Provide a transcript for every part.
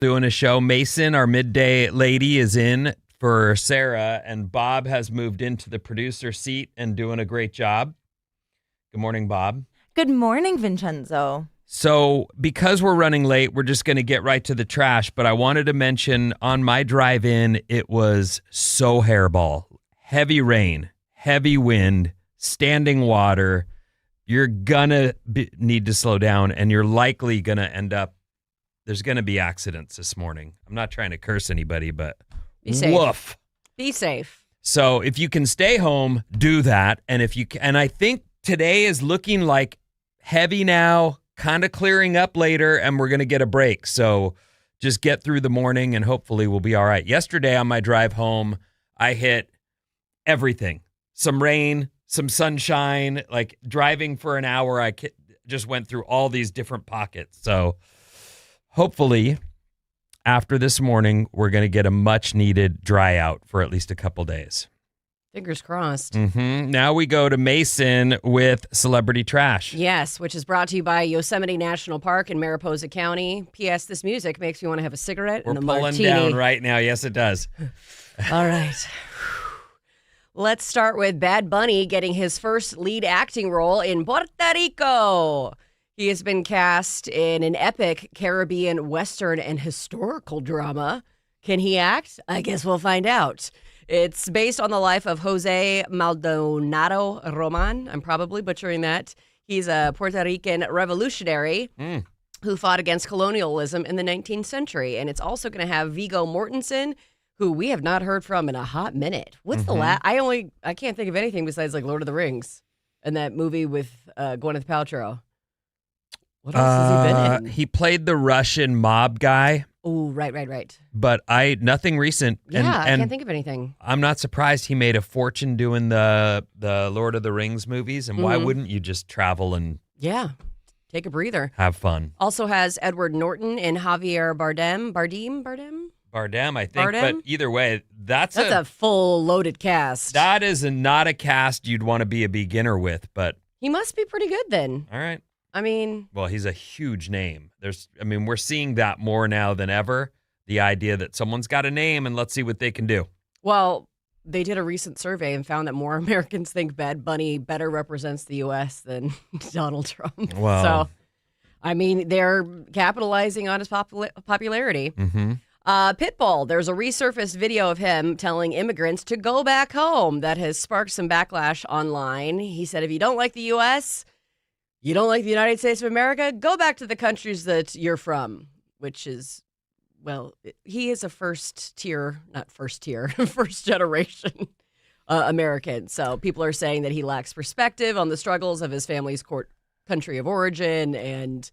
Doing a show. Mason, our midday lady, is in for Sarah, and Bob has moved into the producer seat and doing a great job. Good morning, Bob. Good morning, Vincenzo. So because we're running late, we're just going to get right to the trash, but I wanted to mention on my drive in, it was so hairball. Heavy rain, heavy wind, standing water. You're going to need to slow down, and you're likely going to end up, there's going to be accidents this morning. I'm not trying to curse anybody, but be safe. Woof. Be safe. So if you can stay home, do that. And if you can, and I think today is looking like heavy now, kind of clearing up later, and we're going to get a break. So just get through the morning and hopefully we'll be all right. Yesterday on my drive home, I hit everything. Some rain, some sunshine, like driving for an hour. I just went through all these different pockets. So hopefully after this morning, we're going to get a much needed dry out for at least a couple days. Fingers crossed. Now we go to Mason with Celebrity Trash. Yes, which is brought to you by Yosemite National Park in Mariposa County. P.S. This music makes me want to have a cigarette and a martini. We're pulling down right now. Yes, it does. All right. Let's start with Bad Bunny getting his first lead acting role in Puerto Rico. He has been cast in an epic Caribbean Western and historical drama. Can he act? I guess we'll find out. It's based on the life of Jose Maldonado Roman. I'm probably butchering that. He's a Puerto Rican revolutionary who fought against colonialism in the 19th century. And it's also going to have Viggo Mortensen, who we have not heard from in a hot minute. What's the last? I can't think of anything besides like Lord of the Rings and that movie with Gwyneth Paltrow. What else has he been in? He played the Russian mob guy. Oh, right. But nothing recent. Yeah, I can't think of anything. I'm not surprised he made a fortune doing the Lord of the Rings movies. And why wouldn't you just travel and take a breather, have fun? Also has Edward Norton and Javier Bardem, I think. But either way, that's a full loaded cast. That is not a cast you'd want to be a beginner with. But he must be pretty good then. All right. I mean, well, he's a huge name. We're seeing that more now than ever. The idea that someone's got a name and let's see what they can do. Well, they did a recent survey and found that more Americans think Bad Bunny better represents the U.S. than Donald Trump. Wow. So, they're capitalizing on his popularity. Pitbull, there's a resurfaced video of him telling immigrants to go back home that has sparked some backlash online. He said, if you don't like the U.S., you don't like the United States of America, go back to the countries that you're from, which is, well, he is a first generation American. So people are saying that he lacks perspective on the struggles of his family's country of origin and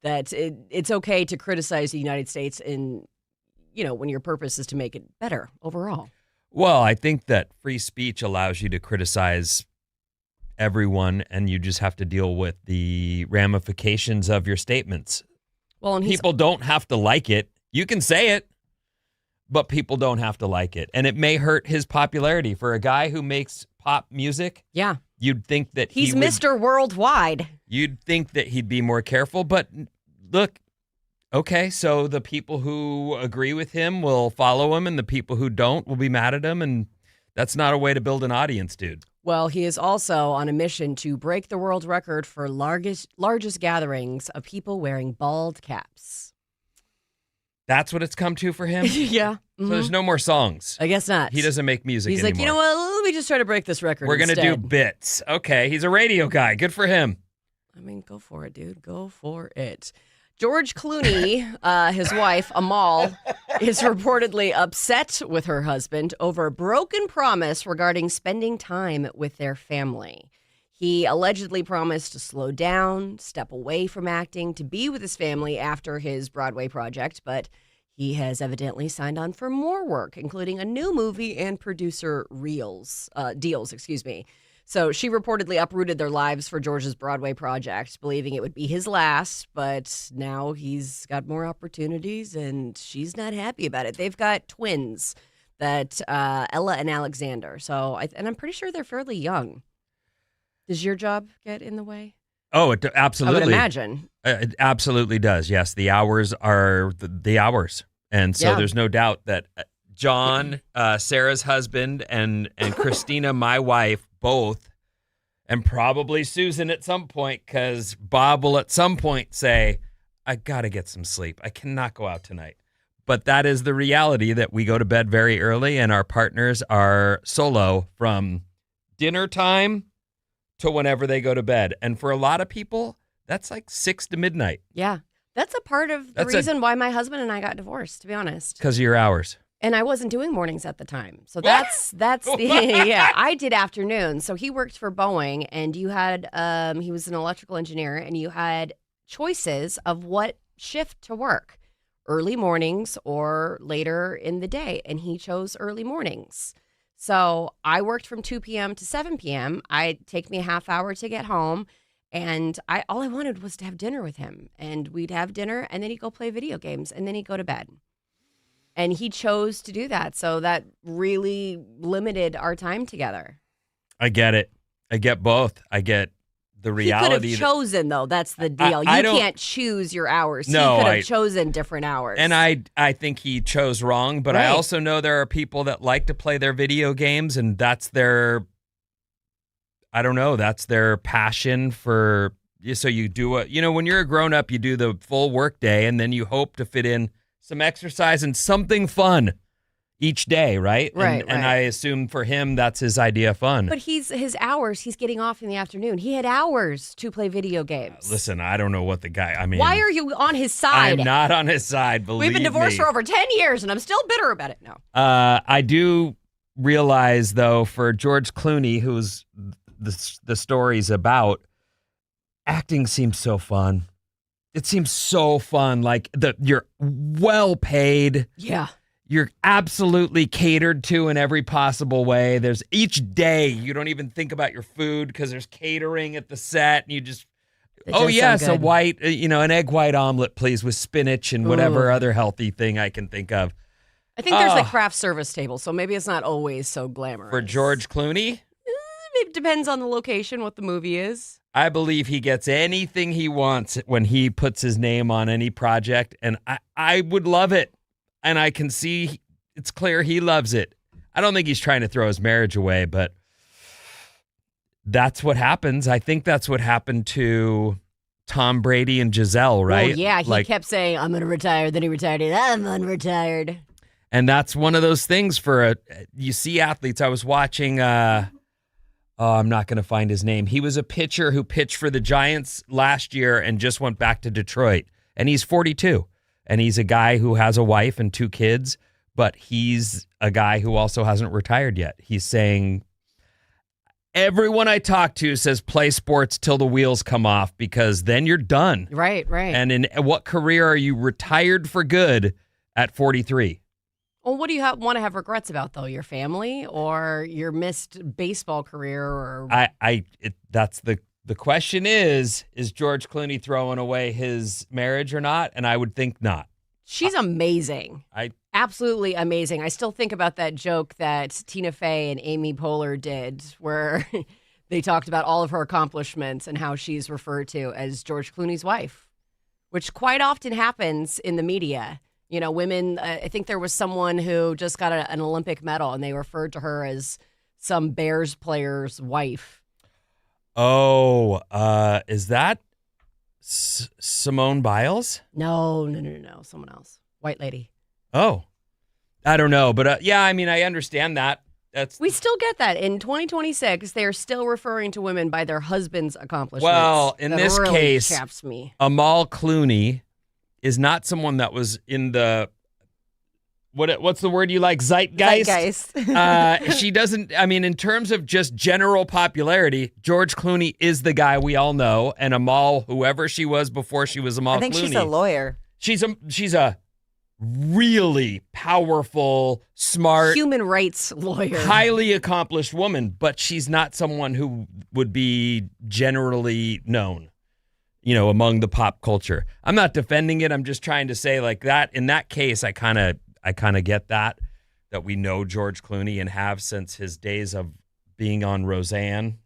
that it's okay to criticize the United States when your purpose is to make it better overall. Well, I think that free speech allows you to criticize everyone, and you just have to deal with the ramifications of your statements. Well, and people don't have to like it. You can say it, but people don't have to like it. And it may hurt his popularity. For a guy who makes pop music, you'd think that he's Mr. Worldwide. You'd think that he'd be more careful. But look, okay, so the people who agree with him will follow him, and the people who don't will be mad at him. And that's not a way to build an audience, dude. Well, he is also on a mission to break the world record for largest gatherings of people wearing bald caps. That's what it's come to for him? Yeah. So there's no more songs. I guess not. He doesn't make music anymore. He's like, you know what? Let me just try to break this record We're going to do bits. Okay, he's a radio guy. Good for him. Go for it, dude. Go for it. George Clooney, his wife, Amal, is reportedly upset with her husband over a broken promise regarding spending time with their family. He allegedly promised to slow down, step away from acting, to be with his family after his Broadway project, but he has evidently signed on for more work, including a new movie and producer deals. So she reportedly uprooted their lives for George's Broadway project, believing it would be his last, but now he's got more opportunities, and she's not happy about it. They've got twins, Ella and Alexander, and I'm pretty sure they're fairly young. Does your job get in the way? Oh, it absolutely. I would imagine. It absolutely does, yes. The hours are the hours. And so Yeah. there's no doubt that John, Sarah's husband, and Christina, my wife, both, and probably Susan at some point, because Bob will at some point say, I got to get some sleep. I cannot go out tonight. But that is the reality, that we go to bed very early and our partners are solo from dinner time to whenever they go to bed. And for a lot of people, that's like 6 to midnight. Yeah. That's a part of the reason why my husband and I got divorced, to be honest. Because of your hours. And I wasn't doing mornings at the time. So that's the, yeah, I did afternoons. So he worked for Boeing, and you had, he was an electrical engineer, and you had choices of what shift to work, early mornings or later in the day. And he chose early mornings. So I worked from 2 p.m. to 7 p.m. It'd take me a half hour to get home. And all I wanted was to have dinner with him. And we'd have dinner, and then he'd go play video games, and then he'd go to bed. And he chose to do that. So that really limited our time together. I get it. I get both. I get the reality. He could have chosen, though. That's the deal. I You don't- can't choose your hours. No, He could have chosen different hours. And I think he chose wrong, but I Right. also know there are people that like to play their video games, and that's their, I don't know, that's their passion for, so you do when you're a grown up, you do the full work day, and then you hope to fit in some exercise and something fun each day, right? Right, And right. I assume for him, that's his idea of fun. But his hours, he's getting off in the afternoon. He had hours to play video games. Listen, I don't know what the guy, I mean. Why are you on his side? I'm not on his side, believe We've been divorced me. for over 10 years, and I'm still bitter about it. No. I do realize, though, for George Clooney, who's the story's about, acting seems so fun. It seems so fun. Like you're well paid. Yeah. You're absolutely catered to in every possible way. There's each day you don't even think about your food because there's catering at the set, and you just, It oh does yes, sound a good. white, an egg white omelet, please, with spinach and whatever other healthy thing I can think of. I think there's Oh. the craft service table, so maybe it's not always so glamorous. For George Clooney, It depends on the location, what the movie is. I believe he gets anything he wants when he puts his name on any project, and I would love it. And I can see it's clear he loves it. I don't think he's trying to throw his marriage away, but that's what happens. I think that's what happened to Tom Brady and Giselle, right? Well, yeah, he kept saying, I'm going to retire. Then he retired. I'm unretired. And that's one of those things you see athletes. I was watching, I'm not going to find his name. He was a pitcher who pitched for the Giants last year and just went back to Detroit. And he's 42. And he's a guy who has a wife and 2 kids, but he's a guy who also hasn't retired yet. He's saying, everyone I talk to says play sports till the wheels come off, because then you're done. Right, right. And in what career are you retired for good at 43? Well, what do you want to have regrets about, though? Your family or your missed baseball career? Or That's the question is George Clooney throwing away his marriage or not? And I would think not. She's amazing. Absolutely amazing. I still think about that joke that Tina Fey and Amy Poehler did where they talked about all of her accomplishments and how she's referred to as George Clooney's wife, which quite often happens in the media. Women, I think there was someone who just got an Olympic medal and they referred to her as some Bears player's wife. Oh, is that Simone Biles? No. Someone else. White lady. Oh, I don't know. But yeah, I mean, I understand that. We still get that. In 2026, they're still referring to women by their husband's accomplishments. Well, in That this really case, chaps me. Amal Clooney is not someone that was in the, what's the word you like? Zeitgeist? She doesn't, I mean, in terms of just general popularity, George Clooney is the guy we all know, and Amal, whoever she was before she was Amal Clooney. I think she's a lawyer. She's a really powerful, smart, Human rights lawyer. highly accomplished woman, but she's not someone who would be generally known, among the pop culture. I'm not defending it. I'm just trying to say, like, that in that case, I kind of get that we know George Clooney and have since his days of being on Roseanne.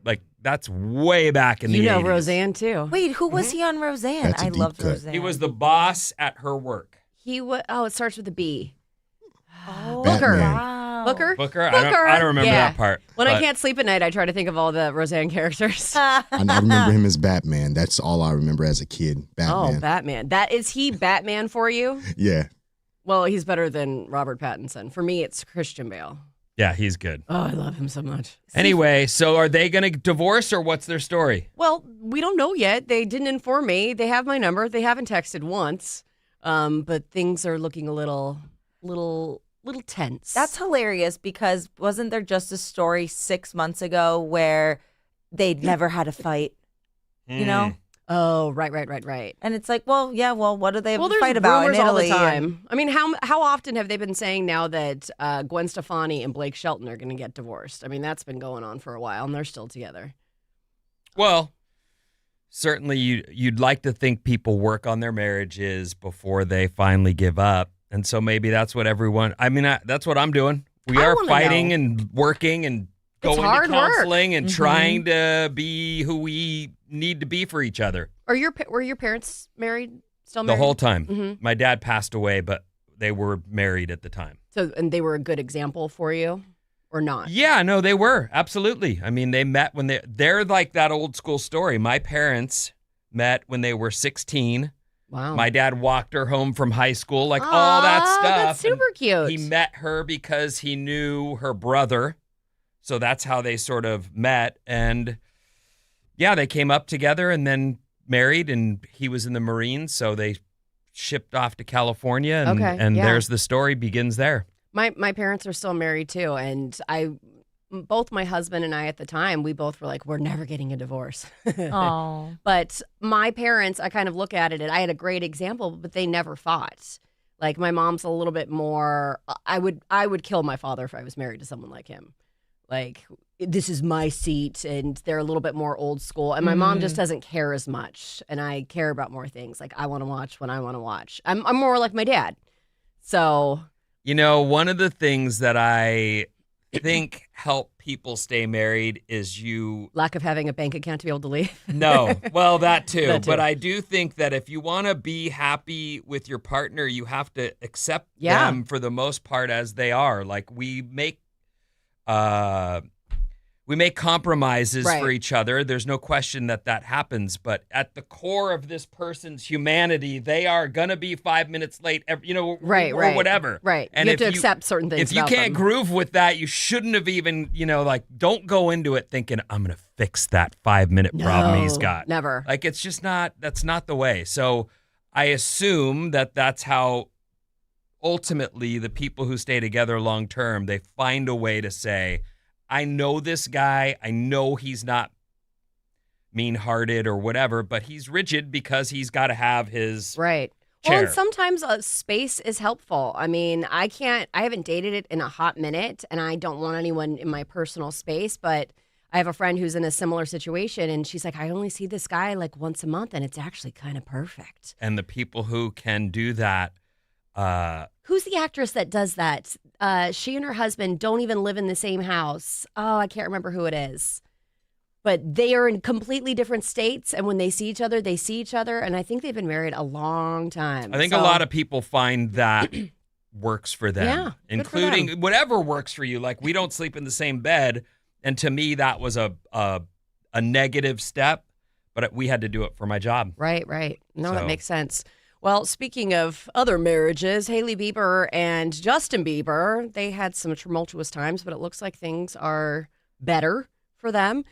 Like, that's way back in the 80s. Roseanne, too. Wait, who was he on Roseanne? That's a I deep loved cut. Roseanne. He was the boss at her work. it starts with a B. Oh, Batman. wow. Booker? I don't remember Yeah. that part. When I but- can't sleep at night, I try to think of all the Roseanne characters. I remember him as Batman. That's all I remember as a kid. Batman. Oh, Batman. Is he Batman for you? Yeah. Well, he's better than Robert Pattinson. For me, it's Christian Bale. Yeah, he's good. Oh, I love him so much. Anyway, so are they going to divorce or what's their story? Well, we don't know yet. They didn't inform me. They have my number. They haven't texted once. But things are looking a little tense. That's hilarious because wasn't there just a story 6 months ago where they'd never had a fight? You know? Oh, right. And it's like, well, what do they have Well, to there's fight about in rumors all the Italy? time. I mean, how often have they been saying now that Gwen Stefani and Blake Shelton are going to get divorced? I mean, that's been going on for a while, and they're still together. Well, certainly you'd like to think people work on their marriages before they finally give up. And so maybe that's what that's what I'm doing. We I are wanna fighting know. and working and It's going to hard work. counseling and trying to be who we need to be for each other. Were your parents married? Still The married? whole time. Mhm. My dad passed away, but they were married at the time. And they were a good example for you, or not? Yeah, no, they were. Absolutely. I mean, they met when they're like that old school story. My parents met when they were 16. Wow. My dad walked her home from high school, like all that Aw, stuff. That's super And cute. He met her because he knew her brother. So that's how they sort of met. And yeah, they came up together and then married, and he was in the Marines. So they shipped off to California. And, Okay, and yeah. there's the story begins there. My parents are still married too, and both my husband and I at the time, we both were like, we're never getting a divorce. Oh. But my parents, I kind of look at it, and I had a great example, but they never fought. Like my mom's a little bit more. I would kill my father if I was married to someone like him. Like this is my seat, and they're a little bit more old school. And my mom just doesn't care as much, and I care about more things. Like I want to watch when I want to watch. I'm more like my dad. So You know, one of the things that I think help people stay married is lack of having a bank account to be able to leave. No, well, that too. That too. But I do think that if you want to be happy with your partner, you have to accept Yeah. them for the most part as they are. Like we make compromises Right. for each other. There's no question that happens. But at the core of this person's humanity, they are gonna be 5 minutes late. Right, or right. whatever. Right. And you have if to accept certain things. If you about can't them. groove with that, you shouldn't have even, don't go into it thinking, I'm going to fix that 5-minute problem he's No, got. never. Like, it's just that's not the way. So I assume that that's how ultimately the people who stay together long term, they find a way to say, I know this guy. I know he's not mean-hearted or whatever, but he's rigid because he's got to have his Right. chair. Well, and sometimes space is helpful. I mean, I haven't dated it in a hot minute, and I don't want anyone in my personal space, but I have a friend who's in a similar situation, and she's like, I only see this guy like once a month, and it's actually kind of perfect. And the people who can do that, Who's the actress that does that? She and her husband don't even live in the same house. Oh, I can't remember who it is. But they are in completely different states, and when they see each other, and I think they've been married a long time. I think a lot of people find that works for them, Yeah, good for including them. whatever works for you. Like we don't sleep in the same bed, and to me that was a negative step, but we had to do it for my job. Right. No, So- that makes sense. Well, speaking of other marriages, Hailey Bieber and Justin Bieber, they had some tumultuous times, but it looks like things are better for them.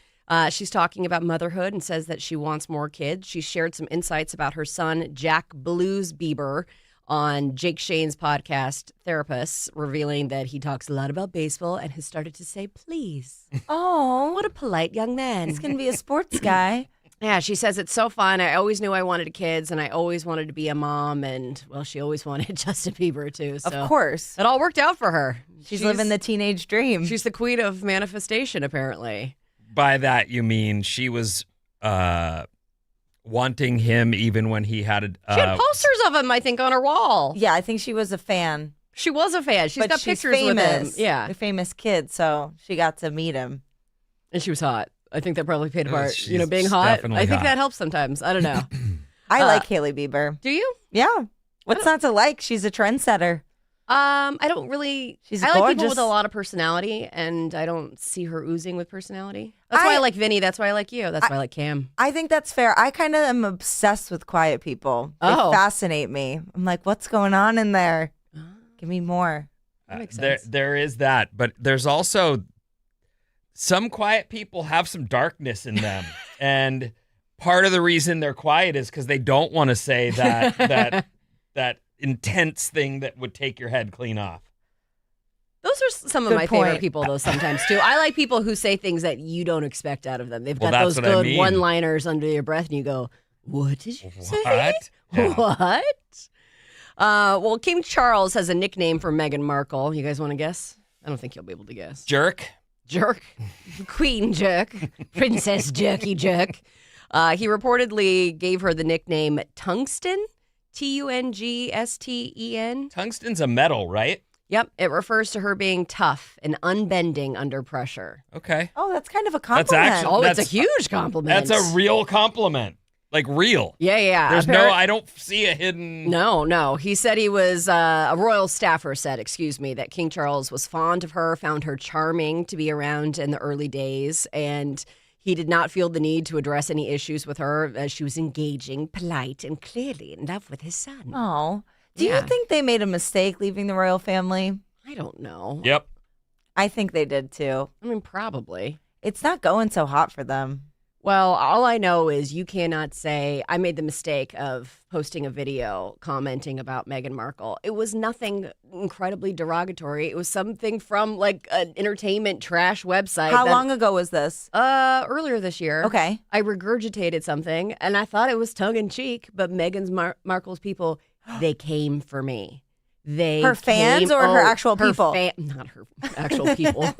She's talking about motherhood and says that she wants more kids. She shared some insights about her son, Jack Blues Bieber, on Jake Shane's podcast, Therapists, revealing that he talks a lot about baseball and has started to say, please. Oh, What a polite young man. he's going to be a sports guy. Yeah, she says it's so fun. I always knew I wanted kids, and I always wanted to be a mom. And, well, she always wanted Justin Bieber, too. So Of course. it all worked out for her. She's living the teenage dream. She's the queen of manifestation, apparently. By that you mean she was wanting him even when he had She had posters of him, I think, on her wall. Yeah, I think she was a fan. She was a fan. She's but got she's pictures famous. with him. Yeah, A famous kid, so she got to meet him. and she was hot. I think that probably played a part. She's Being hot. definitely I think hot. that helps sometimes. I don't know. I like Hailey Bieber. Do you? Yeah. What's not to like? She's a trendsetter. I don't really. She's I like people gorgeous. with a lot of personality, and I don't see her oozing with personality. That's why I like Vinny. That's why I like you. That's why I like Cam. I think that's fair. I kind of am obsessed with quiet people. They fascinate me. I'm like, what's going on in there? Give me more. That makes sense. There is that, but there's also some quiet people have some darkness in them, and part of the reason they're quiet is because they don't want to say that intense thing that would take your head clean off. Those are some of my favorite people, though, sometimes, too. I like people who say things that you don't expect out of them. They've got those good one-liners under your breath, and you go, what did you say? Yeah. What? Well, King Charles has a nickname for Meghan Markle. You guys want to guess? I don't think you'll be able to guess. Jerk. Queen Jerk. Princess Jerky Jerk. He reportedly gave her the nickname Tungsten. Tungsten. Tungsten's a metal, right? Yep. It refers to her being tough and unbending under pressure. Okay. Oh, that's kind of a compliment. It's a huge compliment. That's a real compliment. Like real. Yeah. There's I don't see a hidden. No. He said he was, a royal staffer said, that King Charles was fond of her, found her charming to be around in the early days, and he did not feel the need to address any issues with her as she was engaging, polite, and clearly in love with his son. Oh. Do you think they made a mistake leaving the royal family? I don't know. Yep. I think they did too. I mean, probably. It's not going so hot for them. Well, all I know is you cannot say, I made the mistake of posting a video commenting about Meghan Markle. It was nothing incredibly derogatory. It was something from like an entertainment trash website. How long ago was this? Earlier this year. Okay. I regurgitated something and I thought it was tongue in cheek, but Meghan Markle's people, they came for me. Her fans or her actual people? Not her actual people.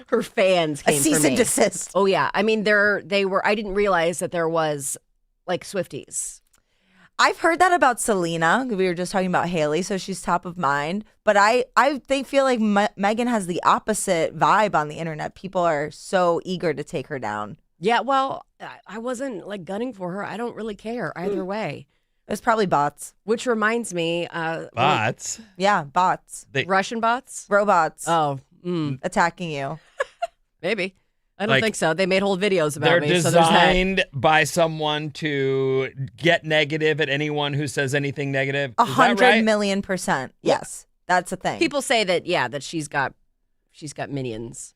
Her fans came for me. A cease and desist. Oh, yeah. I mean, they were. I didn't realize that there was like Swifties. I've heard that about Selena. We were just talking about Haley, so she's top of mind. But they feel like Meghan has the opposite vibe on the internet. People are so eager to take her down. Yeah, well, I wasn't like gunning for her. I don't really care either way. It was probably bots. Which reminds me. Bots? Yeah, bots. Russian bots? Robots. Oh. Attacking you. Maybe. I don't think so. They made whole videos about they're me. They're designed by someone to get negative at anyone who says anything negative. 100,000,000%. Yes, that's a thing. People say that, that she's got minions.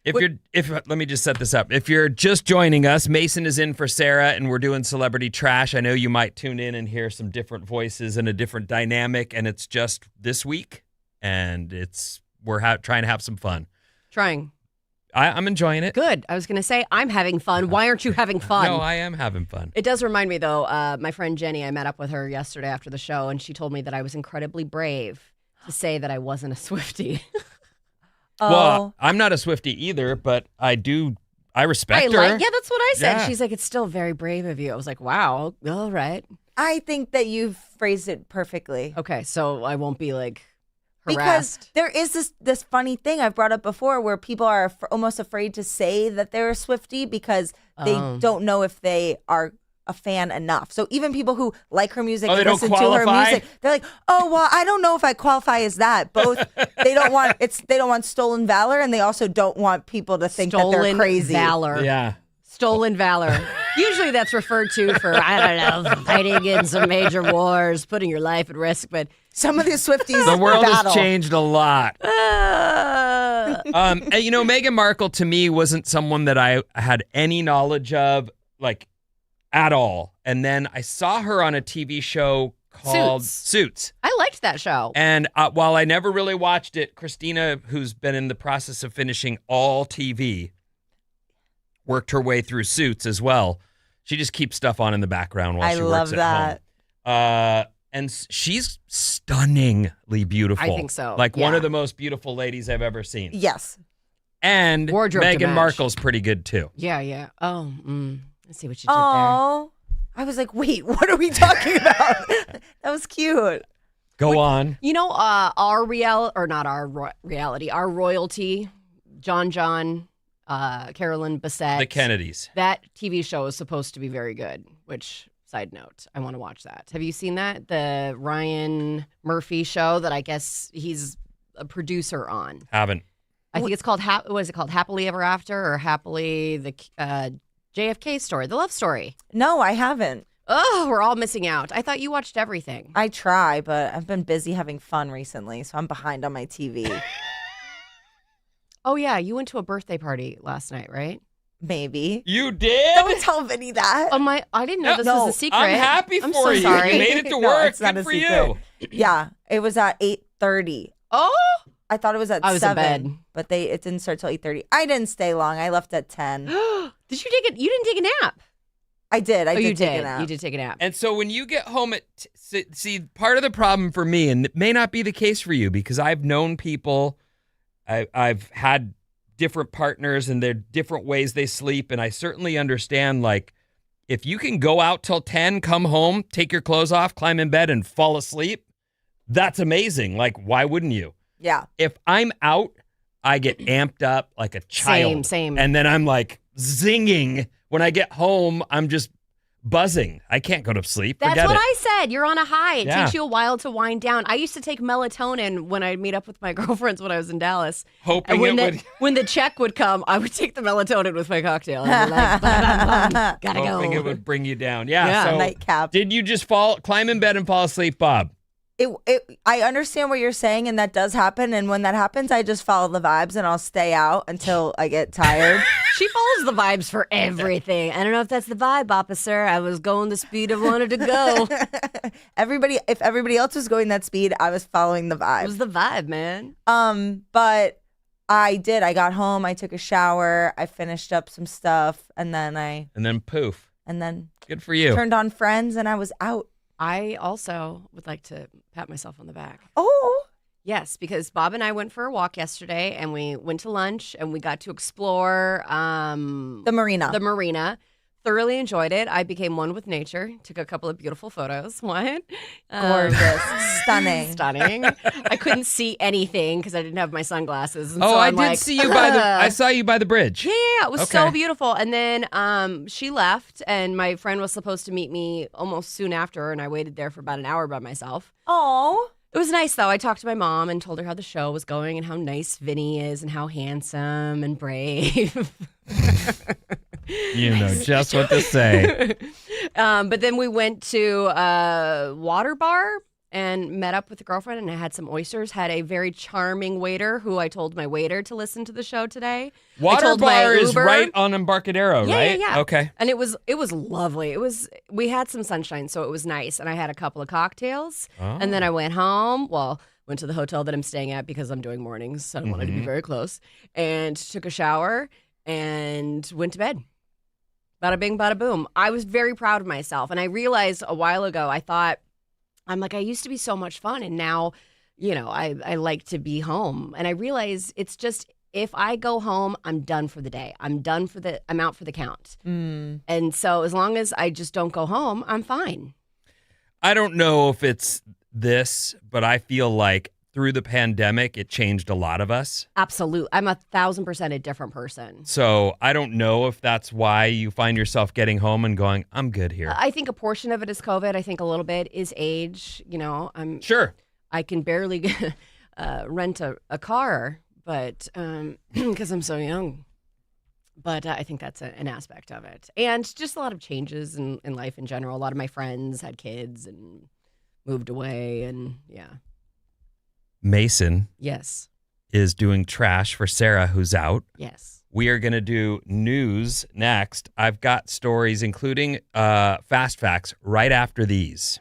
Let me just set this up. If you're just joining us, Mason is in for Sarah, and we're doing Celebrity Trash. I know you might tune in and hear some different voices and a different dynamic, and it's just this week, and we're trying to have some fun. Trying. I'm enjoying it. Good. I was going to say, I'm having fun. Why aren't you having fun? No, I am having fun. It does remind me, though, my friend Jenny, I met up with her yesterday after the show, and she told me that I was incredibly brave to say that I wasn't a Swiftie. Well, I'm not a Swiftie either, but I respect her. Yeah, that's what I said. Yeah. She's like, it's still very brave of you. I was like, wow, all right. I think that you've phrased it perfectly. Okay, so I won't be like harassed. Because there is this funny thing I've brought up before where people are almost afraid to say that they're a Swiftie because they don't know if they are a fan enough. So even people who like her music and listen to her music, they're like, "Oh, well, I don't know if I qualify as that." Both they don't want stolen valor, and they also don't want people to think that they're crazy. Valor. Yeah. Stolen valor. Usually that's referred to for, I don't know, fighting in some major wars, putting your life at risk, but some of these Swifties, the world has changed a lot. And, Meghan Markle to me wasn't someone that I had any knowledge of, like, at all. And then I saw her on a TV show called Suits. I liked that show. And while I never really watched it, Christina, who's been in the process of finishing all TV, worked her way through Suits as well. She just keeps stuff on in the background while she works at home. And she's stunningly beautiful. I think so. Like one of the most beautiful ladies I've ever seen. Yes. And Wardrobe Meghan Markle's pretty good too. Yeah. Oh, let's see what you did there. Oh, I was like, wait, what are we talking about? That was cute. Go on. You know, our royalty, John, Carolyn Bessette. The Kennedys. That TV show is supposed to be very good, which Side note, I want to watch that. Have you seen that? The Ryan Murphy show that I guess he's a producer on. Haven't. I think it's called, what is it called? Happily Ever After or Happily the JFK story, the love story. No, I haven't. Oh, we're all missing out. I thought you watched everything. I try, but I've been busy having fun recently, so I'm behind on my TV. Oh, yeah. You went to a birthday party last night, right? Maybe. You did? Don't tell Vinny that. Oh, I didn't know this was a secret. I'm happy I'm for so you. sorry. You made it to No, work. it's not Good a for secret. you. Yeah, it was at 8:30. Oh, I thought it was at I was in 7, bed. but it didn't start till 8:30. I didn't stay long. I left at 10. did you take it? You didn't take a nap. I did. I you did take a nap. You did take a nap. And so when you get home at, see, part of the problem for me, and it may not be the case for you, because I've known people, I've had different partners and there are different ways they sleep. And I certainly understand, like, if you can go out till 10, come home, take your clothes off, climb in bed and fall asleep, that's amazing. Like, why wouldn't you? Yeah. If I'm out, I get amped up like a child. Same. And then I'm like zinging. When I get home, I'm just buzzing. I can't go to sleep. That's Forget what it. I said. You're on a high. It Yeah. takes you a while to wind down. I used to take melatonin when I'd meet up with my girlfriends when I was in Dallas. Hoping And it would. when the check would come, I would take the melatonin with my cocktail. And like, gotta Hoping go. it would bring you down. Yeah. Yeah. So Nightcap. did you just climb in bed and fall asleep, Bob? I understand what you're saying, and that does happen. And when that happens, I just follow the vibes, and I'll stay out until I get tired. She follows the vibes for everything. I don't know if that's the vibe, officer. I was going the speed I wanted to go. If everybody else was going that speed, I was following the It vibe. was the vibe, man. But I did. I got home. I took a shower. I finished up some stuff, and then Poof. Good for you. turned on Friends, and I was out. I also would like to pat myself on the back. Oh, Yes, because Bob and I went for a walk yesterday, and we went to lunch, and we got to explore the marina. the marina. Thoroughly enjoyed it. I became one with nature. Took a couple of beautiful photos. What? Gorgeous, stunning. Stunning. I couldn't see anything because I didn't have my sunglasses. And Oh, so I I'm did like, see you by the. I saw you by the bridge. Yeah, it was so Okay. beautiful. And then she left, and my friend was supposed to meet me almost soon after, and I waited there for about an hour by myself. Oh, It was nice, though. I talked to my mom and told her how the show was going and how nice Vinny is and how handsome and brave. You know just what to say. But then we went to a water bar and met up with a girlfriend, and I had some oysters. Had a very charming waiter who I told my waiter to listen to the show today. I Water told my bar is Uber- right on Embarcadero, Yeah, right? yeah. Okay. And it was lovely. We had some sunshine, so it was nice. And I had a couple of cocktails, and then I went home. Well, went to the hotel that I'm staying at because I'm doing mornings, so I wanted to be very close. And took a shower and went to bed. Bada bing, bada boom. I was very proud of myself, and I realized a while ago. I used to be so much fun, and now, I like to be home. And I realize it's just, if I go home, I'm done for the day. I'm out for the count. And so as long as I just don't go home, I'm fine. I don't know if it's this, but I feel like through the pandemic, it changed a lot of us. Absolutely. I'm 1,000% a different person. So I don't know if that's why you find yourself getting home and going, I'm good here. I think a portion of it is COVID. I think a little bit is age. Sure. I can barely rent a car, but because I'm so young. But I think that's an aspect of it. And just a lot of changes in life in general. A lot of my friends had kids and moved away, and yeah. Mason Yes. is doing trash for Sarah, who's out. Yes. We are going to do news next. I've got stories, including fast facts, right after these.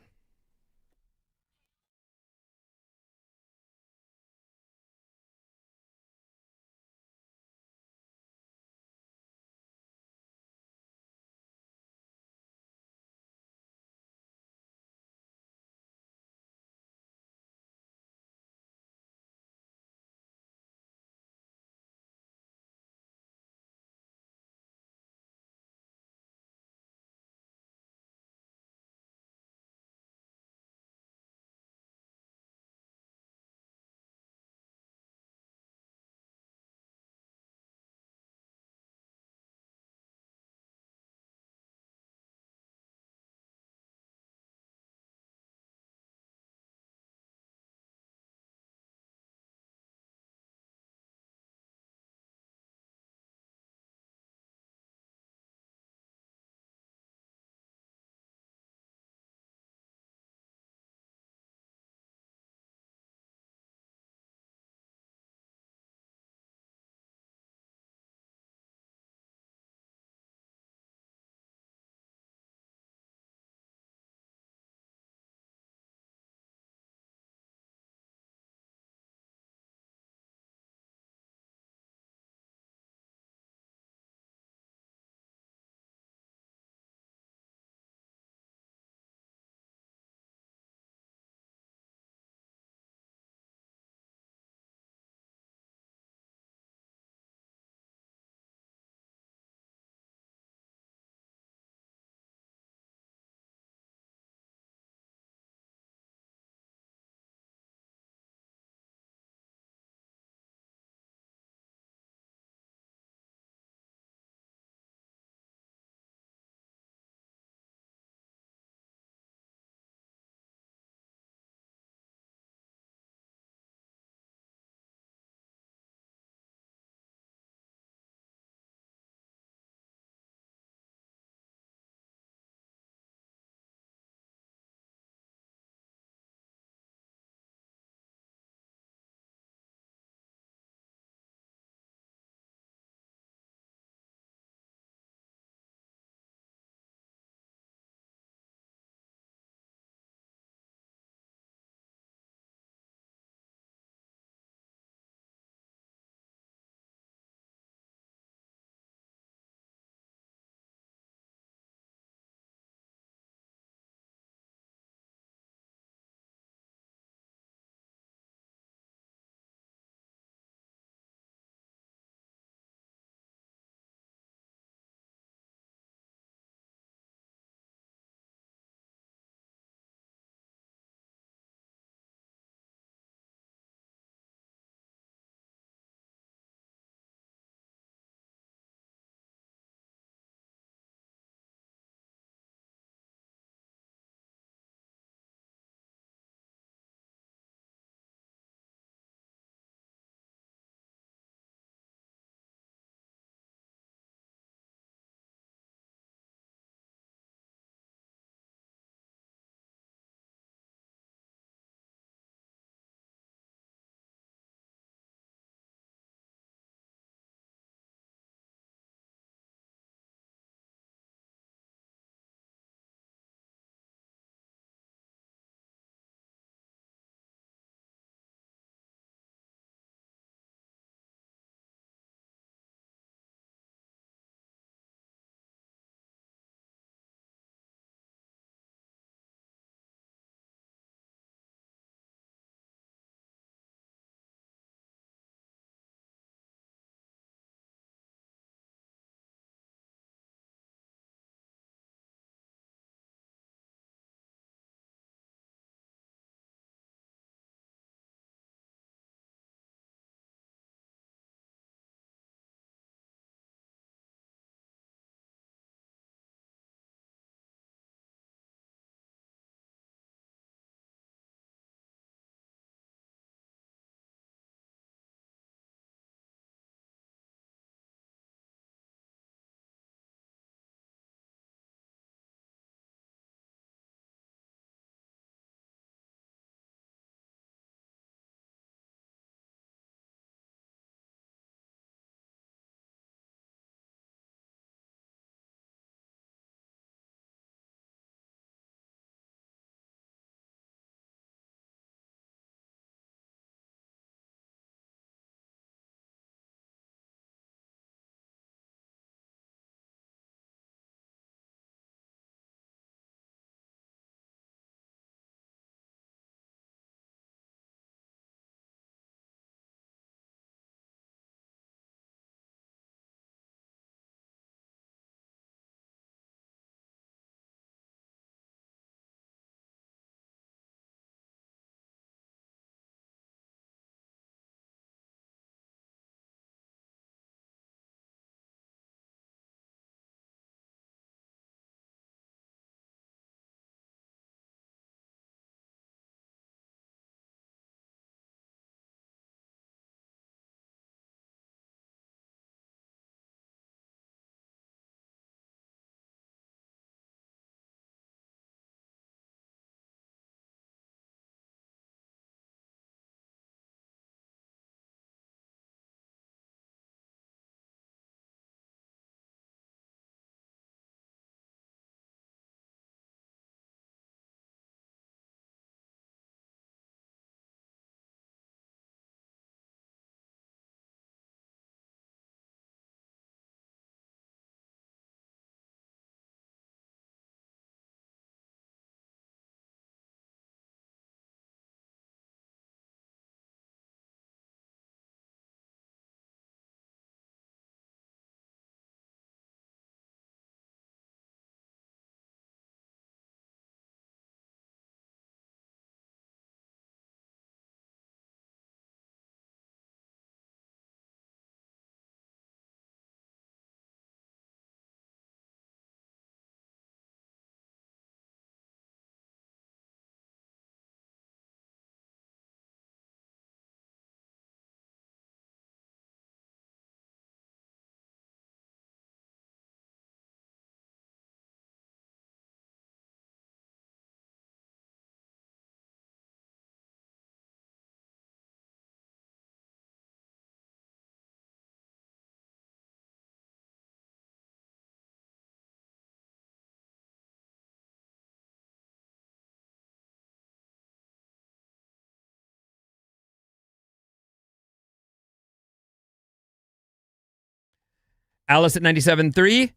Alice at 97.3.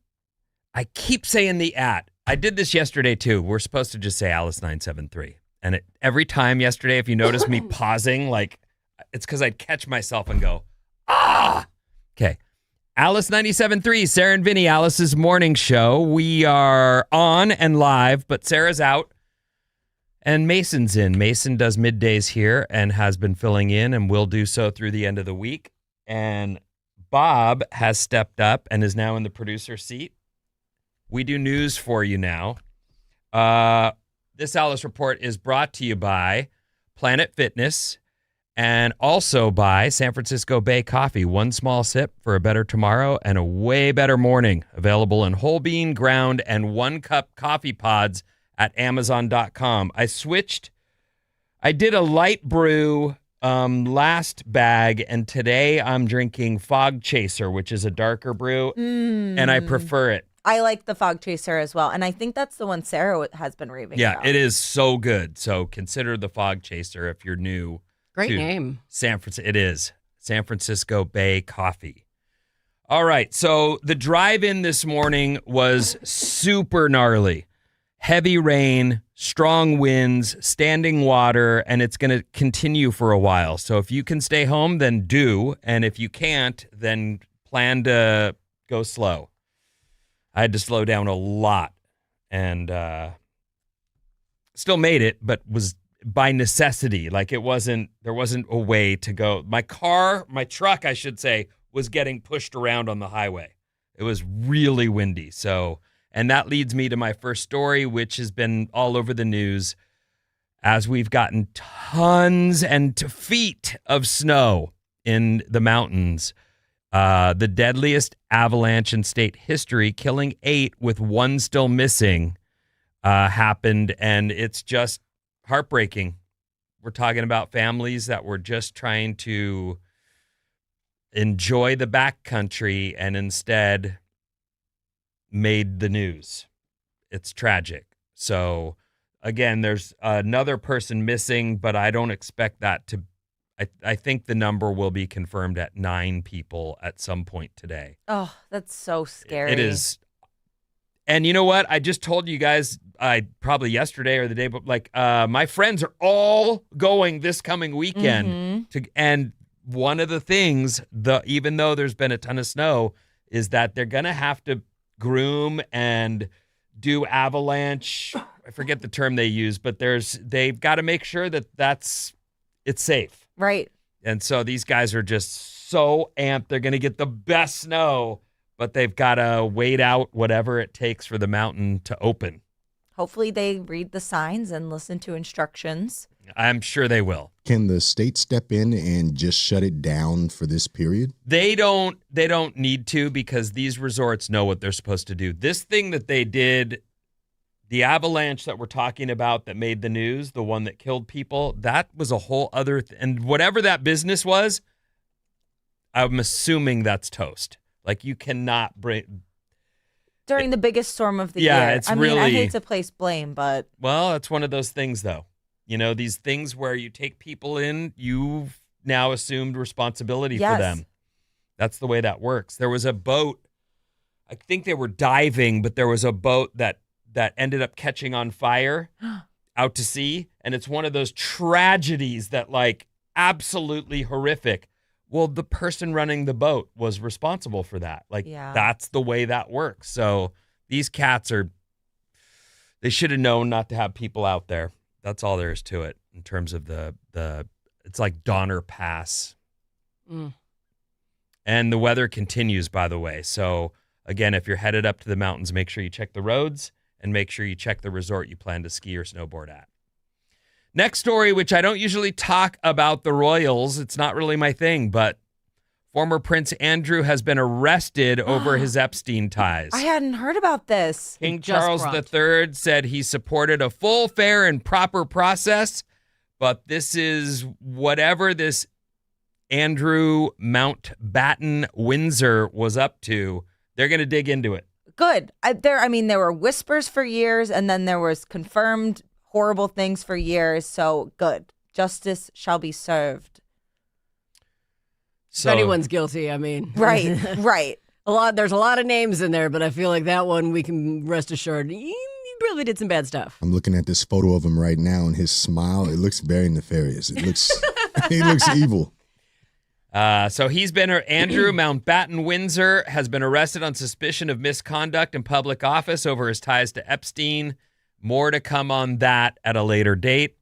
I keep saying the at. I did this yesterday too. We're supposed to just say Alice 973. And every time yesterday, if you notice me pausing, like it's because I'd catch myself and go, ah. Okay. Alice 97.3, Sarah and Vinnie, Alice's morning show. We are on and live, but Sarah's out. And Mason's in. Mason does middays here and has been filling in and will do so through the end of the week. And Bob has stepped up and is now in the producer seat. We do news for you now. This Alice Report is brought to you by Planet Fitness and also by San Francisco Bay Coffee. One small sip for a better tomorrow and a way better morning. Available in whole bean, ground, and 1 cup coffee pods at Amazon.com. I did a light brew last bag, and today I'm drinking Fog Chaser, which is a darker brew, and I prefer it. I like the Fog Chaser as well, and I think that's the one Sarah has been raving about. It is so good. So consider the Fog Chaser if you're new. Great name. It is. San Francisco Bay Coffee. All right, so the drive-in this morning was super gnarly. Heavy rain, strong winds, standing water, and it's going to continue for a while. So if you can stay home, then do. And if you can't, then plan to go slow. I had to slow down a lot and still made it, but was by necessity. Like there wasn't a way to go. My truck, I should say, was getting pushed around on the highway. It was really windy. And that leads me to my first story, which has been all over the news as we've gotten tons and feet of snow in the mountains. The deadliest avalanche in state history, killing 8 with 1 still missing, happened. And it's just heartbreaking. We're talking about families that were just trying to enjoy the backcountry and instead made the news. It's tragic. So again, there's another person missing, but I don't expect that to, I think the number will be confirmed at 9 people at some point today. Oh, that's so scary. It is. And you know what? I just told you guys, probably yesterday or the day, but my friends are all going this coming weekend and one of the things, even though there's been a ton of snow, is that they're going to have to groom and do avalanche. I forget the term they use, but they've got to make sure that it's safe. Right. And so these guys are just so amped. They're going to get the best snow, but they've got to wait out whatever it takes for the mountain to open. Hopefully they read the signs and listen to instructions. I'm sure they will. Can the state step in and just shut it down for this period? They don't need to, because these resorts know what they're supposed to do. This thing that they did, the avalanche that we're talking about that made the news, the one that killed people, that was a whole other and whatever that business was, I'm assuming that's toast. Like you cannot bring during the biggest storm of the year. I mean, I hate to place blame, but well, it's one of those things though. You know, these things where you take people in, you've now assumed responsibility for them. That's the way that works. There was a boat, I think they were diving, but there was a boat that ended up catching on fire out to sea. And it's one of those tragedies that absolutely horrific. Well, the person running the boat was responsible for that. That's the way that works. So these cats they should have known not to have people out there. That's all there is to it in terms of the it's like Donner Pass. And the weather continues, by the way. So again, if you're headed up to the mountains, make sure you check the roads and make sure you check the resort you plan to ski or snowboard at. Next story, which I don't usually talk about the royals. It's not really my thing, but former Prince Andrew has been arrested over his Epstein ties. I hadn't heard about this. King Charles III said he supported a full, fair, and proper process, but this is whatever this Andrew Mountbatten Windsor was up to. They're going to dig into it. Good. There were whispers for years, and then there was confirmed horrible things for years. So good. Justice shall be served. So, if anyone's guilty, I mean. Right. There's a lot of names in there, but I feel like that one we can rest assured he probably did some bad stuff. I'm looking at this photo of him right now, and his smile, it looks very nefarious. It looks, he looks evil. So he's been, Andrew Mountbatten Windsor has been arrested on suspicion of misconduct in public office over his ties to Epstein. More to come on that at a later date.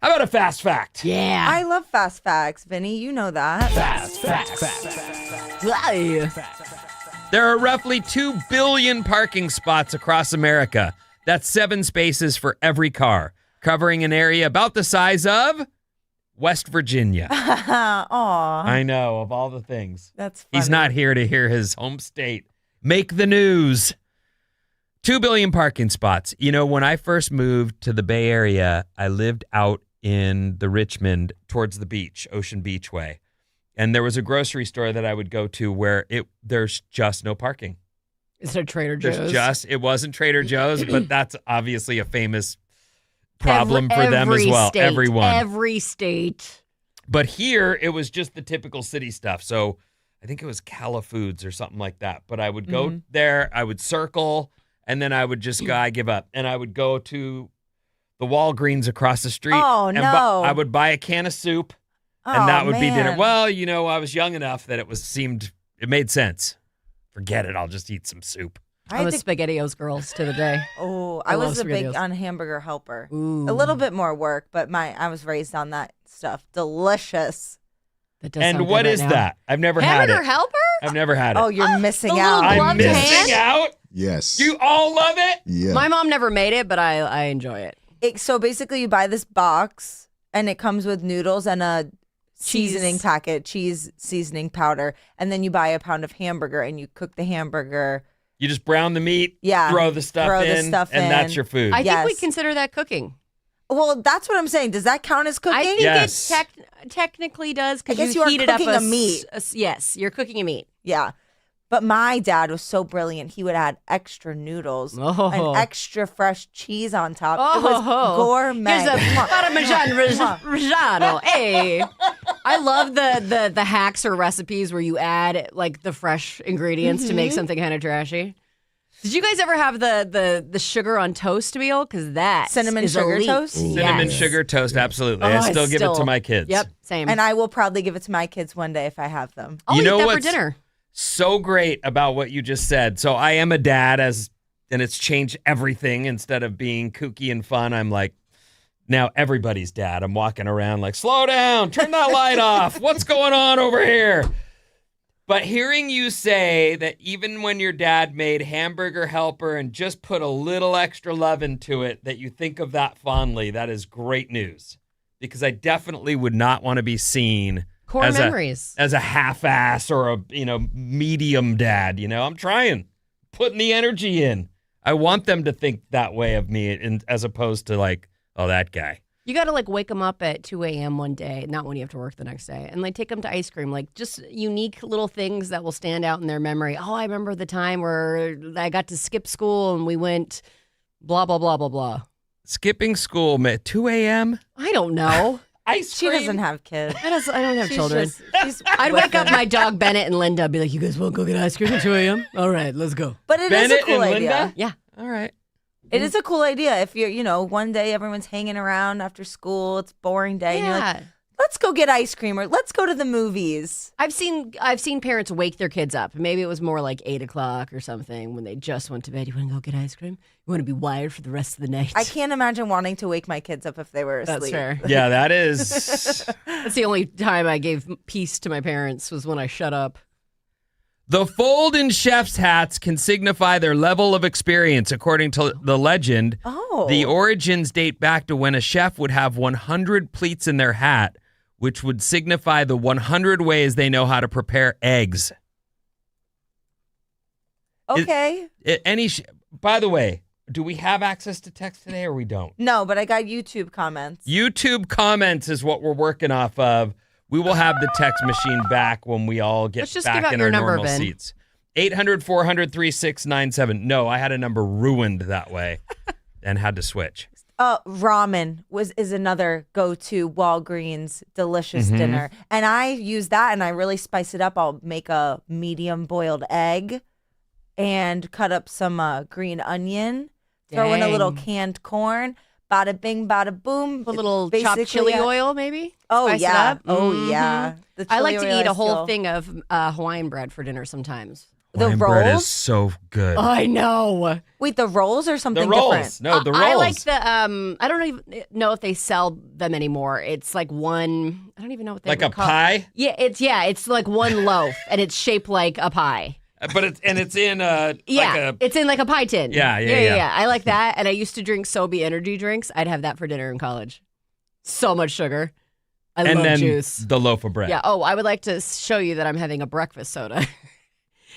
How about a fast fact? Yeah. I love fast facts, Vinny. You know that. Fast facts. Why? There are roughly 2 billion parking spots across America. That's 7 spaces for every car, covering an area about the size of West Virginia. Aw. I know, of all the things. That's funny. He's not here to hear his home state make the news. 2 billion parking spots. You know, when I first moved to the Bay Area, I lived out in the Richmond towards the beach, Ocean Beach way. And there was a grocery store that I would go to where there's just no parking. Is it Trader Joe's? It wasn't Trader Joe's, but that's obviously a famous problem for them as well. State, every state. But here, it was just the typical city stuff. So I think it was Cala Foods or something like that. But I would go there, I would circle, and then I would just go, I give up. And I would go to the Walgreens across the street. Oh, and no. I would buy a can of soup, and that would be dinner. Well, you know, I was young enough that it made sense. Forget it, I'll just eat some soup. I'm a SpaghettiOs girls to the day. Oh, I was a big on Hamburger Helper. Ooh. A little bit more work, but I was raised on that stuff. Delicious. That does And sound what good is right now. that? I've never had it. Hamburger Helper? I've never had it. Oh, you're missing the out. little I'm gloved missing hand? out? Yes. You all love it? Yeah. My mom never made it, but I enjoy it. So basically, you buy this box, and it comes with noodles and a seasoning packet, cheese seasoning powder, and then you buy a pound of hamburger, and you cook the hamburger. You just brown the meat, Yeah. throw the stuff in, and that's your food. I think we Yes. consider that cooking. Well, that's what I'm saying. Does that count as cooking? I think Yes. it technically does I because guess you you are heat it up cooking a meat. Yes, you're cooking a meat. Yeah. But my dad was so brilliant. He would add extra noodles Oh. and extra fresh cheese on top. Oh, it was gourmet. Here's a Parmesan Reggiano. Hey, I love the hacks or recipes where you add like the fresh ingredients to make something kind of trashy. Did you guys ever have the sugar on toast meal? Because that Cinnamon is sugar elite. toast? Cinnamon Yes. sugar toast, absolutely. Oh, I still give it to my kids. Yep, same. And I will probably give it to my kids one day if I have them. I'll You eat know that for what's- dinner. So great about what you just said. So I am a dad, and it's changed everything. Instead of being kooky and fun, I'm like, now everybody's dad. I'm walking around like, slow down, turn that light off. What's going on over here? But hearing you say that even when your dad made Hamburger Helper and just put a little extra love into it, that you think of that fondly, that is great news. Because I definitely would not want to be seen Core as memories. as a half-ass or a medium dad. I'm trying, putting the energy in. I want them to think that way of me, as opposed to like, oh, that guy. You got to like wake them up at 2 a.m. one day, not when you have to work the next day, and like take them to ice cream, like just unique little things that will stand out in their memory. Oh, I remember the time where I got to skip school and we went blah, blah, blah, blah, blah. Skipping school at 2 a.m.? I don't know. She doesn't have kids. I don't have She's children. she's I'd wake up whipping. my dog Bennett and Linda, be like, you guys want to go get ice cream at 2 a.m.? All right, let's go. But it is Bennett a cool and idea. Linda? Yeah. All right. It is a cool idea. If you're, one day everyone's hanging around after school, it's a boring day, and you're like, Yeah. let's go get ice cream or let's go to the movies. I've seen parents wake their kids up. Maybe it was more like 8 o'clock or something when they just went to bed. You want to go get ice cream? You want to be wired for the rest of the night? I can't imagine wanting to wake my kids up if they were asleep. That's fair. Yeah, that is. That's the only time I gave peace to my parents was when I shut up. The fold in chef's hats can signify their level of experience, according to the legend. Oh. The origins date back to when a chef would have 100 pleats in their hat, which would signify the 100 ways they know how to prepare eggs. Okay. By the way, do we have access to text today or we don't? No, but I got YouTube comments. YouTube comments is what we're working off of. We will have the text machine back when we all get Let's just give back out in your our number, normal Ben. seats. 800-400-3697. No, I had a number ruined that way and had to switch. Ramen is another go-to Walgreens delicious dinner. And I use that and I really spice it up. I'll make a medium boiled egg and cut up some green onion, throw in a little canned corn, bada bing, bada boom. A little chopped chili oil, maybe? Oh, Spice yeah. it up? Oh, yeah. The I like chili to oil eat a I whole still- thing of Hawaiian bread for dinner sometimes. The Hawaiian bread is rolls? so good. I know. Wait, the rolls or The something rolls. different? No, the rolls. I like the I don't even know if they sell them anymore. It's like one. I don't even know what they like a would call it. pie, Yeah, it's like one loaf and it's shaped like a pie. but it's in Yeah, it's in like a pie tin. Yeah. I like that, and I used to drink Sobe energy drinks. I'd have that for dinner in college. So much sugar. I and love then juice. the loaf of bread. Yeah. Oh, I would like to show you that I'm having a breakfast soda.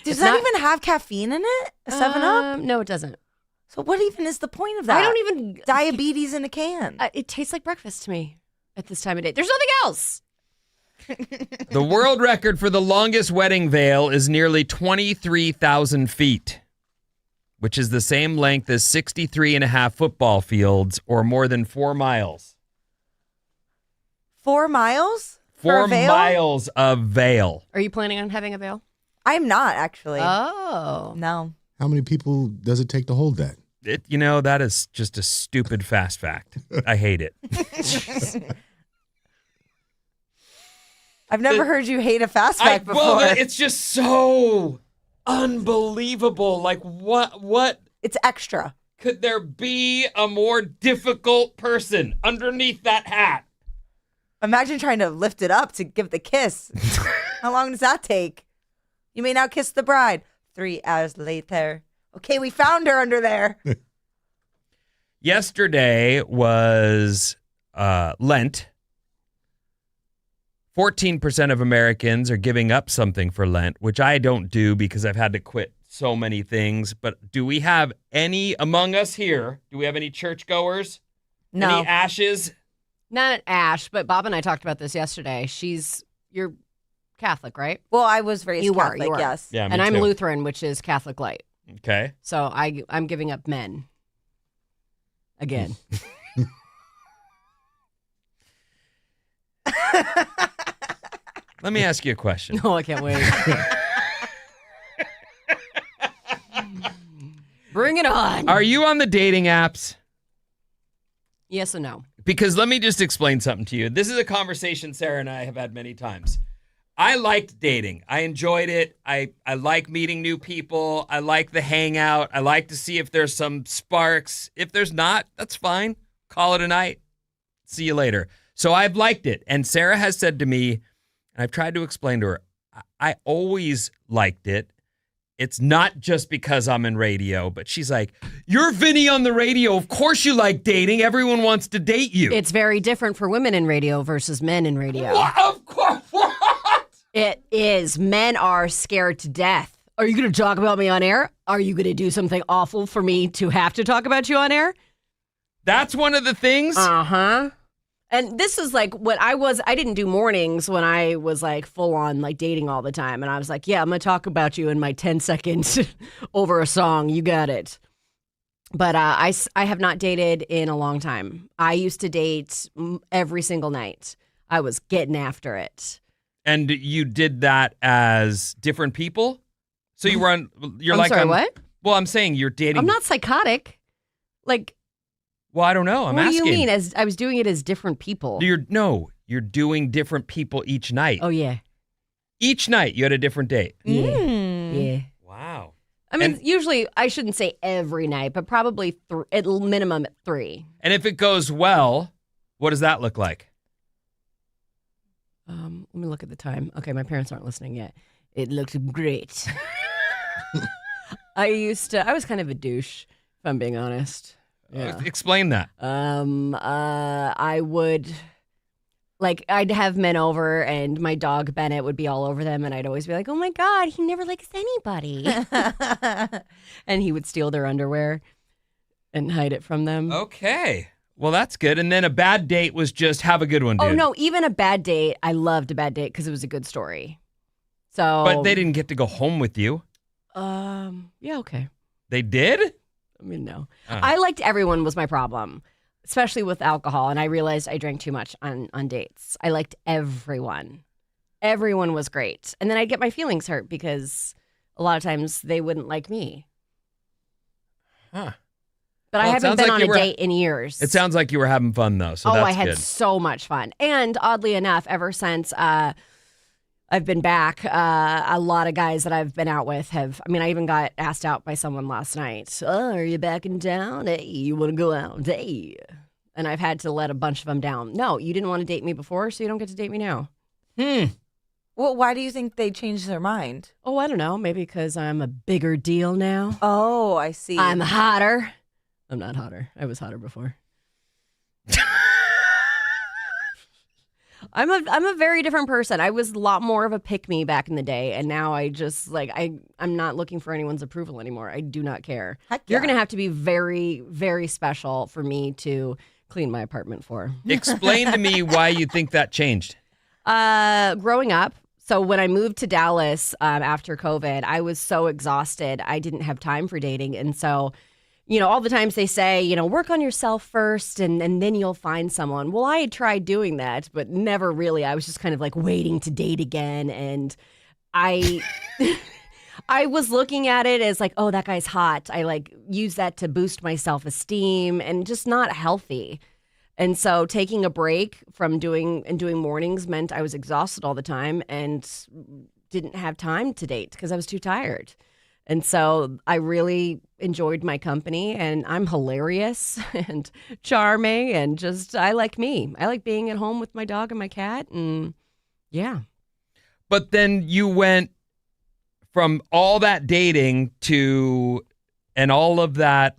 Does that even have caffeine in it? A 7-Up? No, it doesn't. So what even is the point of that? I don't even. Diabetes in a can. It tastes like breakfast to me at this time of day. There's nothing else. The world record for the longest wedding veil is nearly 23,000 feet, which is the same length as 63 and a half football fields or more than 4 miles. 4 miles? For 4 a veil? miles of veil. Are you planning on having a veil? I'm not actually. Oh. No. How many people does it take to hold that? That is just a stupid fast fact. I hate it. I've never heard you hate a fast fact before. Well, it's just so unbelievable. Like, what It's extra. could there be a more difficult person underneath that hat? Imagine trying to lift it up to give the kiss. How long does that take? You may now kiss the bride. 3 hours later. Okay, we found her under there. Yesterday was Lent. 14% of Americans are giving up something for Lent, which I don't do because I've had to quit so many things. But do we have any among us here? Do we have any churchgoers? No. Any ashes? Not Ash, but Bob and I talked about this yesterday. You're Catholic, right? Well, I was raised You Catholic, are. yes. Yeah, me And I'm too. Lutheran, which is Catholic light. Okay. So I'm giving up men. Again. Let me ask you a question. Oh, I can't wait. Bring it on. Are you on the dating apps? Yes and no. Because let me just explain something to you. This is a conversation Sarah and I have had many times. I liked dating. I enjoyed it. I like meeting new people. I like the hangout. I like to see if there's some sparks. If there's not, that's fine. Call it a night. See you later. So I've liked it. And Sarah has said to me, and I've tried to explain to her, I always liked it. It's not just because I'm in radio, but she's like, you're Vinnie on the radio. Of course you like dating. Everyone wants to date you. It's very different for women in radio versus men in radio. What? Of course. What? It is. Men are scared to death. Are you going to talk about me on air? Are you going to do something awful for me to have to talk about you on air? That's one of the things. Uh-huh. And this is like what I didn't do mornings when I was like full on like dating all the time. And I was like, yeah, I'm going to talk about you in my 10 seconds over a song. You got it. But I have not dated in a long time. I used to date every single night. I was getting after it. And you did that as different people? So you were on, you're I'm like, sorry, on, what? Well, I'm saying you're dating. I'm not psychotic. Like, Well, I don't know. I'm what asking. do you mean? As I was doing it as different people. You're doing different people each night. Oh, yeah. Each night you had a different date. Yeah. Wow. I mean, And- usually, I shouldn't say every night, but probably at minimum 3. And if it goes well, what does that look like? Let me look at the time. Okay, my parents aren't listening yet. It looks great. I was kind of a douche, if I'm being honest. Yeah. Explain that. I would, like, I'd have men over and my dog Bennett would be all over them and I'd always be like, oh my God, he never likes anybody. And he would steal their underwear and hide it from them. Okay. Well, that's good. And then a bad date was just have a good one, dude. Oh, no, even a bad date. I loved a bad date because it was a good story. So, But they didn't get to go home with you. yeah, okay. They did? I mean, no. Oh. I liked everyone was my problem. especially with alcohol. And I realized I drank too much on dates. I liked everyone. Everyone was great. And then I'd get my feelings hurt because a lot of times they wouldn't like me. Huh. But I haven't been on a date in years. It sounds like you were having fun, though, so that's good. I had so much fun. And oddly enough, ever since I've been back, a lot of guys that I've been out with have, I even got asked out by someone last night. Oh, are you back in town? Hey, you want to go out? Hey. And I've had to let a bunch of them down. No, you didn't want to date me before, so you don't get to date me now. Well, why do you think they changed their mind? Oh, I don't know. Maybe because I'm a bigger deal now. Oh, I see. I'm hotter. I'm not hotter. I was hotter before. I'm a very different person. I was a lot more of a pick-me back in the day, and now I just I'm not looking for anyone's approval anymore. I do not care. Heck You're yeah. gonna have to be very, very special for me to clean my apartment for. Explain to me why you think that changed. Growing up. So when I moved to Dallas after COVID, I was so exhausted. I didn't have time for dating, and so. All the times they say, work on yourself first and then you'll find someone. Well, I had tried doing that, but never really. I was just kind of like waiting to date again. And I was looking at it as like, oh, that guy's hot. I use that to boost my self-esteem and just not healthy. And so taking a break from doing mornings meant I was exhausted all the time and didn't have time to date because I was too tired. And so I really enjoyed my company, and I'm hilarious and charming, and just I like me. I like being at home with my dog and my cat, and yeah. But then you went from all that dating to and all of that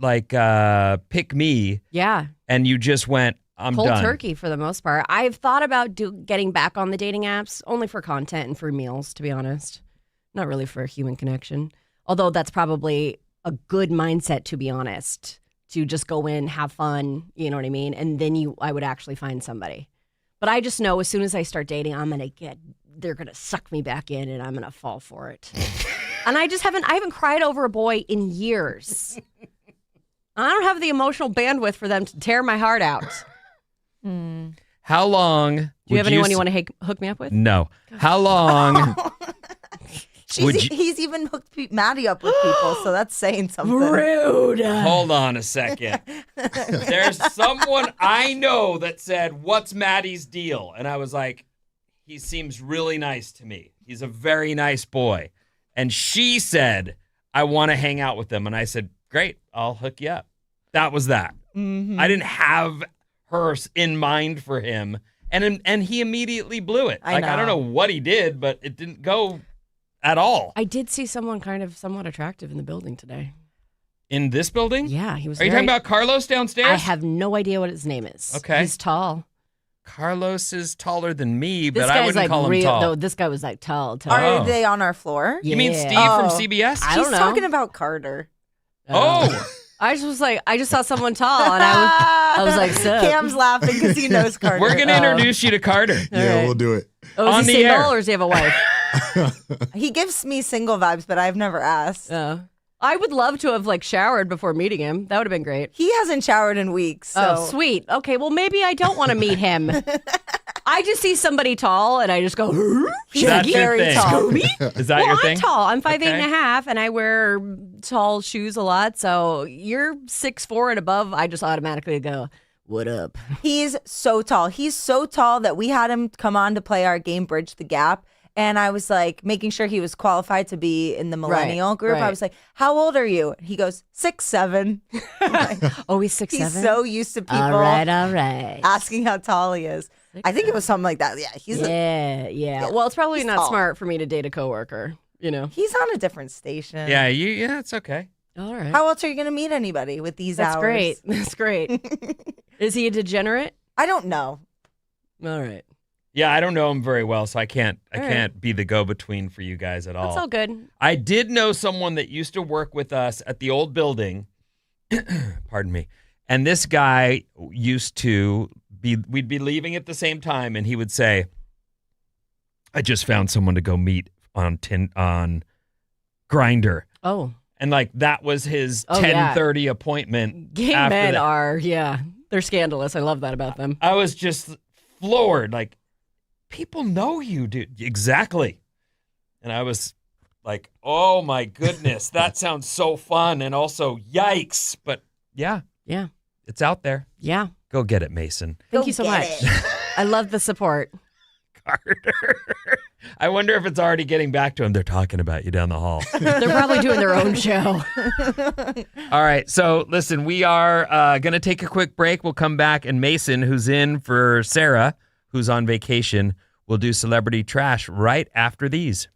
pick me. Yeah. And you just went, I'm cold done. Turkey for the most part. I've thought about getting back on the dating apps only for content and for meals, to be honest. Not really for a human connection. Although that's probably a good mindset, to be honest, to just go in, have fun, you know what I mean? And then I would actually find somebody. But I just know as soon as I start dating, they're going to suck me back in and I'm going to fall for it. And I haven't cried over a boy in years. I don't have the emotional bandwidth for them to tear my heart out. How long? Do you have anyone you want to hook me up with? No. How long? He's even hooked Maddie up with people, so that's saying something. Rude. Hold on a second. There's someone I know that said, "What's Maddie's deal?" And I was like, "He seems really nice to me. He's a very nice boy." And she said, "I want to hang out with him." And I said, "Great, I'll hook you up." That was that. Mm-hmm. I didn't have her in mind for him, and he immediately blew it. I don't know what he did, but it didn't go at all. I did see someone kind of somewhat attractive in the building today. In this building? Yeah, he was. Are you talking about Carlos downstairs? I have no idea what his name is. Okay. He's tall. Carlos is taller than me, This but I guy's wouldn't call him tall. No, this guy was tall. Are they on our floor? You mean Steve from CBS? I don't He's know. talking about Carter. Oh. I just saw someone tall, and I was like, so. Cam's laughing because he knows Carter. We're going to introduce you to Carter. Yeah, right. we'll do it. Oh, is on he the single, air. or does he have a wife? He gives me single vibes, but I've never asked. I would love to have showered before meeting him. That would have been great. He hasn't showered in weeks. So. Oh, sweet. Okay, well, maybe I don't want to meet him. I just see somebody tall, and I just go, He's That's your very thing. tall. Is that your thing? I'm tall. I'm 5'8" Okay. and a half, and I wear tall shoes a lot. So you're 6'4" and above. I just automatically go, what up? He's so tall. He's so tall that we had him come on to play our game Bridge the Gap. And I was making sure he was qualified to be in the millennial group. right. I was like, how old are you? He goes, 6'7". Oh, he's 6'7"? He's so used to people All right. asking how tall he is. I think it was something like that. Yeah, Yeah. Well, it's probably He's not tall. smart for me to date a coworker, he's on a different station. Yeah, it's okay. All right. How else are you going to meet anybody with these That's hours? great. That's great. Is he a degenerate? I don't know. All right. Yeah, I don't know him very well, so I can't right. be the go-between for you guys at all. That's all good. I did know someone that used to work with us at the old building. Pardon me. And this guy used to we'd be leaving at the same time, and he would say, "I just found someone to go meet on Grindr." Oh. And that was his Oh, yeah. 10:30 appointment. Gay after men that. are, yeah. They're scandalous. I love that about them. I was just floored. Like, people know you, dude. Exactly. And I was like, oh my goodness, that sounds so fun. And also, yikes. But yeah, it's out there. Yeah. Go get it, Mason. Thank you so much. I love the support. Carter. I wonder if it's already getting back to him. They're talking about you down the hall. They're probably doing their own show. All right. So listen, we are going to take a quick break. We'll come back, and Mason, who's in for Sarah, who's on vacation, will do Celebrity Trash right after these.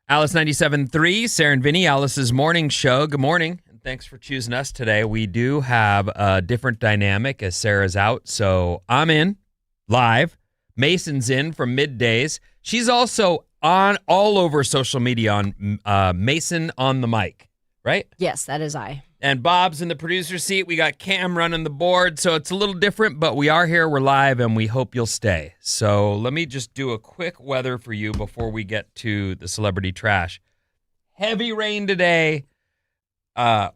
Alice 97.3, Sarah and Vinnie, Alice's morning show. Good morning, and thanks for choosing us today. We do have a different dynamic as Sarah's out, so I'm in live. Mason's in from middays. She's also on all over social media on Mason on the mic, right? Yes, that is I. And Bob's in the producer seat. We got Cam running the board, so it's a little different, but we are here, we're live, and we hope you'll stay. So let me just do a quick weather for you before we get to the celebrity trash. Heavy rain today,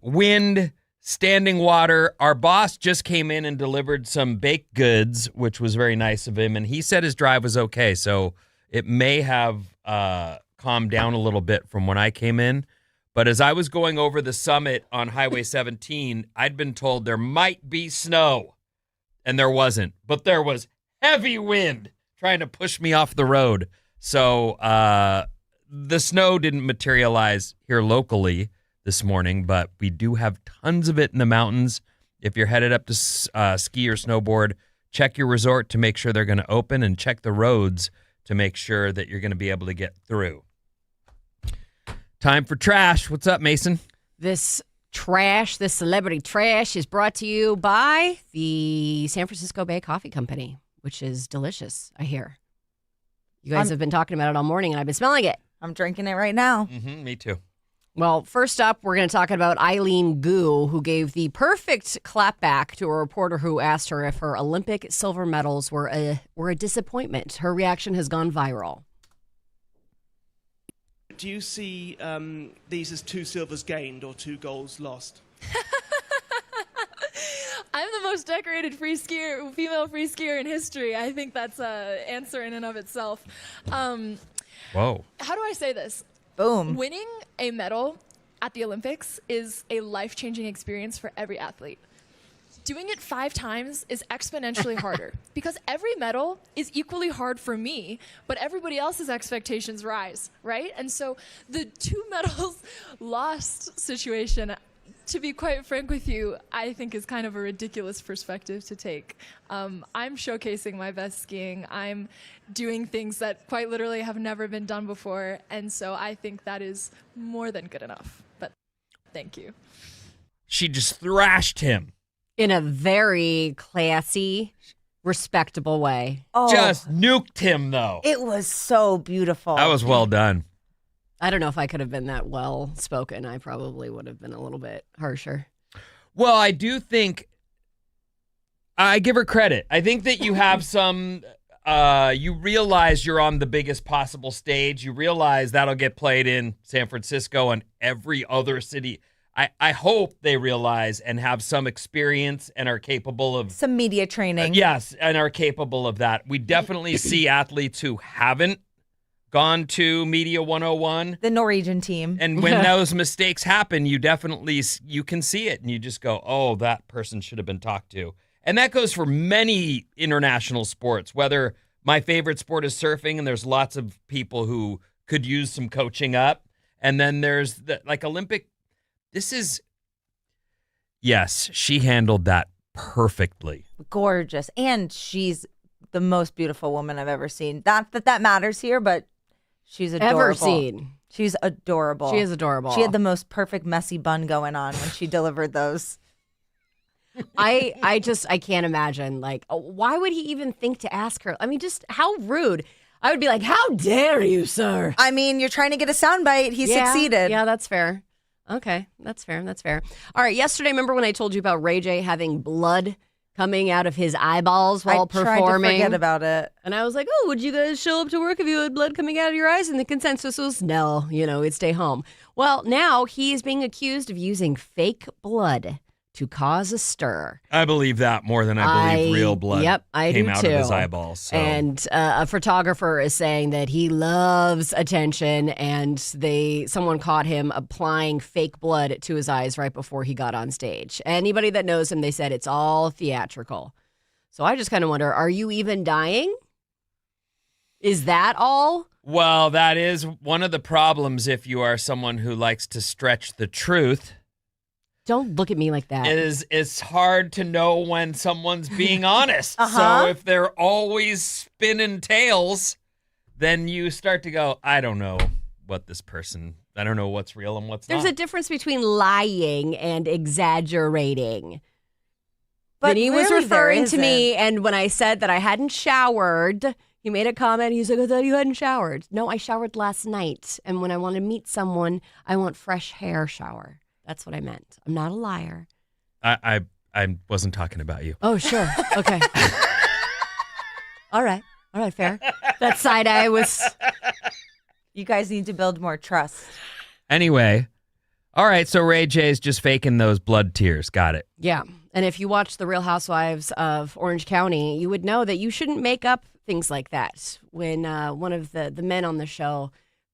wind, standing water. Our boss just came in and delivered some baked goods, which was very nice of him, and he said his drive was okay, so it may have calmed down a little bit from when I came in. But as I was going over the summit on Highway 17, I'd been told there might be snow, and there wasn't. But there was heavy wind trying to push me off the road. So the snow didn't materialize here locally this morning, but we do have tons of it in the mountains. If you're headed up to ski or snowboard, check your resort to make sure they're going to open, and check the roads to make sure that you're going to be able to get through. Time for trash. What's up, Mason? This celebrity trash, is brought to you by the San Francisco Bay Coffee Company, which is delicious, I hear. You guys have been talking about it all morning, and I've been smelling it. I'm drinking it right now. Mm-hmm, me too. Well, first up, we're going to talk about Eileen Gu, who gave the perfect clapback to a reporter who asked her if her Olympic silver medals were a disappointment. Her reaction has gone viral. Do you see these as 2 silvers gained or 2 golds lost? I'm the most decorated female free skier in history. I think that's an answer in and of itself. Whoa. How do I say this? Boom. Winning a medal at the Olympics is a life-changing experience for every athlete. Doing it 5 times is exponentially harder because every medal is equally hard for me, but everybody else's expectations rise, right? And so the 2 medals lost situation, to be quite frank with you, I think is kind of a ridiculous perspective to take. I'm showcasing my best skiing. I'm doing things that quite literally have never been done before, and so I think that is more than good enough. But thank you. She just thrashed him. In a very classy, respectable way. Oh, Just nuked him, though. it was so beautiful. That was well done. I don't know if I could have been that well spoken. I probably would have been a little bit harsher. Well, I do think I give her credit. I think that you have some, you realize you're on the biggest possible stage. You realize that'll get played in San Francisco and every other city. I hope they realize and have some experience and are capable of some media training. Yes, and are capable of that. We definitely see athletes who haven't gone to Media 101. The Norwegian team. And when those mistakes happen, you can see it and you just go, oh, that person should have been talked to. And that goes for many international sports, whether my favorite sport is surfing and there's lots of people who could use some coaching up. And then there's Olympic. Yes, she handled that perfectly. Gorgeous. And she's the most beautiful woman I've ever seen. Not that matters here, but she's adorable. Ever seen. She's adorable. She is adorable. She had the most perfect messy bun going on when she delivered those. I can't imagine. Why would he even think to ask her? I mean, just how rude. I would be like, how dare you, sir? I mean, you're trying to get a soundbite. He succeeded. Yeah, that's fair. Okay, that's fair. All right, yesterday, remember when I told you about Ray J having blood coming out of his eyeballs while performing? I tried to forget about it. And I was like, oh, would you guys show up to work if you had blood coming out of your eyes? And the consensus was no, we'd stay home. Well, now he is being accused of using fake blood to cause a stir. I believe that more than I believe real blood came out too. of his eyeballs. So. And a photographer is saying that he loves attention, and someone caught him applying fake blood to his eyes right before he got on stage. Anybody that knows him, they said it's all theatrical. So I just kind of wonder, are you even dying? Is that all? Well, that is one of the problems if you are someone who likes to stretch the truth. Don't look at me like that. It's hard to know when someone's being honest. So if they're always spinning tails, then you start to go, I don't know what this person. I don't know what's real and what's There's not. a difference between lying and exaggerating. But Vinny was really there referring to me, isn't. and when I said that I hadn't showered, he made a comment. He's like, I thought you hadn't showered. No, I showered last night. And when I want to meet someone, I want fresh hair shower. That's what I meant. I'm not a liar. I wasn't talking about you. Oh, sure. Okay. All right, fair. That side eye was... You guys need to build more trust. Anyway, all right, so Ray J's just faking those blood tears. Got it. Yeah. And if you watch The Real Housewives of Orange County, you would know that you shouldn't make up things like that. When one of the men on the show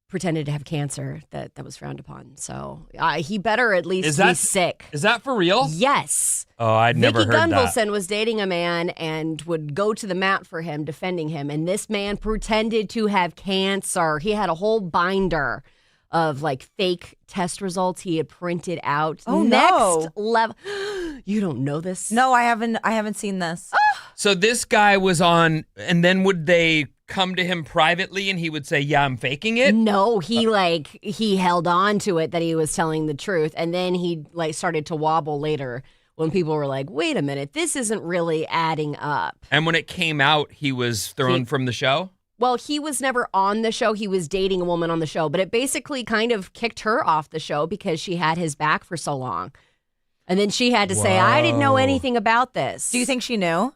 pretended to have cancer, that was frowned upon. So he better at least be sick. Is that for real? Yes. Oh, I'd never Vicky heard that. Gunvalson was dating a man and would go to the mat for him, defending him. And this man pretended to have cancer. He had a whole binder of like fake test results he had printed out. Oh, Next no. level. You don't know this? No, I haven't seen this. So this guy was on, and then would they come to him privately and he would say, yeah, I'm faking it? No, he held on to it that he was telling the truth. And then he started to wobble later when people were like, wait a minute, this isn't really adding up. And when it came out, he was thrown from the show? Well, he was never on the show. He was dating a woman on the show, but it basically kind of kicked her off the show because she had his back for so long. And then she had to say, I didn't know anything about this. Do you think she knew?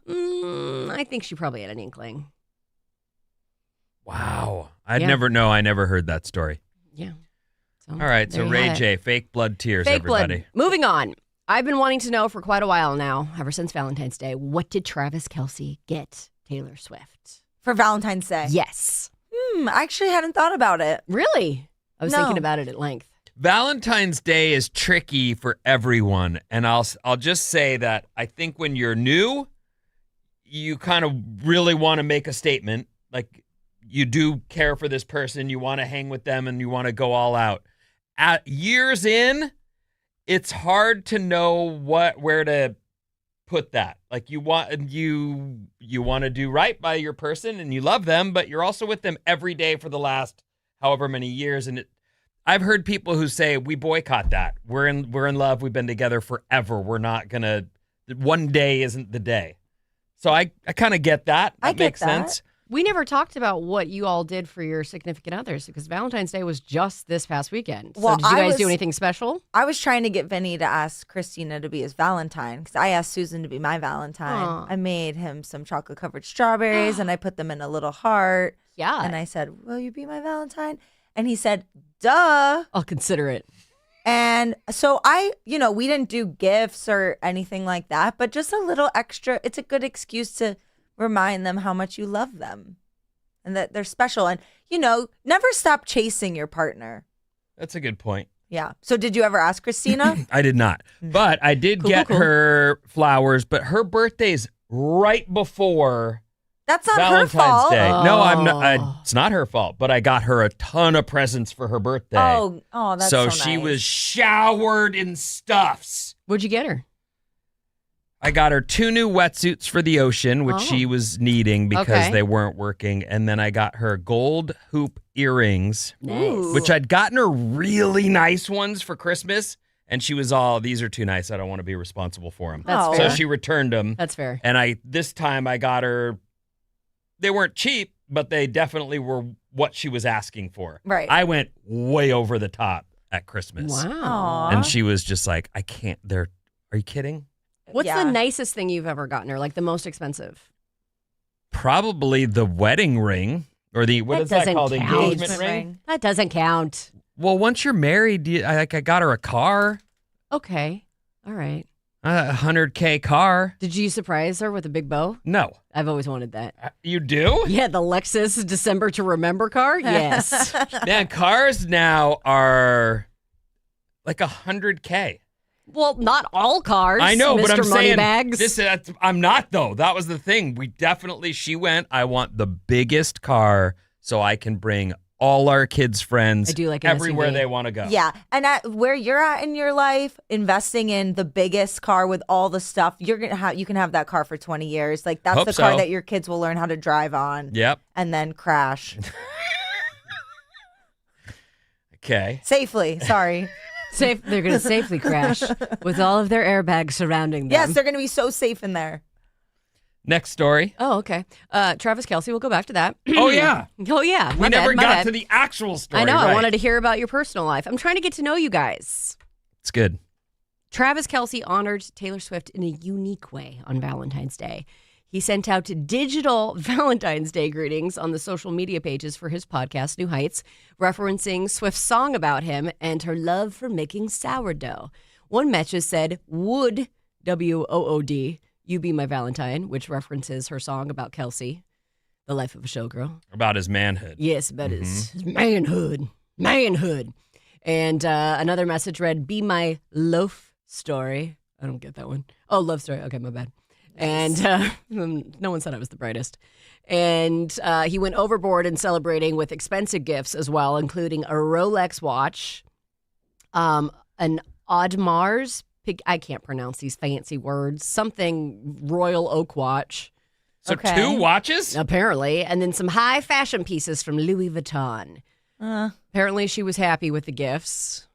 I think she probably had an inkling. Wow. I Yeah. never heard that story. Yeah. So, All right, so there you Ray have it. J, fake blood tears, Fake everybody. blood. Moving on. I've been wanting to know for quite a while now, ever since Valentine's Day, what did Travis Kelce get Taylor Swift? For Valentine's Day? Yes. I actually hadn't thought about it. Really? I was No. thinking about it at length. Valentine's Day is tricky for everyone, and I'll just say that I think when you're new, you kind of really want to make a statement. Like, you do care for this person, you want to hang with them, and you want to go all out. At years in, it's hard to know where to put that. Like, you want to do right by your person, and you love them, but you're also with them every day for the last however many years, and I've heard people who say we boycott that. We're in love. We've been together forever. We're not gonna. One day isn't the day. So I kind of get that. I That get makes that. sense. We never talked about what you all did for your significant others because Valentine's Day was just this past weekend. So Well, did you I guys do was- anything special? I was trying to get Vinny to ask Christina to be his Valentine because I asked Susan to be my Valentine. Aw. I made him some chocolate covered strawberries and I put them in a little heart. Yeah. And I said, will you be my Valentine? And he said, duh. I'll consider it. And so we didn't do gifts or anything like that, but just a little extra. It's a good excuse to remind them how much you love them and that they're special. And, never stop chasing your partner. That's a good point. Yeah. So did you ever ask Christina? I did not, but I did Cool, get cool, cool. her flowers. But her birthday's right before That's not Valentine's her fault. Day. No, I'm not. Oh. It's not her fault. But I got her a ton of presents for her birthday. Oh, that's so she nice. was showered in stuffs. What'd you get her? I got her 2 new wetsuits for the ocean, which Oh. she was needing because Okay. they weren't working. And then I got her gold hoop earrings, Nice. which I'd gotten her really nice ones for Christmas. And she was all, these are too nice. I don't want to be responsible for them. That's Oh. fair. So she returned them. That's fair. And this time I got her, they weren't cheap, but they definitely were what she was asking for. Right. I went way over the top at Christmas. Wow. Aw. And she was just like, I can't, are you kidding? What's Yeah. the nicest thing you've ever gotten her? Like the most expensive? Probably the wedding ring or the, what That is that doesn't called? count. Engagement ring? That doesn't count. Well, once you're married, I got her a car, Okay. All right. a $100K car. Did you surprise her with a big bow? No. I've always wanted that. You do? Yeah, the Lexus December to Remember car? Yes. Man, cars now are like $100K. Well, not all cars. I know, Mr. but I'm saying Moneybags. I'm not though. That was the thing. She went, I want the biggest car so I can bring all our kids' friends I do like an everywhere SUV. they want to go. Yeah. And where you're at in your life, investing in the biggest car with all the stuff, you can have that car for 20 years. Like that's Hope the car so. that your kids will learn how to drive on Yep. and then crash. Okay. Safely. Sorry. They're going to safely crash with all of their airbags surrounding them. Yes, they're going to be so safe in there. Next story. Oh, okay. Travis Kelce, we'll go back to that. Oh, yeah. Oh, yeah. We never got to the actual story. I know. Right. I wanted to hear about your personal life. I'm trying to get to know you guys. It's good. Travis Kelce honored Taylor Swift in a unique way on Valentine's Day. He sent out digital Valentine's Day greetings on the social media pages for his podcast, New Heights, referencing Swift's song about him and her love for making sourdough. One message said, "Would, W-O-O-D, you be my Valentine," which references her song about Kelce, the life of a showgirl. About his manhood. Yes, about his manhood. Manhood. And another message read, "Be my loaf story." I don't get that one. Oh, love story. Okay, my bad. And no one said I was the brightest. And he went overboard in celebrating with expensive gifts as well, including a Rolex watch, an Audemars, I can't pronounce these fancy words, something Royal Oak watch. So 2 watches? Apparently. And then some high fashion pieces from Louis Vuitton. Apparently she was happy with the gifts.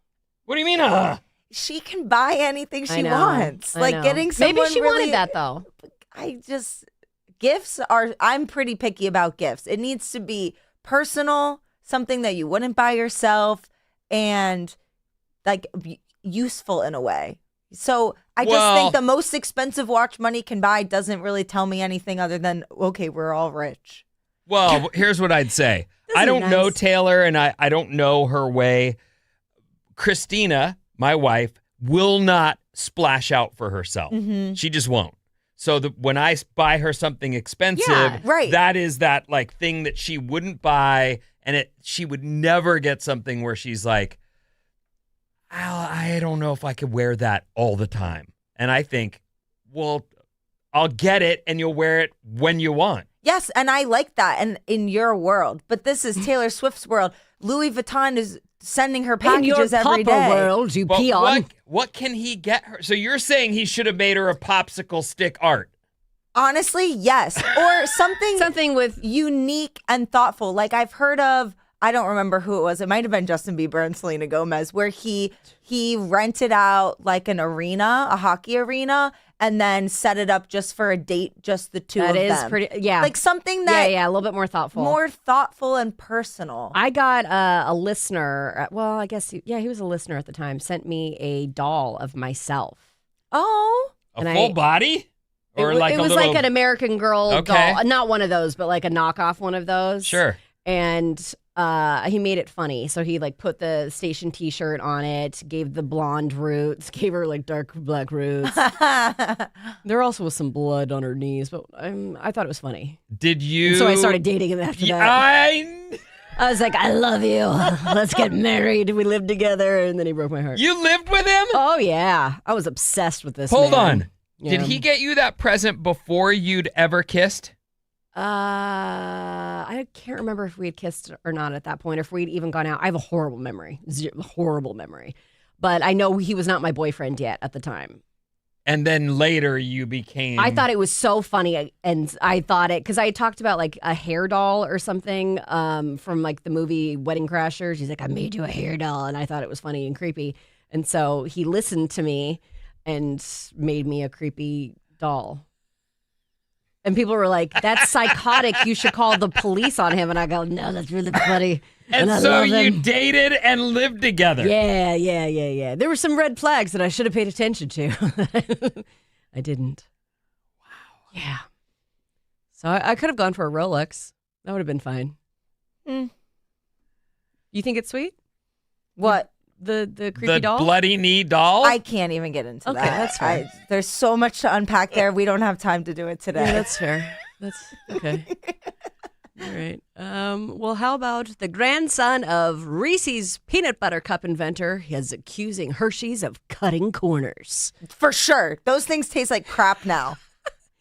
What do you mean, She can buy anything she I know, wants. I Like know. getting someone Maybe she really, wanted that, though. I'm pretty picky about gifts. It needs to be personal, something that you wouldn't buy yourself, and like useful in a way. So I just think the most expensive watch money can buy doesn't really tell me anything other than, okay, we're all rich. Well, here's what I'd say. I don't know Taylor, and I don't know her way. Christina, my wife, will not splash out for herself. She just won't. So when I buy her something expensive, that is that like thing that she wouldn't buy, and she would never get something where she's like, I don't know if I could wear that all the time. And I think, well, I'll get it, and you'll wear it when you want. Yes, and I like that and in your world. But this is Taylor Swift's world. Louis Vuitton is sending her packages every day. World, you peon. What can he get her? So you're saying he should have made her a popsicle stick art? Honestly, yes. Or something with unique and thoughtful. Like I've heard of, I don't remember who it was. It might have been Justin Bieber and Selena Gomez, where he rented out like an arena, a hockey arena, and then set it up just for a date, just the two of them. That is pretty, yeah. Like something that... Yeah, a little bit more thoughtful. More thoughtful and personal. I got a listener, well, I guess, he was a listener at the time, sent me a doll of myself. Oh. A full body? Or it was like an American Girl doll. Not one of those, but like a knockoff one of those. Sure. And he made it funny. So he like put the station t-shirt on it, gave the blonde roots, gave her like dark black roots. There also was some blood on her knees, but I thought it was funny. Did you? And so I started dating him after that. I was like, I love you. Let's get married. We lived together. And then he broke my heart. You lived with him? Oh, yeah. I was obsessed with this Hold man. on. Yeah. Did he get you that present before you'd ever kissed? I can't remember if we had kissed or not at that point, or if we'd even gone out. I have a horrible memory. Horrible memory. But I know he was not my boyfriend yet at the time. And then later you became... I thought it was so funny, and I thought it, because I talked about like a hair doll or something from like the movie Wedding Crashers. He's like, I made you a hair doll, and I thought it was funny and creepy. And so he listened to me and made me a creepy doll. And people were like, that's psychotic. You should call the police on him. And I go, no, that's really funny. And so you dated and lived together. Yeah. There were some red flags that I should have paid attention to. I didn't. Wow. Yeah. So I could have gone for a Rolex. That would have been fine. You think it's sweet? What? The creepy doll? The bloody knee doll? I can't even get into that. Okay, that's fine. There's so much to unpack there. We don't have time to do it today. Yeah, that's fair. That's okay. All right. Well, how about the grandson of Reese's peanut butter cup inventor is accusing Hershey's of cutting corners? For sure. Those things taste like crap now.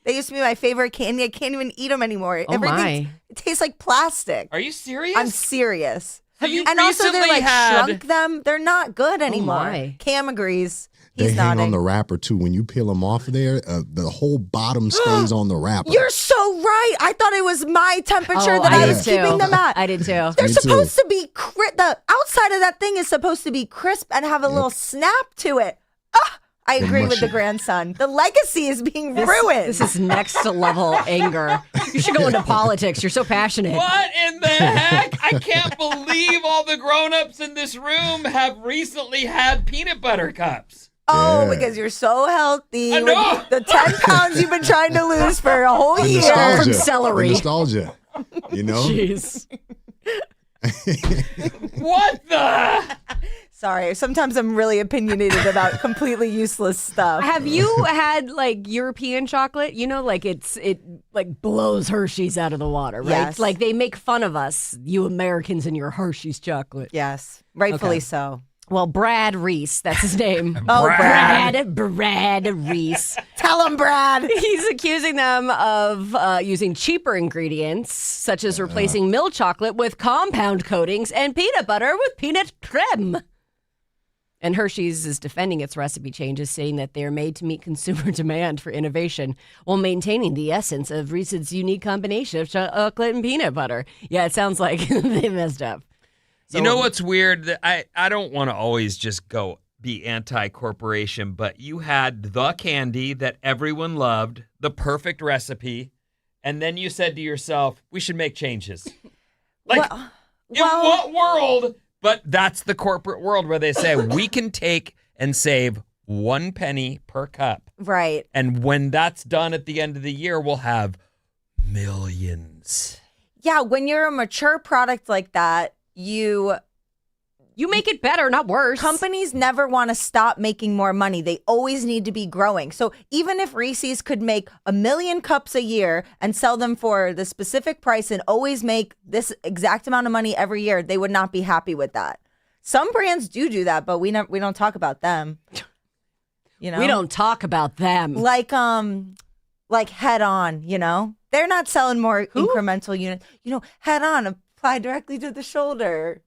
They used to be my favorite candy. I can't even eat them anymore. Oh, Everything it tastes like plastic. Are you serious? I'm serious. Have you and also, they're like had... shrunk them. They're not good anymore. Oh my. Cam agrees. They He's hang on nodding. the wrapper too. When you peel them off there, the whole bottom stays on the wrapper. You're so right. I thought it was my temperature that I I did was too. keeping them at. I did too. They're Me too. supposed to be the outside of that thing is supposed to be crisp and have a little snap to it. I They're agree with the mushy. grandson. The legacy is being ruined. This is next level anger. You should go into politics. You're so passionate. What in the heck? I can't believe all the grown-ups in this room have recently had peanut butter cups. Oh, Yeah. because you're so healthy. I know. With the 10 pounds you've been trying to lose for a whole The year. nostalgia. From celery. The nostalgia. You know? Jeez. What the? Sorry, sometimes I'm really opinionated about completely useless stuff. Have you had like European chocolate? You know, like it like blows Hershey's out of the water, right? Yes. Like they make fun of us, you Americans, and your Hershey's chocolate. Yes, rightfully Okay. so. Well, Brad Reese, that's his name. Oh, Brad Reese. Tell him, Brad. He's accusing them of using cheaper ingredients, such as replacing milk chocolate with compound coatings and peanut butter with peanut creme. And Hershey's is defending its recipe changes, saying that they are made to meet consumer demand for innovation while maintaining the essence of Reese's unique combination of chocolate and peanut butter. Yeah, it sounds like they messed up. You know what's weird? That I don't want to always just go be anti-corporation, but you had the candy that everyone loved, the perfect recipe, and then you said to yourself, we should make changes. Like, in what world? But that's the corporate world where they say we can take and save 1 penny per cup. Right. And when that's done at the end of the year, we'll have millions. Yeah, when you're a mature product like that, you make it better, not worse. companies never want to stop making more money. They always need to be growing. So even if Reese's could make 1 million cups a year and sell them for the specific price and always make this exact amount of money every year, they would not be happy with that. Some brands do that, but we don't talk about them. You know, We don't talk about them. like Head On. You know, they're not selling more incremental units. You know, Head On apply directly to the shoulder.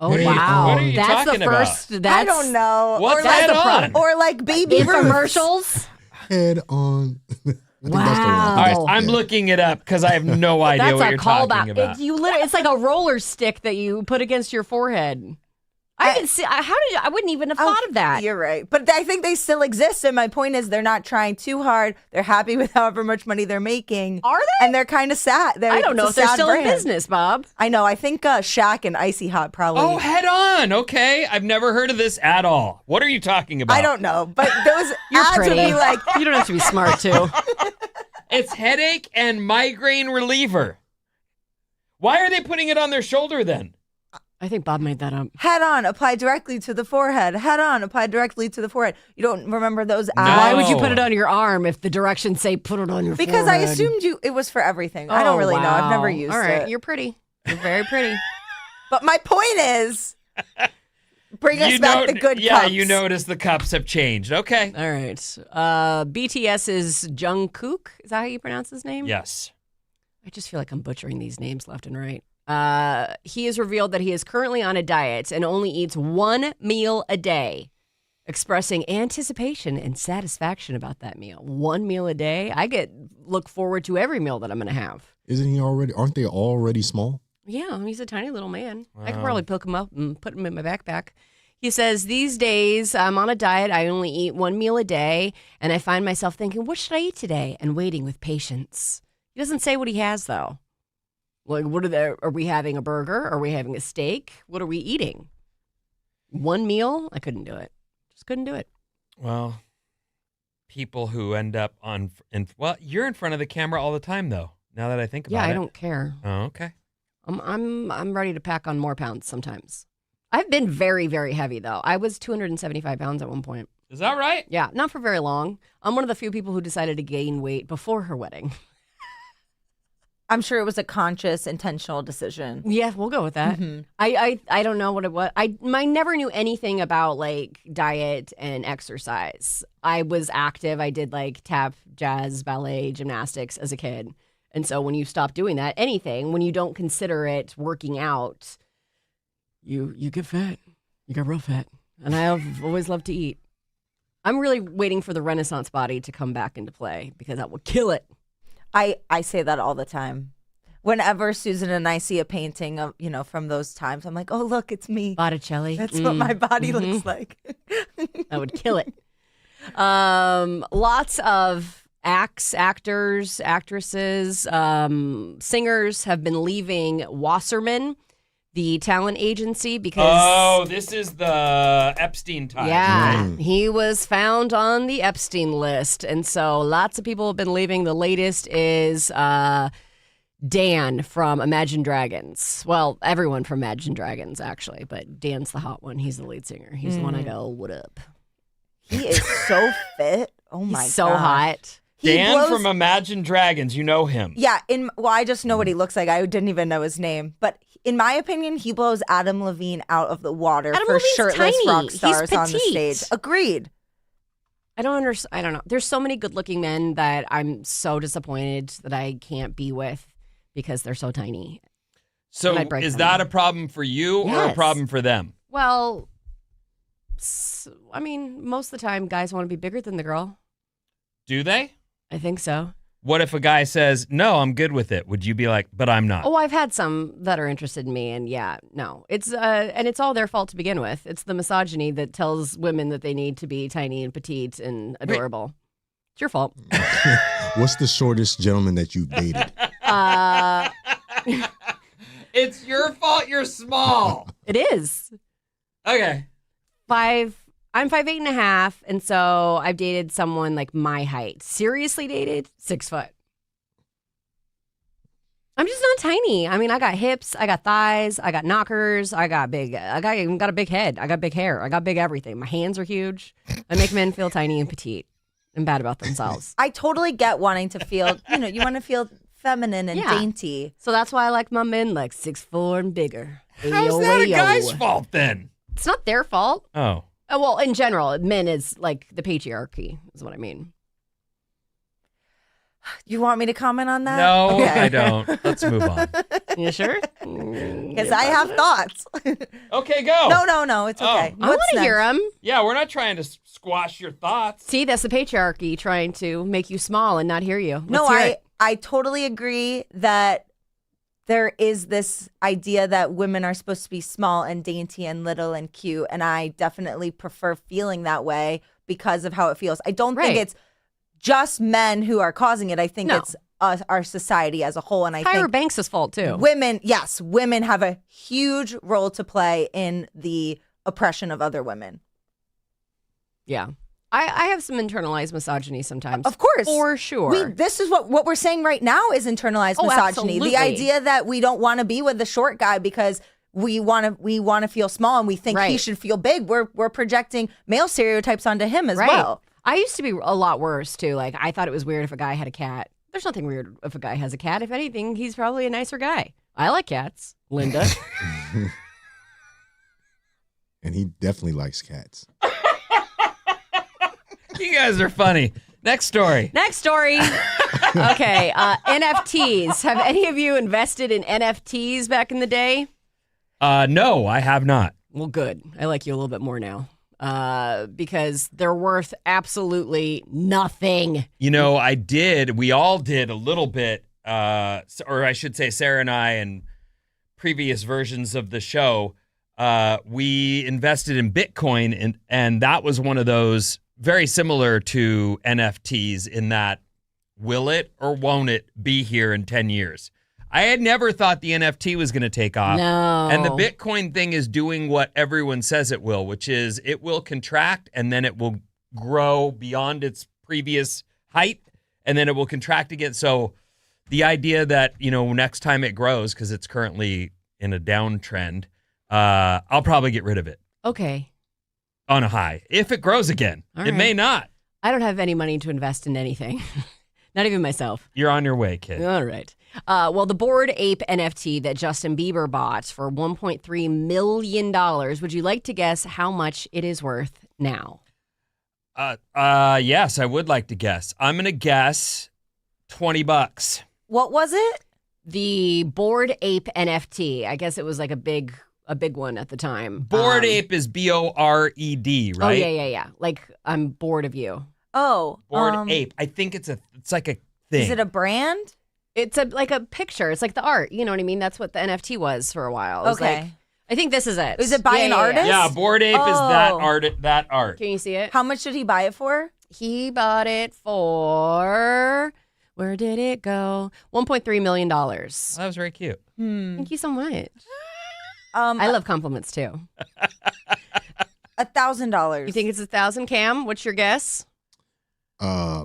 Oh, What are you- wow. what are you That's talking the first. I That's don't know. What's or like, Head On? Or like Baby Ruth. infomercials. Head on. I think that's the one. Wow. All right, Oh. I'm looking it up because I have no idea That's what a you're talking callback. about. It's like a roller stick that you put against your forehead. I didn't see. I wouldn't even have thought of that. You're right. But I think they still exist. And my point is they're not trying too hard. They're happy with however much money they're making. Are they? And they're kind of sad. I don't know if it's a they're sad still in brand. business, Bob. I know. I think Shaq and Icy Hot probably. Oh, Head On. Okay. I've never heard of this at all. What are you talking about? I don't know. But those You're ads would pretty. be like, You don't have to be smart too. It's headache and migraine reliever. Why are they putting it on their shoulder then? I think Bob made that up. Head On, apply directly to the forehead. Head On, apply directly to the forehead. You don't remember those ads? Why would you No. put it on your arm if the directions say put it on your Because I forehead? assumed it was for everything. I don't Oh, really know. I've never wow. used All right, it. you're pretty. You're very pretty. But my point is, bring us back the good Yeah, cups. you notice the cups have changed. Okay. All right. BTS's Jungkook. Is that how you pronounce his name? Yes. I just feel like I'm butchering these names left and right. He has revealed that he is currently on a diet and only eats 1 meal a day, expressing anticipation and satisfaction about that meal. 1 meal a day. I look forward to every meal that I'm going to have. Isn't he already? Aren't they already small? Yeah, he's a tiny little man. I could Wow. probably pick him up and put him in my backpack. He says, these days I'm on a diet. I only eat 1 meal a day, and I find myself thinking, what should I eat today? And waiting with patience. He doesn't say what he has, though. Like, are we having a burger? Are we having a steak? What are we eating? 1 meal? I couldn't do it. Just couldn't do it. Well, people who end up well, you're in front of the camera all the time, though. Now that I think about it. Yeah, I don't care. Oh, okay. I'm ready to pack on more pounds sometimes. I've been very, very heavy, though. I was 275 pounds at one point. Is that right? Yeah, not for very long. I'm one of the few people who decided to gain weight before her wedding. I'm sure it was a conscious, intentional decision. Yeah, we'll go with that. Mm-hmm. I don't know what it was. I never knew anything about like diet and exercise. I was active. I did like tap, jazz, ballet, gymnastics as a kid. And so when you stop doing that, anything, when you don't consider it working out, you get fat. You get real fat. And I've always loved to eat. I'm really waiting for the Renaissance body to come back into play because that would kill it. I say that all the time. Whenever Susan and I see a painting of, from those times, I'm like, oh, look, it's me. Botticelli. That's what my body looks like. That would kill it. Lots of actors, actresses, singers have been leaving Wasserman, the talent agency, because... Oh, this is the Epstein time. Yeah, he was found on the Epstein list. And so lots of people have been leaving. The latest is Dan from Imagine Dragons. Well, everyone from Imagine Dragons, actually. But Dan's the hot one. He's the lead singer. He's the one I go, what up? He is so fit. Oh, my God. So hot. Dan from Imagine Dragons, you know him. Yeah, I just know what he looks like. I didn't even know his name. But in my opinion, he blows Adam Levine out of the water for Levine's shirtless tiny. rock stars He's on the petite. stage. Agreed. I don't know. There's so many good-looking men that I'm so disappointed that I can't be with because they're so tiny. So is that a problem for you or a problem for them? Well, I mean, most of the time, guys want to be bigger than the girl. Do they? I think so. What if a guy says, no, I'm good with it? Would you be like, but I'm not? Oh, I've had some that are interested in me, and no. It's and it's all their fault to begin with. It's the misogyny that tells women that they need to be tiny and petite and adorable. It's your fault. What's the shortest gentleman that you've dated? It's your fault you're small. It is. Okay. I'm 5'8.5", and so I've dated someone like my height. Seriously dated, 6 foot. I'm just not tiny. I mean, I got hips, I got thighs, I got knockers, I even got a big head, I got big hair, I got big everything. My hands are huge. I make men feel tiny and petite and bad about themselves. I totally get wanting to feel, you want to feel feminine and dainty. So that's why I like my men like 6'4" and bigger. How's that a guy's fault then? It's not their fault. Oh. Well, in general, men is like the patriarchy is what I mean. You want me to comment on that? No, Okay. I don't. Let's move on. You sure? Because I have thoughts. Okay, go. No, it's okay. I want to hear them. Yeah, we're not trying to squash your thoughts. See, that's the patriarchy trying to make you small and not hear you. No, Let's hear it. I totally agree that there is this idea that women are supposed to be small and dainty and little and cute, and I definitely prefer feeling that way because of how it feels. I don't think it's just men who are causing it. I think it's us, our society as a whole, and I Tyra think Banks' fault too. women have a huge role to play in the oppression of other women. Yeah. I have some internalized misogyny sometimes. Of course. For sure. This is what we're saying right now is internalized misogyny. Absolutely. The idea that we don't want to be with the short guy because we want to feel small and we think he should feel big. We're projecting male stereotypes onto him as well. I used to be a lot worse too. Like I thought it was weird if a guy had a cat. There's nothing weird if a guy has a cat. If anything, he's probably a nicer guy. I like cats. Linda. And he definitely likes cats. You guys are funny. Next story. Okay. NFTs. Have any of you invested in NFTs back in the day? No, I have not. Well, good. I like you a little bit more now. Because they're worth absolutely nothing. You know, we all did a little bit, or I should say Sarah and I and previous versions of the show, we invested in Bitcoin, and that was one of those very similar to NFTs in that will it or won't it be here in 10 years? I had never thought the NFT was going to take off. No. And the Bitcoin thing is doing what everyone says it will, which is it will contract and then it will grow beyond its previous height and then it will contract again. So the idea that, next time it grows, because it's currently in a downtrend, I'll probably get rid of it. Okay. On a high. If it grows again. All it right. may not. I don't have any money to invest in anything. Not even myself. You're on your way, kid. All right. Well, the Bored Ape NFT that Justin Bieber bought for $1.3 million. Would you like to guess how much it is worth now? Yes, I would like to guess. I'm going to guess $20. What was it? The Bored Ape NFT. I guess it was like a big a big one at the time. Bored Ape is Bored, right? Oh yeah. Like I'm bored of you. Oh, Bored Ape. I think it's like a thing. Is it a brand? It's like a picture. It's like the art. You know what I mean? That's what the NFT was for a while. It was Okay. like, I think this is it. Is it by an artist? Yeah, Bored Ape is that art. Can you see it? How much did he buy it for? He bought it for, where did it go? $1.3 million. That was very cute. Thank you so much. I love compliments too. $1,000. You think it's 1,000, Cam? What's your guess? I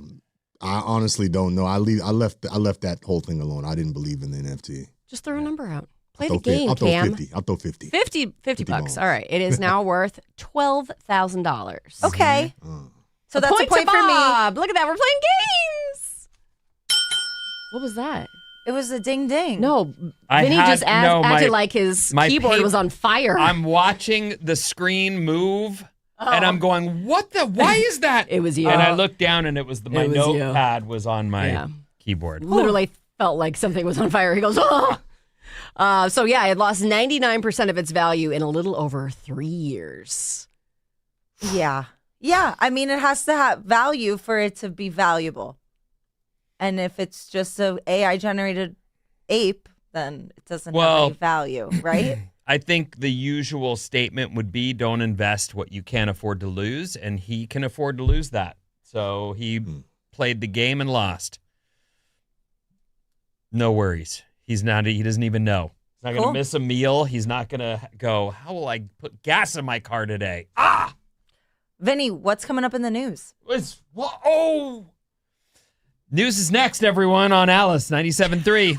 honestly don't know. I left that whole thing alone. I didn't believe in the NFT. Just throw a number out. Play I'll the game, I'll Cam. I'll throw 50. 50 bucks. bones. All right. It is now worth $12,000. Okay. So that's a point to for me. Bob. Look at that. We're playing games. What was that? It was a ding ding. No, Vinny just acted like his keyboard paper- was on fire. I'm watching the screen move, and I'm going, "What the? Why is that?" It was you. And I looked down, and it was my was you. notepad was on my keyboard. Literally felt like something was on fire. He goes, oh. So yeah, it lost 99% of its value in a little over 3 years. Yeah. Yeah. I mean, it has to have value for it to be valuable. And if it's just a AI generated ape, then it doesn't have any value, right? I think the usual statement would be, "Don't invest what you can't afford to lose," and he can afford to lose that. So he played the game and lost. No worries. He doesn't even know. He's not going to miss a meal. He's not going to go, "How will I put gas in my car today?" Vinny, what's coming up in the news? News is next, everyone, on Alice 97.3.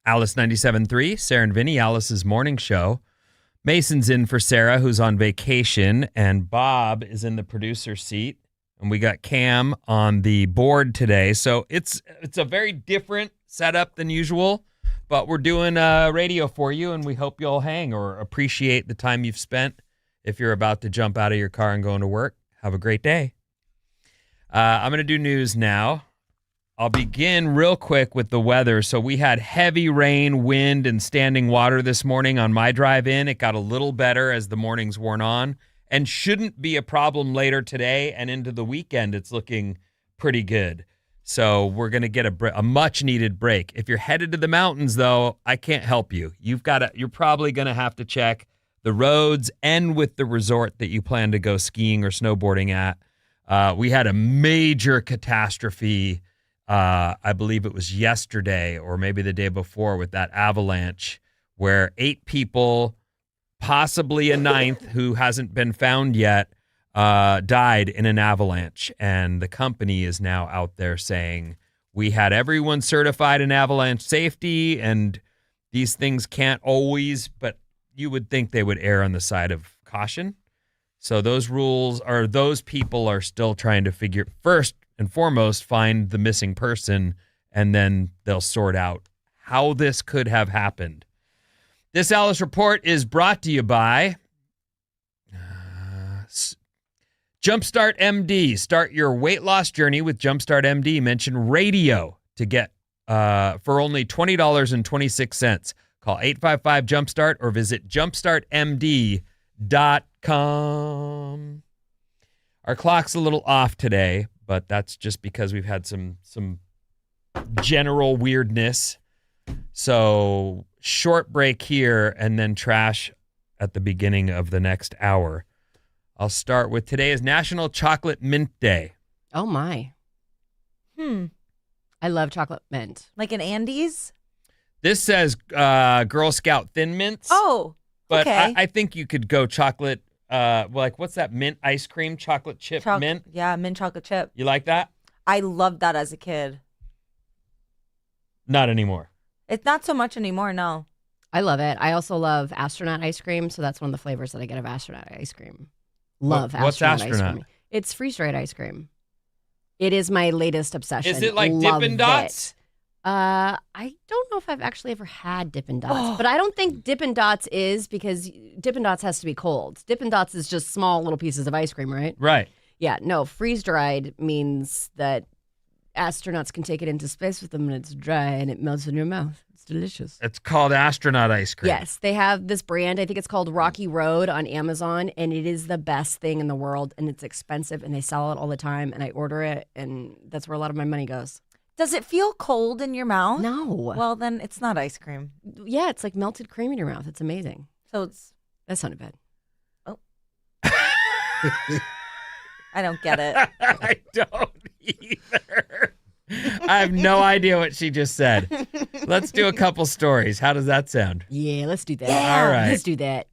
Alice 97.3, Sarah and Vinnie, Alice's morning show. Mason's in for Sarah, who's on vacation, and Bob is in the producer seat. And we got Cam on the board today. So it's a very different setup than usual, but we're doing radio for you, and we hope you'll hang or appreciate the time you've spent. If you're about to jump out of your car and go into work, have a great day. I'm going to do news now. I'll begin real quick with the weather. So we had heavy rain, wind, and standing water this morning on my drive in. It got a little better as the mornings worn on and shouldn't be a problem later today and into the weekend. It's looking pretty good. So we're going to get a much needed break. If you're headed to the mountains, though, I can't help you. You're probably going to have to check the roads and with the resort that you plan to go skiing or snowboarding at. We had a major catastrophe. I believe it was yesterday or maybe the day before with that avalanche where 8 people, possibly a 9th who hasn't been found yet, died in an avalanche. And the company is now out there saying, we had everyone certified in avalanche safety and these things can't always, but you would think they would err on the side of caution. So those people are still trying to figure, first and foremost, find the missing person, and then they'll sort out how this could have happened. This Alice Report is brought to you by Jumpstart MD. Start your weight loss journey with Jumpstart MD. Mention radio to get for only $20.26. Call 855-JUMPSTART or visit jumpstartmd.com. Our clock's a little off today, but that's just because we've had some general weirdness. So short break here and then trash at the beginning of the next hour. I'll start with today is National Chocolate Mint Day. Oh, my. I love chocolate mint. Like an Andes? This says Girl Scout Thin Mints. Oh, but okay. I think you could go chocolate, like what's that mint ice cream? Chocolate chip mint? Yeah, mint chocolate chip. You like that? I loved that as a kid. Not anymore. It's not so much anymore, no. I love it. I also love astronaut ice cream, so that's one of the flavors that I get of astronaut ice cream. Love what's astronaut ice astronaut? cream. It's freeze-dried ice cream. It is my latest obsession. Is it like Love Dippin' Dots? it. I don't know if I've actually ever had Dippin' Dots, but I don't think Dippin' Dots is because Dippin' Dots has to be cold. Dippin' Dots is just small little pieces of ice cream, right? Right. Yeah, no, freeze-dried means that astronauts can take it into space with them and it's dry and it melts in your mouth. It's delicious. It's called astronaut ice cream. Yes, they have this brand. I think it's called Rocky Road on Amazon, and it is the best thing in the world, and it's expensive, and they sell it all the time, and I order it, and that's where a lot of my money goes. Does it feel cold in your mouth? No. Well, then it's not ice cream. Yeah, it's like melted cream in your mouth. It's amazing. So it's... That sounded bad. Oh. I don't get it. I don't either. I have no idea what she just said. Let's do a couple stories. How does that sound? Yeah, let's do that. All right. Let's do that.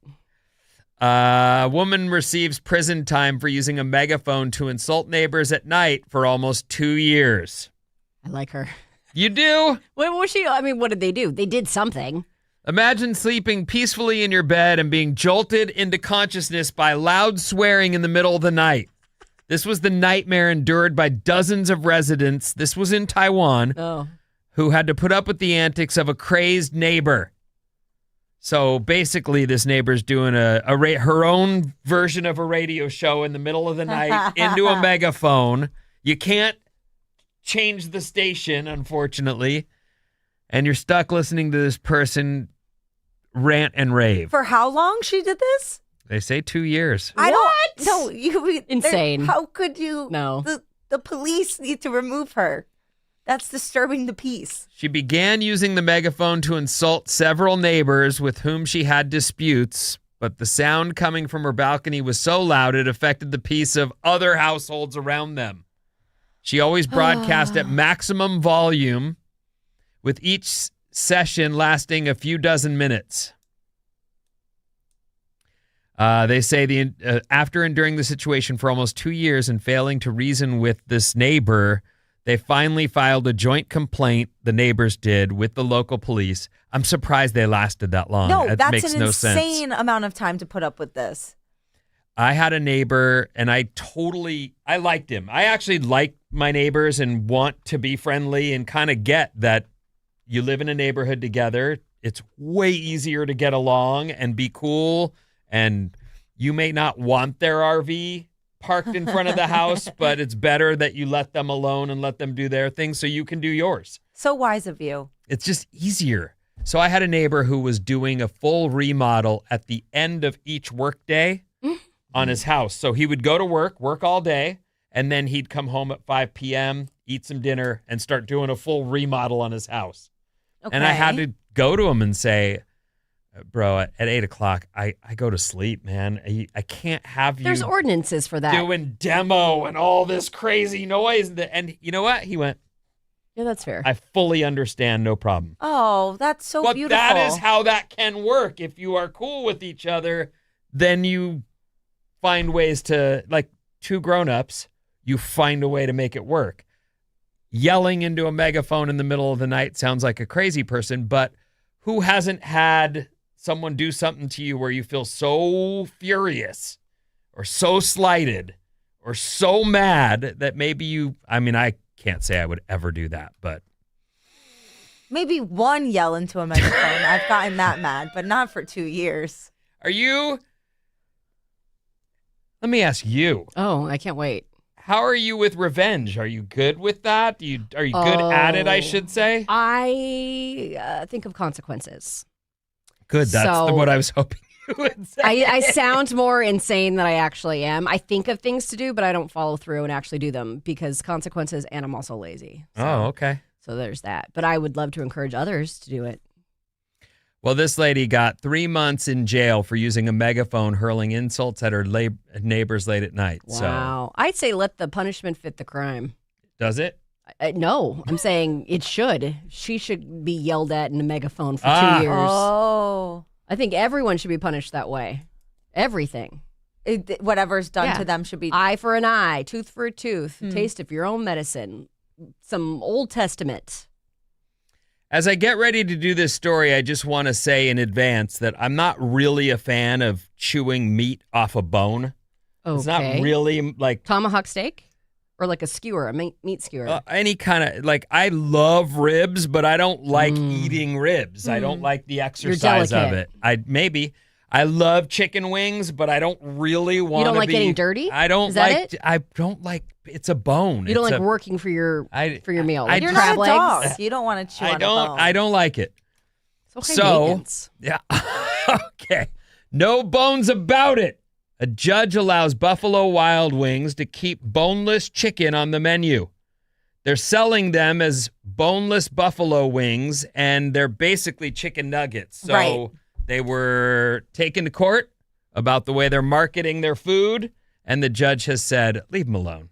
A woman receives prison time for using a megaphone to insult neighbors at night for almost 2 years. I like her. You do? What was she? I mean, what did they do? They did something. Imagine sleeping peacefully in your bed and being jolted into consciousness by loud swearing in the middle of the night. This was the nightmare endured by dozens of residents. This was in Taiwan. Oh. Who had to put up with the antics of a crazed neighbor. So basically, this neighbor's doing her own version of a radio show in the middle of the night into a megaphone. You can't change the station, unfortunately. And you're stuck listening to this person rant and rave. For how long she did this? They say 2 years. I don't. No, Insane. How could you? No. The police need to remove her. That's disturbing the peace. She began using the megaphone to insult several neighbors with whom she had disputes, but the sound coming from her balcony was so loud it affected the peace of other households around them. She always broadcast at maximum volume, with each session lasting a few dozen minutes. They say after enduring the situation for almost 2 years and failing to reason with this neighbor, They finally filed a joint complaint, the neighbors did, with the local police. I'm surprised they lasted that long. No, It that's makes an no insane sense. amount of time to put up with this. I had a neighbor, and I liked him. I actually like my neighbors and want to be friendly and kind of get that you live in a neighborhood together. It's way easier to get along and be cool, and you may not want their RV parked in front of the house, but it's better that you let them alone and let them do their thing so you can do yours. So wise of you. It's just easier. So I had a neighbor who was doing a full remodel at the end of each workday on his house. So he would go to work all day, and then he'd come home at 5 p.m., eat some dinner, and start doing a full remodel on his house. Okay. And I had to go to him and say, bro, at 8 o'clock, I go to sleep, man. I can't have you There's ordinances for that. doing demo and all this crazy noise. And you know what? He went, Yeah, that's fair. I fully understand, no problem. Oh, that's so But beautiful. that is how that can work. If you are cool with each other, then you find ways to, like two grown-ups, you find a way to make it work. Yelling into a megaphone in the middle of the night sounds like a crazy person, but who hasn't had someone do something to you where you feel so furious or so slighted or so mad that maybe I can't say I would ever do that, but Maybe one yell into a microphone. I've gotten that mad, but not for 2 years. let me ask you, Oh, I can't wait. how are you with revenge? Are you good with that? Are you good at it, I should say? I think of consequences. Good, that's So- what I was hoping you would say. I sound more insane than I actually am. I think of things to do, but I don't follow through and actually do them because consequences, and I'm also lazy. So, Oh, okay. So there's that. But I would love to encourage others to do it. Well, this lady got 3 months in jail for using a megaphone hurling insults at her neighbors late at night. Wow. I'd say let the punishment fit the crime. So, does it? No, I'm saying it should. She should be yelled at in a megaphone for 2 years. Oh. I think everyone should be punished that way. Everything. Whatever's done Yeah. to them should be. Eye for an eye, tooth for a tooth, taste of your own medicine, some Old Testament. As I get ready to do this story, I just want to say in advance that I'm not really a fan of chewing meat off a bone. Okay. It's not really like Tomahawk steak? Or like a skewer, a meat skewer. any kind of, like, I love ribs, but I don't like eating ribs. I don't like the exercise of it. delicate. I love chicken wings, but I don't really want to You don't like getting dirty? I don't Is that like, it? I don't like, it's a bone. You don't It's like a- working for your meal. I Like You're crab not a legs? dog. You don't want to chew on a bone. I don't like it. It's okay So- maintenance. Yeah. Okay. No bones about it. A judge allows Buffalo Wild Wings to keep boneless chicken on the menu. They're selling them as boneless buffalo wings, and they're basically chicken nuggets. So Right. they were taken to court about the way they're marketing their food, and the judge has said, leave them alone.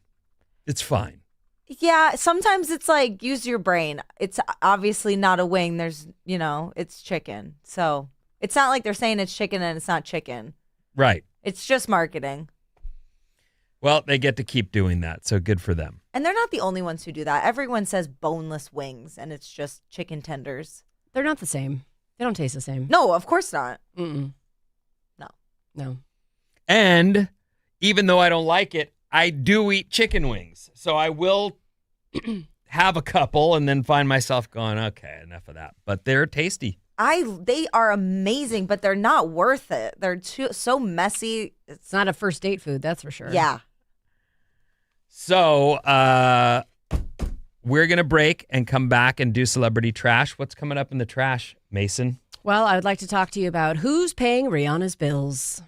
It's fine. Yeah, sometimes it's like use your brain. It's obviously not a wing. There's, it's chicken. So it's not like they're saying it's chicken and it's not chicken. Right. It's just marketing. Well, they get to keep doing that, so good for them. And they're not the only ones who do that. Everyone says boneless wings and it's just chicken tenders. They're not the same. They don't taste the same. No, of course not. Mm-mm. No. No. And even though I don't like it, I do eat chicken wings. So I will have a couple and then find myself going, okay, enough of that. But they're tasty. They are amazing, but they're not worth it. They're so messy. It's not a first date food, that's for sure. Yeah. So we're going to break and come back and do celebrity trash. What's coming up in the trash, Mason? Well, I would like to talk to you about who's paying Rihanna's bills.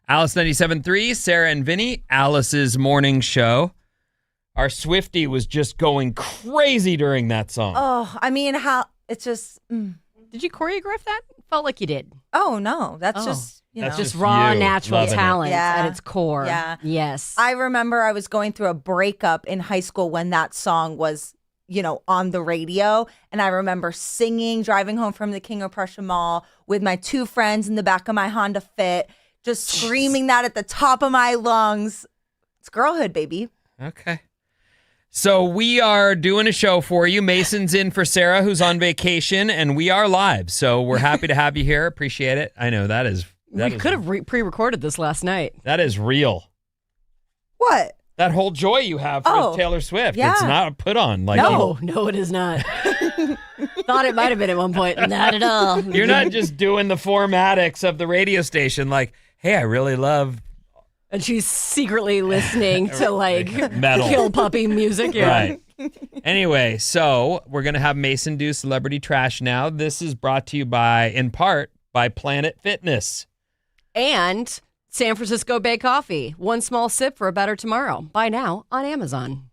Alice 97.3, Sarah and Vinnie, Alice's morning show. Our Swiftie was just going crazy during that song. Oh, I mean, how it's just. Did you choreograph that? Felt like you did. Oh no, that's just That's just raw you natural loving it. talent Yeah. at its core. Yeah. Yes. I remember I was going through a breakup in high school when that song was, on the radio. And I remember singing, driving home from the King of Prussia Mall with my 2 friends in the back of my Honda Fit, just screaming that at the top of my lungs. It's girlhood, baby. Okay. So we are doing a show for you. Mason's in for Sarah, who's on vacation, and we are live. So we're happy to have you here. Appreciate it. I know that is. We could have pre-recorded this last night. That is real. What? That whole joy you have for Taylor Swift. Yeah. It's not a put on. No, it is not. Thought it might have been at one point. Not at all. You're not just doing the formatics of the radio station like, hey, I really love. And she's secretly listening to Metal. Kill Puppy music. Yeah. Right. Anyway, so we're going to have Mason do Celebrity Trash now. This is brought to you in part by Planet Fitness. And San Francisco Bay Coffee. One small sip for a better tomorrow. Buy now on Amazon.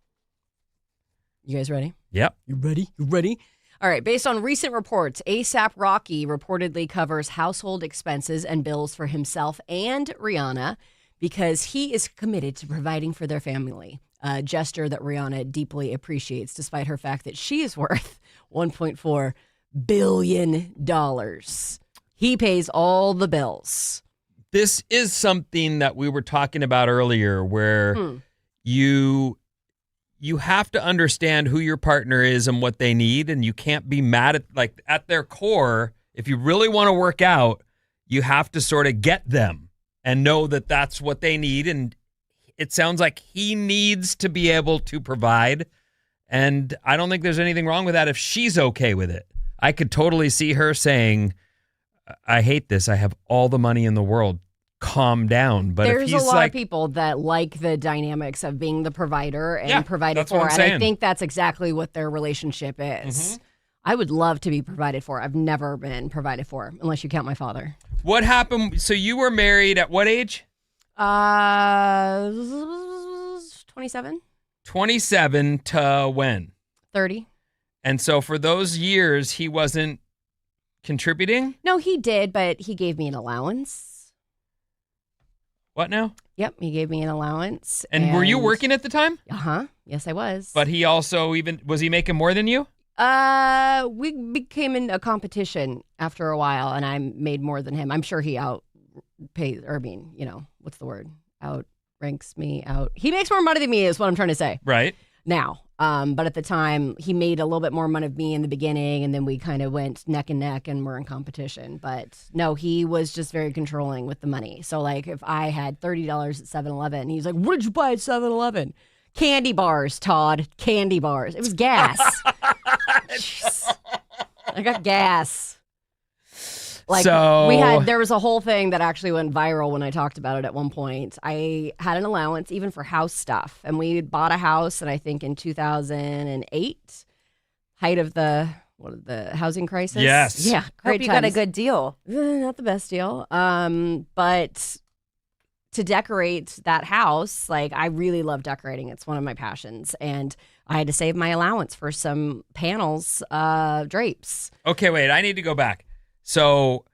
You guys ready? Yep. You ready? You ready? All right. Based on recent reports, A$AP Rocky reportedly covers household expenses and bills for himself and Rihanna because he is committed to providing for their family, a gesture that Rihanna deeply appreciates, despite her fact that she is worth $1.4 billion. He pays all the bills. This is something that we were talking about earlier where you have to understand who your partner is and what they need, and you can't be mad at their core. If you really want to work out, you have to sort of get them and know that that's what they need. And it sounds like he needs to be able to provide. And I don't think there's anything wrong with that if she's okay with it. I could totally see her saying, I hate this. I have all the money in the world. Calm down. But there's if he's a lot of people that like the dynamics of being the provider and provided that's what for. I'm And saying. I think that's exactly what their relationship is. I would love to be provided for. I've never been provided for, unless you count my father. What happened? So you were married at what age? 27? 27 to when? 30. And so for those years, he wasn't contributing? No, he did, but he gave me an allowance. What now? Yep, he gave me an allowance. And were you working at the time? Uh-huh. Yes, I was. But he also was he making more than you? We became in a competition after a while, and I made more than him. I'm sure he outpays, or I mean, what's the word? Outranks me out. He makes more money than me is what I'm trying to say. Right. Now. But at the time, he made a little bit more money of me in the beginning, and then we kind of went neck and neck, and we're in competition. But no, he was just very controlling with the money. So, if I had $30 at 7-Eleven, he's like, what did you buy at 7-Eleven? Candy bars, Todd. Candy bars. It was gas. Jeez. I got gas. There was a whole thing that actually went viral when I talked about it at one point. I had an allowance even for house stuff. And we bought a house, and I think in 2008, height of the housing crisis. Yes. Yeah. Hope you got a good deal. Not the best deal. But to decorate that house, I really love decorating. It's one of my passions. And I had to save my allowance for some panels, drapes. Okay, wait. I need to go back. So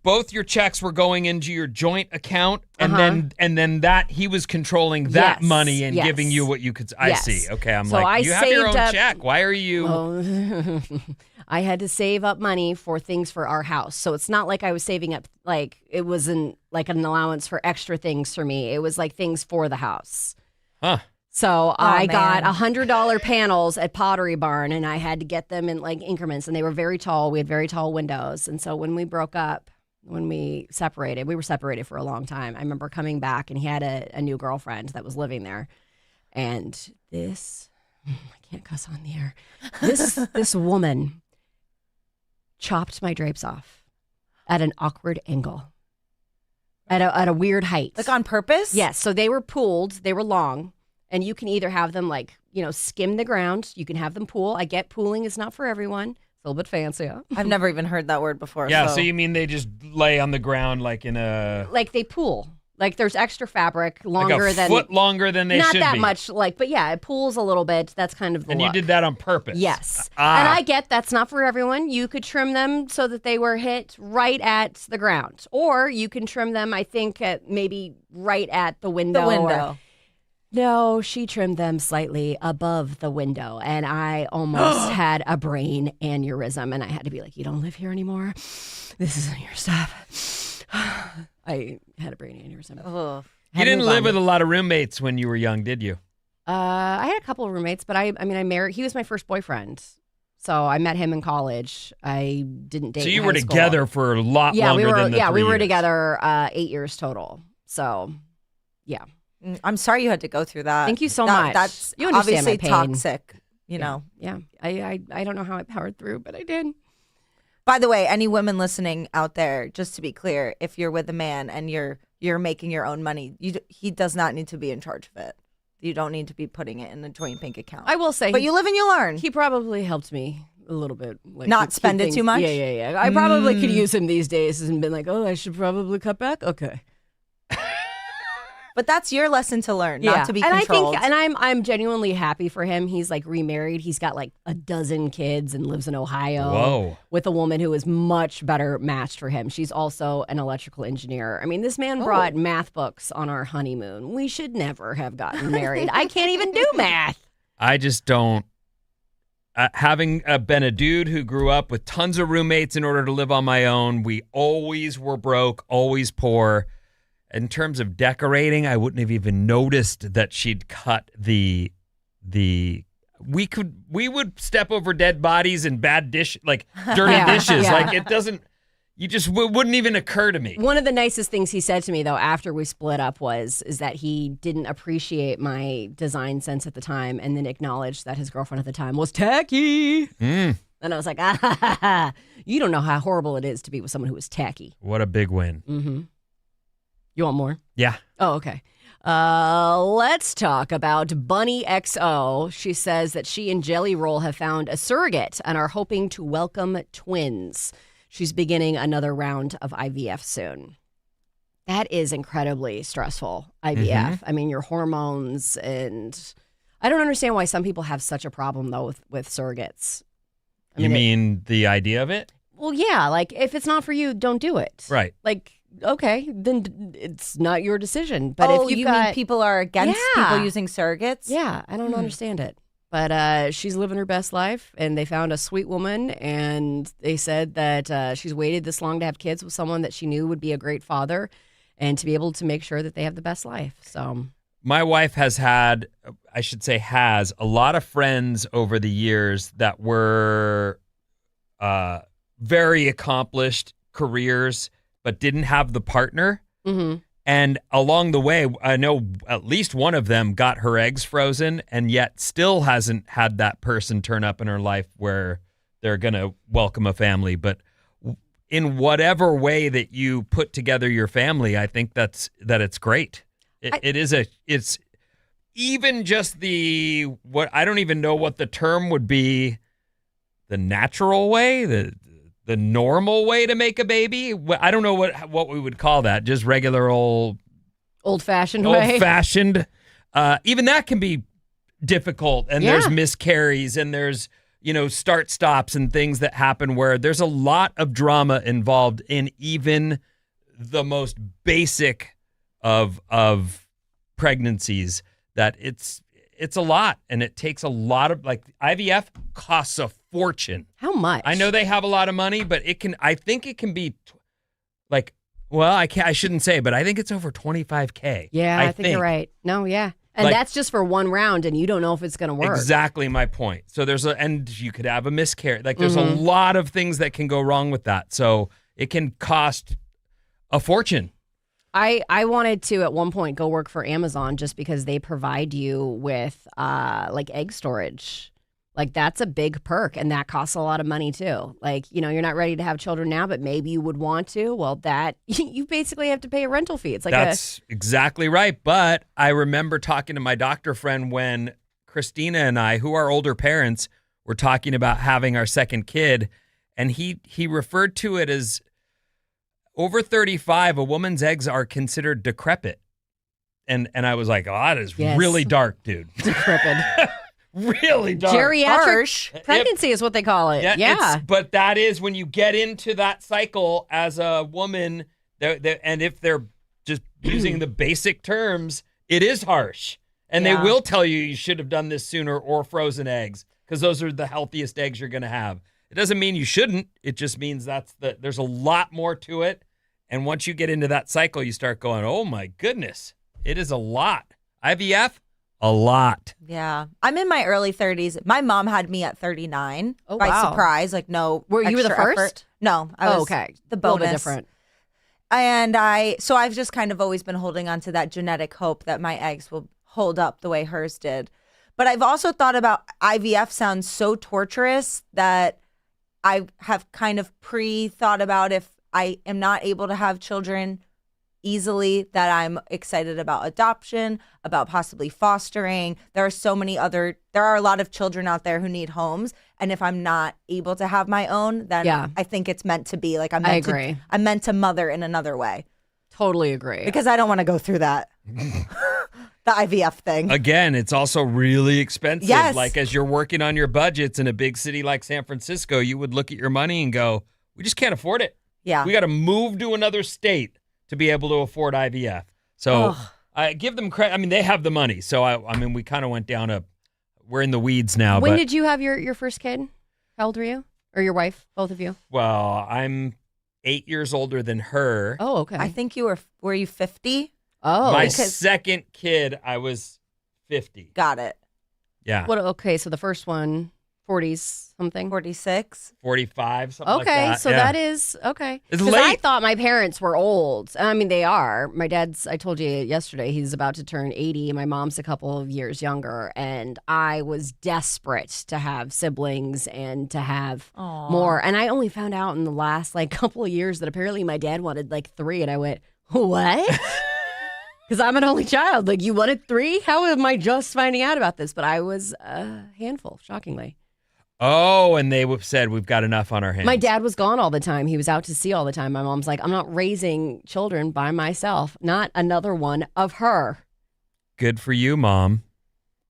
both your checks were going into your joint account, and then that he was controlling that money and giving you what you could. I see. Okay, I'm so you have your own check. Why are you? Oh, I had to save up money for things for our house. So it's not like I was saving up. It wasn't like an allowance for extra things for me. It was things for the house. Huh. So I got $100 panels at Pottery Barn, and I had to get them in increments, and they were very tall. We had very tall windows. And so when we broke up, when we separated, we were separated for a long time. I remember coming back, and he had a new girlfriend that was living there. And I can't cuss on the air. This woman chopped my drapes off at an awkward angle, at a weird height. On purpose? Yes. So they were pooled. They were long. And you can either have them skim the ground. You can have them pool. I get pooling is not for everyone. a little bit fancier. I've never even heard that word before. Yeah, so you mean they just lay on the ground like in a... Like they pool. Like there's extra fabric like longer a than... foot longer than they should be. Not that much, but yeah, it pools a little bit. That's kind of the And look. you did that on purpose? Yes. And I get that's not for everyone. You could trim them so that they were hit right at the ground. Or you can trim them, I think, at maybe right at the window. The window. No, she trimmed them slightly above the window, and I almost had a brain aneurysm, and I had to be like, you don't live here anymore? This isn't your stuff. I had a brain aneurysm. Ugh. You didn't live with a lot of roommates when you were young, did you? I had a couple of roommates, but I married. He was my first boyfriend, so I met him in college. I didn't date. So you in were high school. together for a lot longer than the 3 we were years. together 8 years total. So, yeah. I'm sorry you had to go through that. Thank you so much. That's You understand obviously my pain. toxic, you know. Yeah. I don't know how I powered through, but I did. By the way, any women listening out there, just to be clear, if you're with a man and you're making your own money, he does not need to be in charge of it. You don't need to be putting it in a joint bank account. I will say, but you live and you learn. He probably helped me a little bit. Like, not spend it too much? Yeah. I probably could use him these days and been like, oh, I should probably cut back. Okay. But that's your lesson to learn, not to be and controlled. I'm genuinely happy for him. He's like remarried. He's got like a dozen kids and lives in Ohio. Whoa. With a woman who is much better matched for him. She's also an electrical engineer. I mean, this man brought math books on our honeymoon. We should never have gotten married. I can't even do math. I just don't. Having been a dude who grew up with tons of roommates in order to live on my own, we always were broke, always poor. In terms of decorating, I wouldn't have even noticed that she'd cut the. We would step over dead bodies and bad dirty dishes. Yeah. Like it doesn't. You just wouldn't even occur to me. One of the nicest things he said to me though after we split up is that he didn't appreciate my design sense at the time, and then acknowledged that his girlfriend at the time was tacky. And I was like, you don't know how horrible it is to be with someone who is tacky. What a big win. Mm-hmm. You want more? Yeah. Oh, okay. Let's talk about Bunny XO. She says that she and Jelly Roll have found a surrogate and are hoping to welcome twins. She's beginning another round of IVF soon. That is incredibly stressful, IVF. Mm-hmm. I mean, your hormones, and I don't understand why some people have such a problem, though, with surrogates. You mean the idea of it? Well, yeah. Like, if it's not for you, don't do it. Right. Like, okay, then it's not your decision. But if you mean people are against people using surrogates? Yeah, I don't understand it. But she's living her best life, and they found a sweet woman, and they said that she's waited this long to have kids with someone that she knew would be a great father and to be able to make sure that they have the best life. So my wife has a lot of friends over the years that were very accomplished careers, but didn't have the partner. Mm-hmm. And along the way, I know at least one of them got her eggs frozen and yet still hasn't had that person turn up in her life where they're going to welcome a family. But in whatever way that you put together your family, I think that it's great. It's even just what I don't even know what the term would be, the natural way, the normal way to make a baby. I don't know what we would call that. Just regular old-fashioned way. Old-fashioned. Even that can be difficult. And there's miscarries and there's, start stops and things that happen where there's a lot of drama involved in even the most basic of pregnancies, that it's a lot, and it takes a lot of, IVF costs a fortune. How much? I know they have a lot of money, but I think it can be I shouldn't say, but I think it's over $25,000. Yeah, I think you're right. No, yeah. And that's just for one round, and you don't know if it's going to work. Exactly my point. So and you could have a miscarriage. There's a lot of things that can go wrong with that. So it can cost a fortune. I wanted to at one point go work for Amazon just because they provide you with egg storage. That's a big perk, and that costs a lot of money too. You're not ready to have children now, but maybe you would want to. Well, that you basically have to pay a rental fee. It's that's exactly right. But I remember talking to my doctor friend when Christina and I, who are older parents, were talking about having our second kid, and he referred to it as over 35, a woman's eggs are considered decrepit. And I was like, oh, that is really dark, dude. Decrepit. Really dark. Geriatric pregnancy is what they call it. Yeah. But that is when you get into that cycle as a woman, and if they're just using the basic terms, it is harsh. And they will tell you should have done this sooner, or frozen eggs, because those are the healthiest eggs you're going to have. It doesn't mean you shouldn't. It just means there's a lot more to it. And once you get into that cycle, you start going, oh my goodness, it is a lot. IVF, a lot. Yeah. I'm in my early 30s. My mom had me at 39 by wow. surprise. Like, no. You were the first? Effort. No, I was okay. the A bonus. little bit different. And so I've just kind of always been holding on to that genetic hope that my eggs will hold up the way hers did. But I've also thought about IVF sounds so torturous that I have kind of pre-thought about if I am not able to have children easily, that I'm excited about adoption, about possibly fostering. There are a lot of children out there who need homes. And if I'm not able to have my own, then I think it's meant to be. Like I'm meant to mother in another way. Totally agree. Because I don't want to go through that. The IVF thing. Again, it's also really expensive. Yes. Like as you're working on your budgets in a big city like San Francisco, you would look at your money and go, we just can't afford it. Yeah. We got to move to another state to be able to afford IVF. So I give them credit. I mean, they have the money. So I mean, we kind of went down we're in the weeds now. When did you have your first kid? How old were you? Or your wife? Both of you? Well, I'm 8 years older than her. Oh, okay. I think were you 50? Oh. My second kid, I was 50. Got it. Yeah. Okay, so the first one, 40s something? 46? 45, something like Okay, that. so that is, okay. It's 'Cause late. I thought my parents were old. I mean, they are. My dad's, I told you yesterday, he's about to turn 80. My mom's a couple of years younger. And I was desperate to have siblings and to have more. And I only found out in the last couple of years that apparently my dad wanted 3. And I went, what? Because I'm an only child. You wanted 3? How am I just finding out about this? But I was a handful, shockingly. Oh, and they said we've got enough on our hands. My dad was gone all the time. He was out to sea all the time. My mom's like, I'm not raising children by myself. Not another one of her. Good for you, Mom.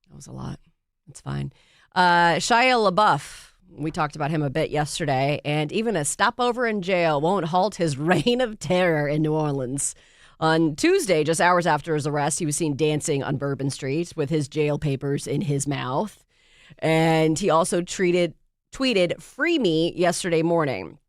That was a lot. It's fine. Shia LaBeouf. We talked about him a bit yesterday. And even a stopover in jail won't halt his reign of terror in New Orleans. On Tuesday, just hours after his arrest, he was seen dancing on Bourbon Street with his jail papers in his mouth. And he also tweeted, "Free me," yesterday morning.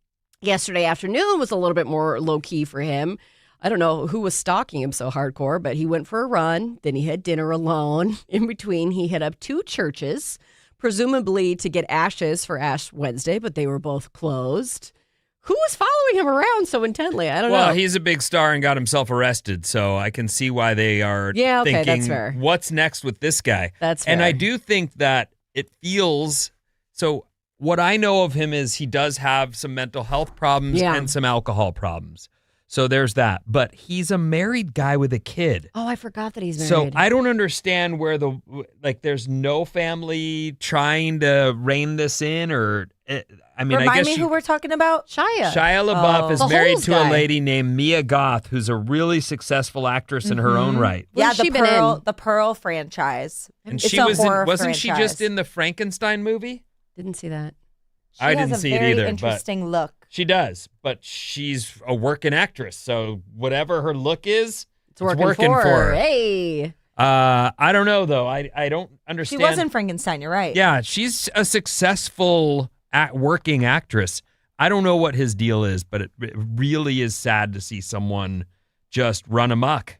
Yesterday afternoon was a little bit more low-key for him. I don't know who was stalking him so hardcore, but he went for a run. Then he had dinner alone. In between, he hit up 2 churches, presumably to get ashes for Ash Wednesday, but they were both closed. Who was following him around so intently? I don't know. Well, he's a big star and got himself arrested, so I can see why they are thinking, that's fair. What's next with this guy? That's fair. And I do think that it feels so. What I know of him is he does have some mental health problems and some alcohol problems. So there's that. But he's a married guy with a kid. Oh, I forgot that he's So married. I don't understand where there's no family trying to rein this in, or I mean, Remind I guess me who we're talking about? Shia. Shia LaBeouf is The married Holes to guy. a lady named Mia Goth, who's a really successful actress in her own right. What Yeah, has the she been in? the Pearl franchise. And It's she a was horror wasn't she just franchise. in the Frankenstein movie? Didn't see that. She I has didn't a see it very either, but- interesting look. She does, but she's a working actress, so whatever her look is, It's working for her. Hey. I don't know though. I don't She understand. was in Frankenstein, you're right. Yeah, she's a successful working actress. I don't know what his deal is, but it really is sad to see someone just run amok.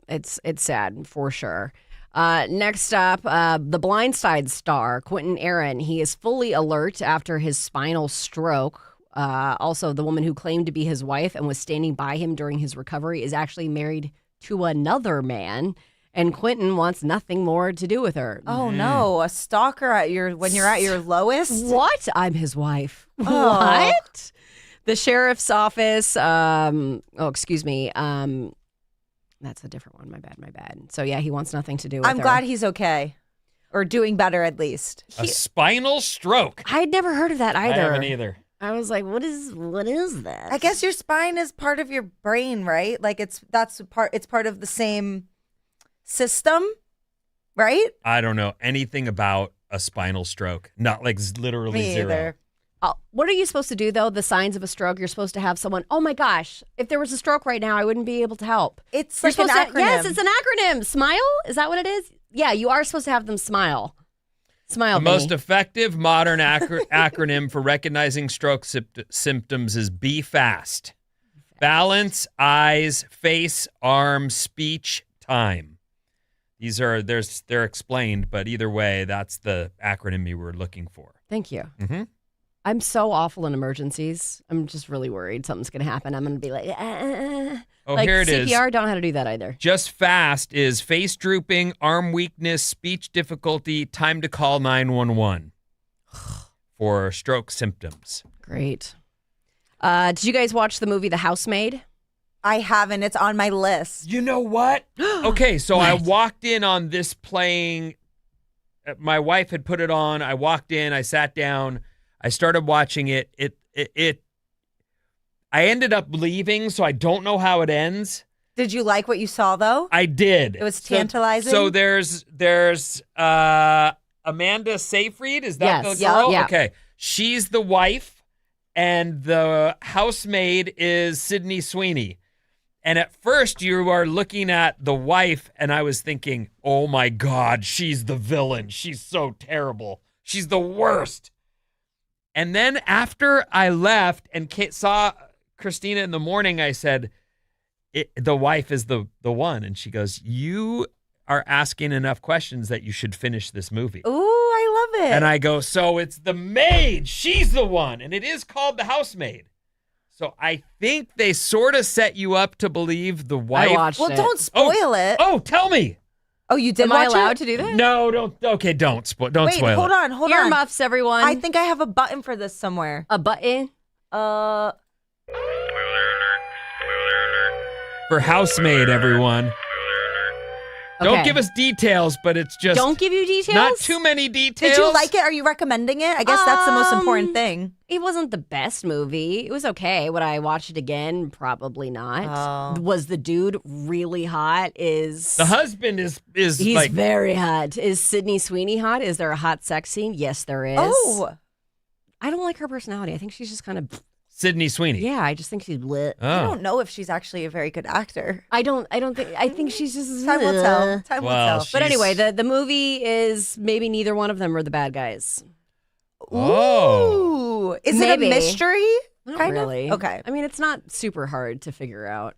It's sad for sure. Next up, the Blind Side star, Quentin Aaron. He is fully alert after his spinal stroke. Also, the woman who claimed to be his wife and was standing by him during his recovery is actually married to another man. And Quentin wants nothing more to do with her. Oh no, a stalker when you're at your lowest? What? I'm his wife. Oh. What? The sheriff's office. Excuse me. That's a different one. My bad. So yeah, he wants nothing to do with her. I'm glad he's okay. Or doing better, at least. A spinal stroke. I'd never heard of that either. I haven't either. I was like, what is that? I guess your spine is part of your brain, right? Like it's part of the same system, right? I don't know anything about a spinal stroke. Not like literally Me zero. either. What are you supposed to do, though? The signs of a stroke, you're supposed to have someone, oh my gosh, if there was a stroke right now, I wouldn't be able to help. It's You're like an supposed acronym. to, yes, it's an acronym. Smile? Is that what it is? Yeah, you are supposed to have them smile. Smile, The most Vinny. effective modern acronym for recognizing stroke symptoms is Be Fast. Balance, eyes, face, arm, speech, time. They're explained, but either way, that's the acronym you were looking for. Thank you. Mm-hmm. I'm so awful in emergencies. I'm just really worried something's going to happen. I'm going to be like, Oh, like here it is. CPR, don't know how to do that either. Just fast is face drooping, arm weakness, speech difficulty, time to call 911 for stroke symptoms. Great. Did you guys watch the movie The Housemaid? I haven't. It's on my list. You know what? Okay, so I walked in on this playing. My wife had put it on. I walked in. I sat down. I started watching it. I ended up leaving, so I don't know how it ends. Did you like what you saw, though? I did. It was tantalizing? So there's Amanda Seyfried. Is that Yes. the girl? Yeah. Okay. She's the wife, and the housemaid is Sydney Sweeney. And at first, you are looking at the wife, and I was thinking, oh my God, she's the villain. She's so terrible. She's the worst. And then after I left and saw Christina in the morning, I said, the wife is the one. And she goes, you are asking enough questions that you should finish this movie. Ooh, I love it. And I go, so it's the maid. She's the one. And it is called The Housemaid. So I think they sort of set you up to believe the wife. I watched well, it. don't spoil it. Oh, tell me. Oh, you did Am I watch allowed it? to do that? No, don't. Okay, don't spoil. Don't Wait, spoil hold it. on, hold on. Earmuffs, everyone. I think I have a button for this somewhere. A button. For Housemaid, everyone. Don't Okay. give us details, but it's just Don't give you details? not too many details. Did you like it? Are you recommending it? I guess that's the most important thing. It wasn't the best movie. It was okay. Would I watch it again? Probably not. Oh. Was the dude really hot? The husband is He's like very hot. Is Sydney Sweeney hot? Is there a hot sex scene? Yes, there is. Oh, I don't like her personality. I think she's just kind of, Sydney Sweeney. yeah, I just think she's lit. Oh. I don't know if she's actually a very good actor. I think she's just Time will tell. Time will Well, tell. But anyway, She's- the movie is maybe neither one of them are the bad guys. Oh. Ooh, is Maybe. it a mystery? Not Kind of? really. Okay. I mean, it's not super hard to figure out.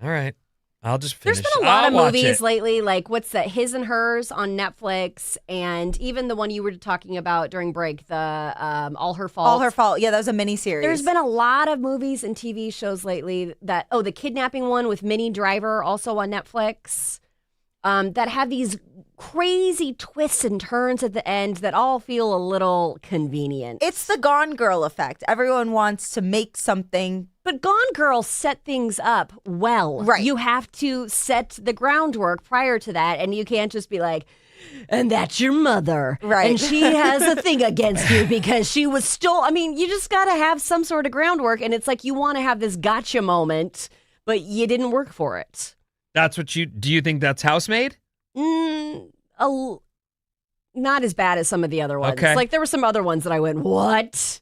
All right. I'll just finish. There's been a lot I'll of watch movies it. lately, like what's that? His and Hers on Netflix, and even the one you were talking about during break, the All Her Fault. All Her Fault. Yeah, that was a miniseries. There's been a lot of movies and TV shows lately that the kidnapping one with Minnie Driver, also on Netflix, that have these crazy twists and turns at the end that all feel a little convenient. It's the Gone Girl effect. Everyone wants to make something. But Gone Girl set things up well. Right. You have to set the groundwork prior to that, and you can't just be like, and that's your mother. Right. And she has a thing against you because she was I mean, you just got to have some sort of groundwork, and it's like you want to have this gotcha moment, but you didn't work for it. That's what do you think that's Housemaid? Not as bad as some of the other ones. Okay. Like, there were some other ones that I went, what?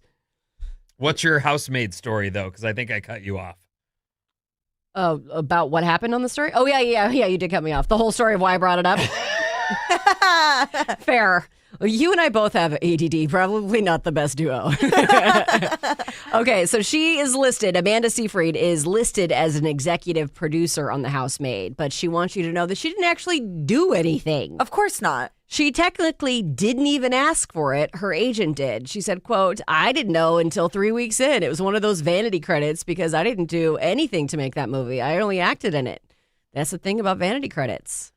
What's your Housemaid story though? Because I think I cut you off. Oh, about what happened on the story? Oh, yeah, you did cut me off. The whole story of why I brought it up. Fair. Well, you and I both have ADD, probably not the best duo. Okay, so she is listed, Amanda Seyfried is listed as an executive producer on The Housemaid, but she wants you to know that she didn't actually do anything. Of course not. She technically didn't even ask for it. Her agent did. She said, quote, I didn't know until 3 weeks in. It was one of those vanity credits because I didn't do anything to make that movie. I only acted in it. That's the thing about vanity credits.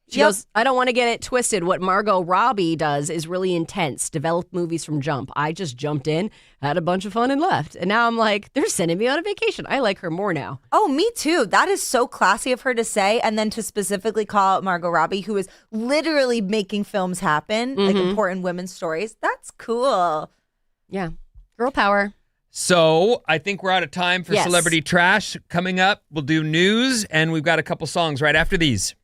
She goes, I don't want to get it twisted. What Margot Robbie does is really intense. Developed movies from jump. I just jumped in, had a bunch of fun, and left. And now I'm like, they're sending me on a vacation. I like her more now. Oh, me too. That is so classy of her to say. And then to specifically call out Margot Robbie, who is literally making films happen, like important women's stories. That's cool. Yeah. Girl power. So I think we're out of time for Yes. Celebrity Trash. Coming up, we'll do news, and we've got a couple songs right after these.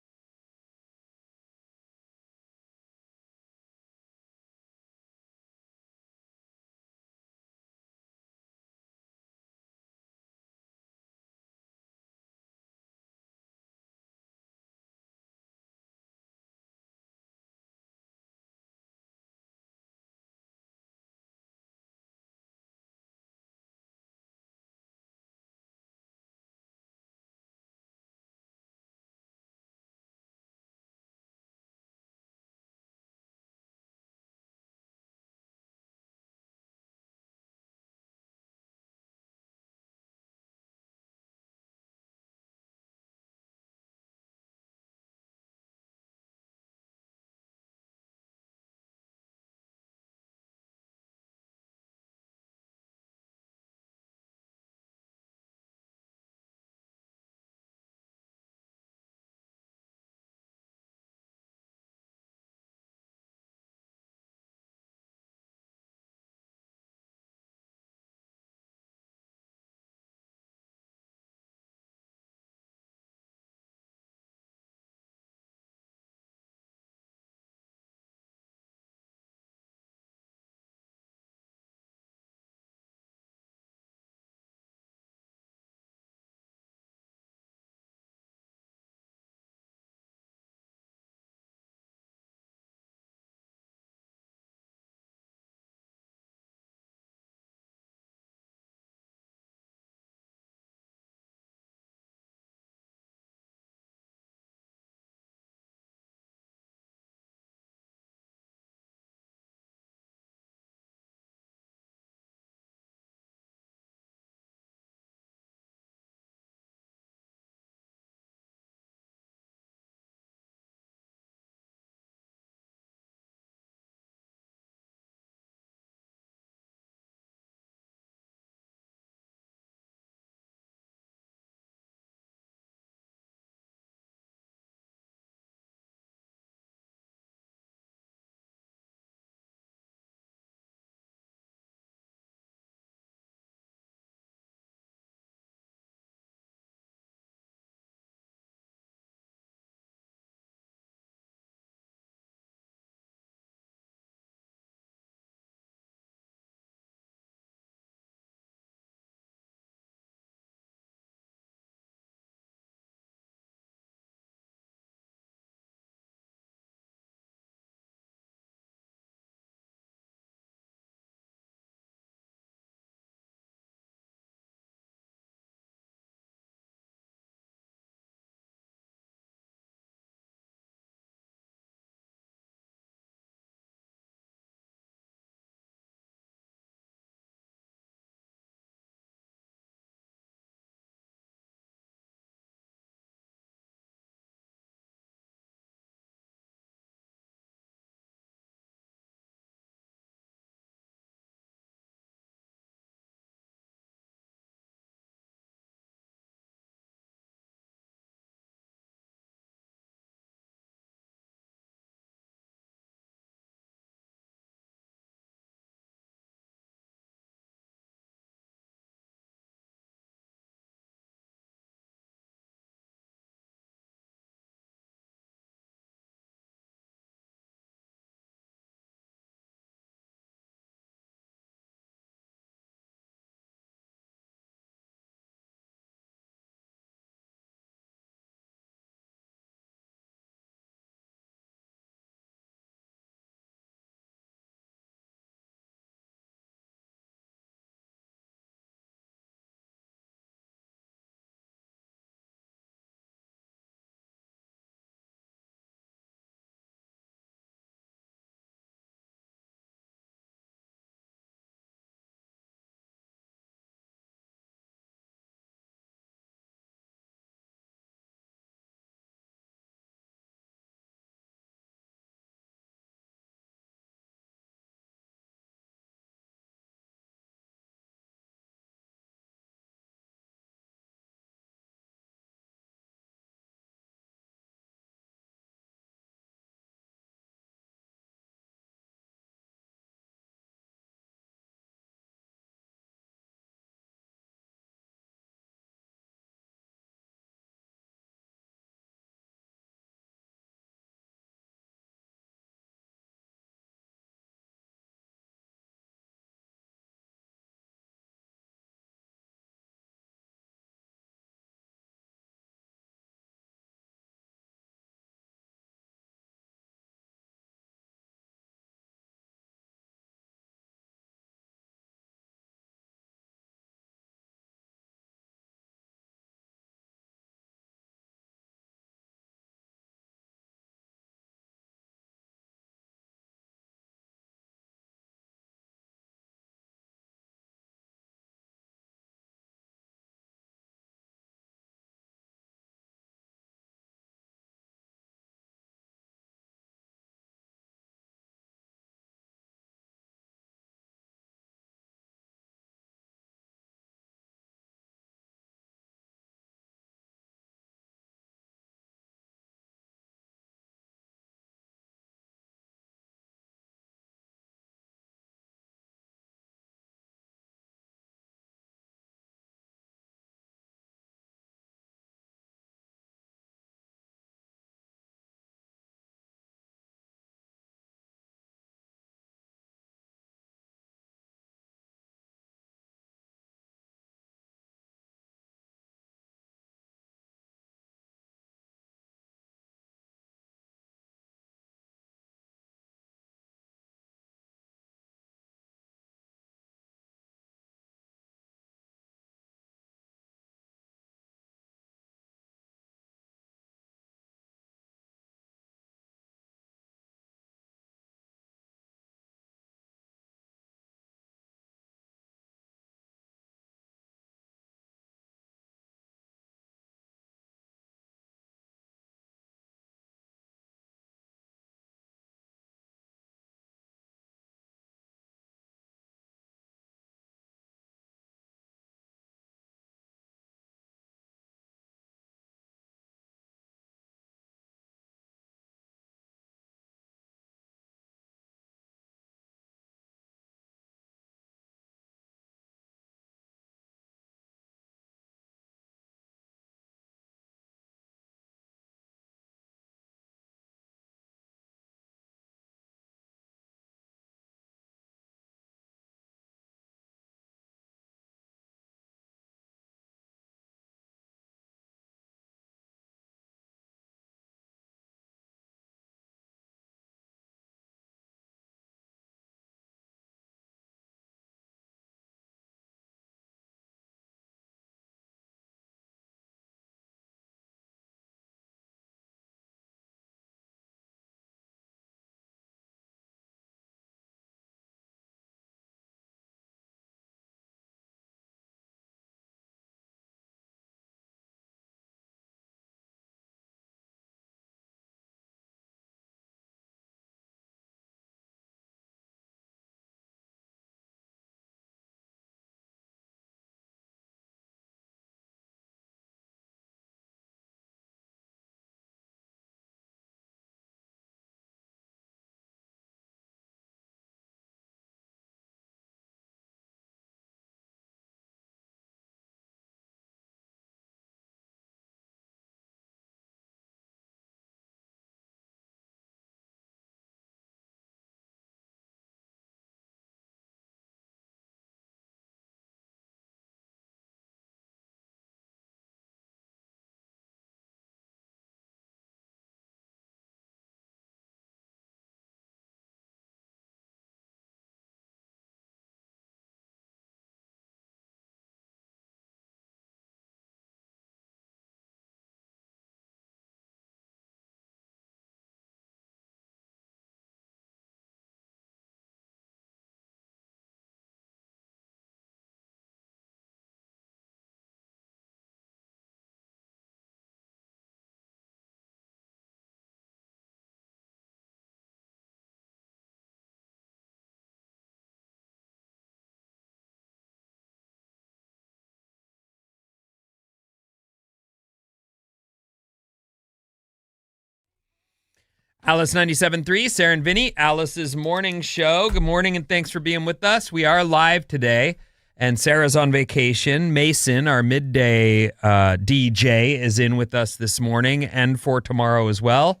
Alice 97.3, Sarah and Vinnie, Alice's morning show. Good morning and thanks for being with us. We are live today and Sarah's on vacation. Mason, our midday DJ, is in with us this morning and for tomorrow as well.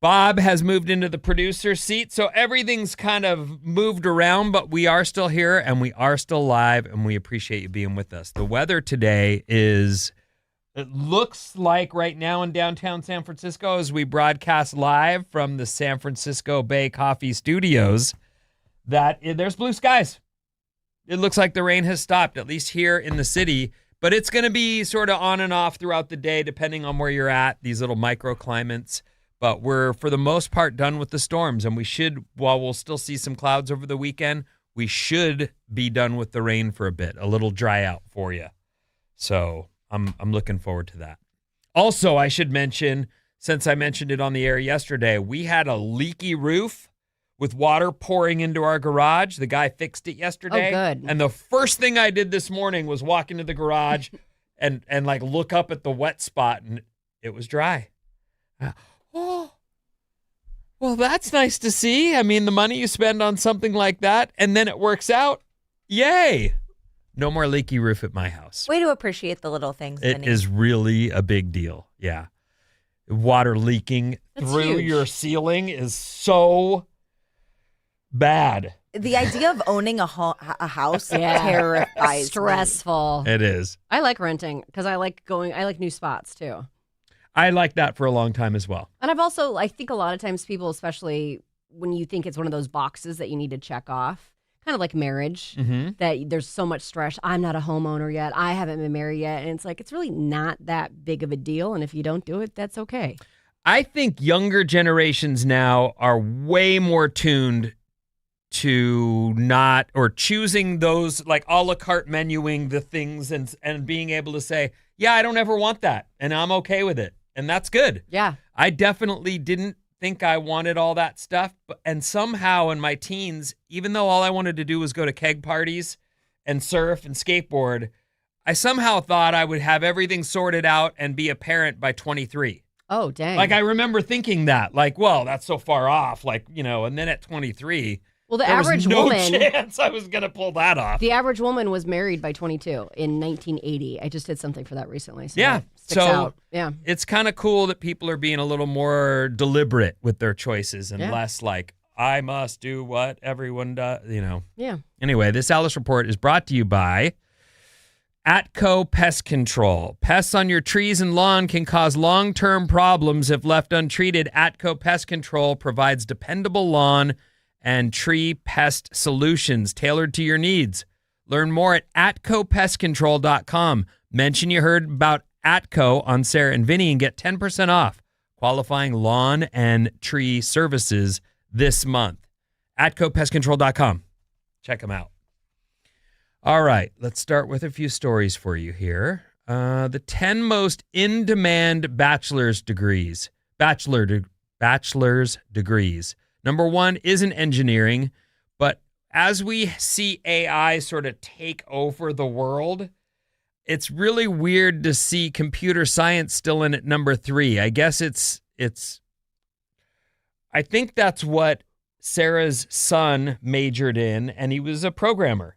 Bob has moved into the producer seat, so everything's kind of moved around, but we are still here and we are still live and we appreciate you being with us. The weather today is... It looks like right now in downtown San Francisco, as we broadcast live from the San Francisco Bay Coffee Studios, that there's blue skies. It looks like the rain has stopped, at least here in the city, but it's going to be sort of on and off throughout the day, depending on where you're at, these little microclimates. But we're, for the most part, done with the storms, and we should, while we'll still see some clouds over the weekend, we should be done with the rain for a bit, a little dry out for you. So... I'm looking forward to that. Also, I should mention, since I mentioned it on the air yesterday, we had a leaky roof with water pouring into our garage. The guy fixed it yesterday. Oh, good. And the first thing I did this morning was walk into the garage and like look up at the wet spot, and it was dry. Oh, well, that's nice to see. I mean, the money you spend on something like that, and then it works out. Yay. No more leaky roof at my house. Way to appreciate the little things, It Vinny. is really a big deal. Yeah. Water leaking through huge. your ceiling is so bad. The idea of owning a house terrifies me. Stressful. It is. I like renting because I like new spots too. I like that for a long time as well. And I think a lot of times people, especially when you think it's one of those boxes that you need to check off, kind of like marriage, that there's so much stress. I'm not a homeowner yet. I haven't been married yet. And it's like, it's really not that big of a deal. And if you don't do it, that's okay. I think younger generations now are way more tuned to not, or choosing those like a la carte menuing the things and being able to say, yeah, I don't ever want that. And I'm okay with it. And that's good. Yeah. I definitely didn't think I wanted all that stuff, and somehow in my teens, even though all I wanted to do was go to keg parties and surf and skateboard, I somehow thought I would have everything sorted out and be a parent by 23. Oh, dang. Like I remember thinking that, like, well, that's so far off, like, you know, and then at 23, well, the there average was no woman, chance I was going to pull that off. the average woman was married by 22 in 1980. I just did something for that recently. So Yeah. that sticks out. Yeah. It's kind of cool that people are being a little more deliberate with their choices and Yeah. less like, I must do what everyone does, you know. Yeah. Anyway, this Alice Report is brought to you by Atco Pest Control. Pests on your trees and lawn can cause long-term problems if left untreated. Atco Pest Control provides dependable lawn and tree pest solutions tailored to your needs. Learn more at atcopestcontrol.com. Mention you heard about Atco on Sarah and Vinnie and get 10% off qualifying lawn and tree services this month. atcopestcontrol.com. Check them out. All right, let's start with a few stories for you here. The 10 most in-demand bachelor's degrees. Number 1 isn't engineering, but as we see AI sort of take over the world, it's really weird to see computer science still in at number 3. I guess I think that's what Sarah's son majored in, and he was a programmer.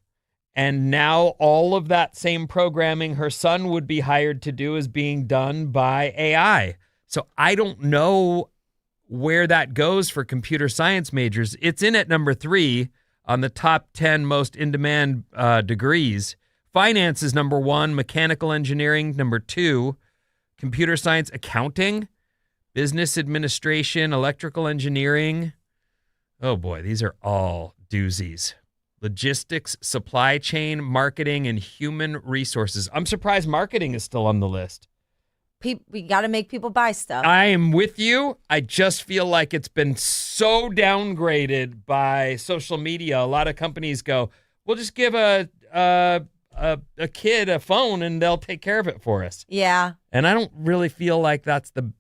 And now all of that same programming her son would be hired to do is being done by AI. So I don't know where that goes for computer science majors. It's in at number 3 on the top 10 most in-demand degrees. Finance is number 1, mechanical engineering number 2, computer science, accounting, business administration, electrical engineering. Oh boy, these are all doozies. Logistics, supply chain, marketing, and human resources. I'm surprised marketing is still on the list. We got to make people buy stuff. I am with you. I just feel like it's been so downgraded by social media. A lot of companies go, we'll just give a kid a phone and they'll take care of it for us. Yeah. And I don't really feel like that's the...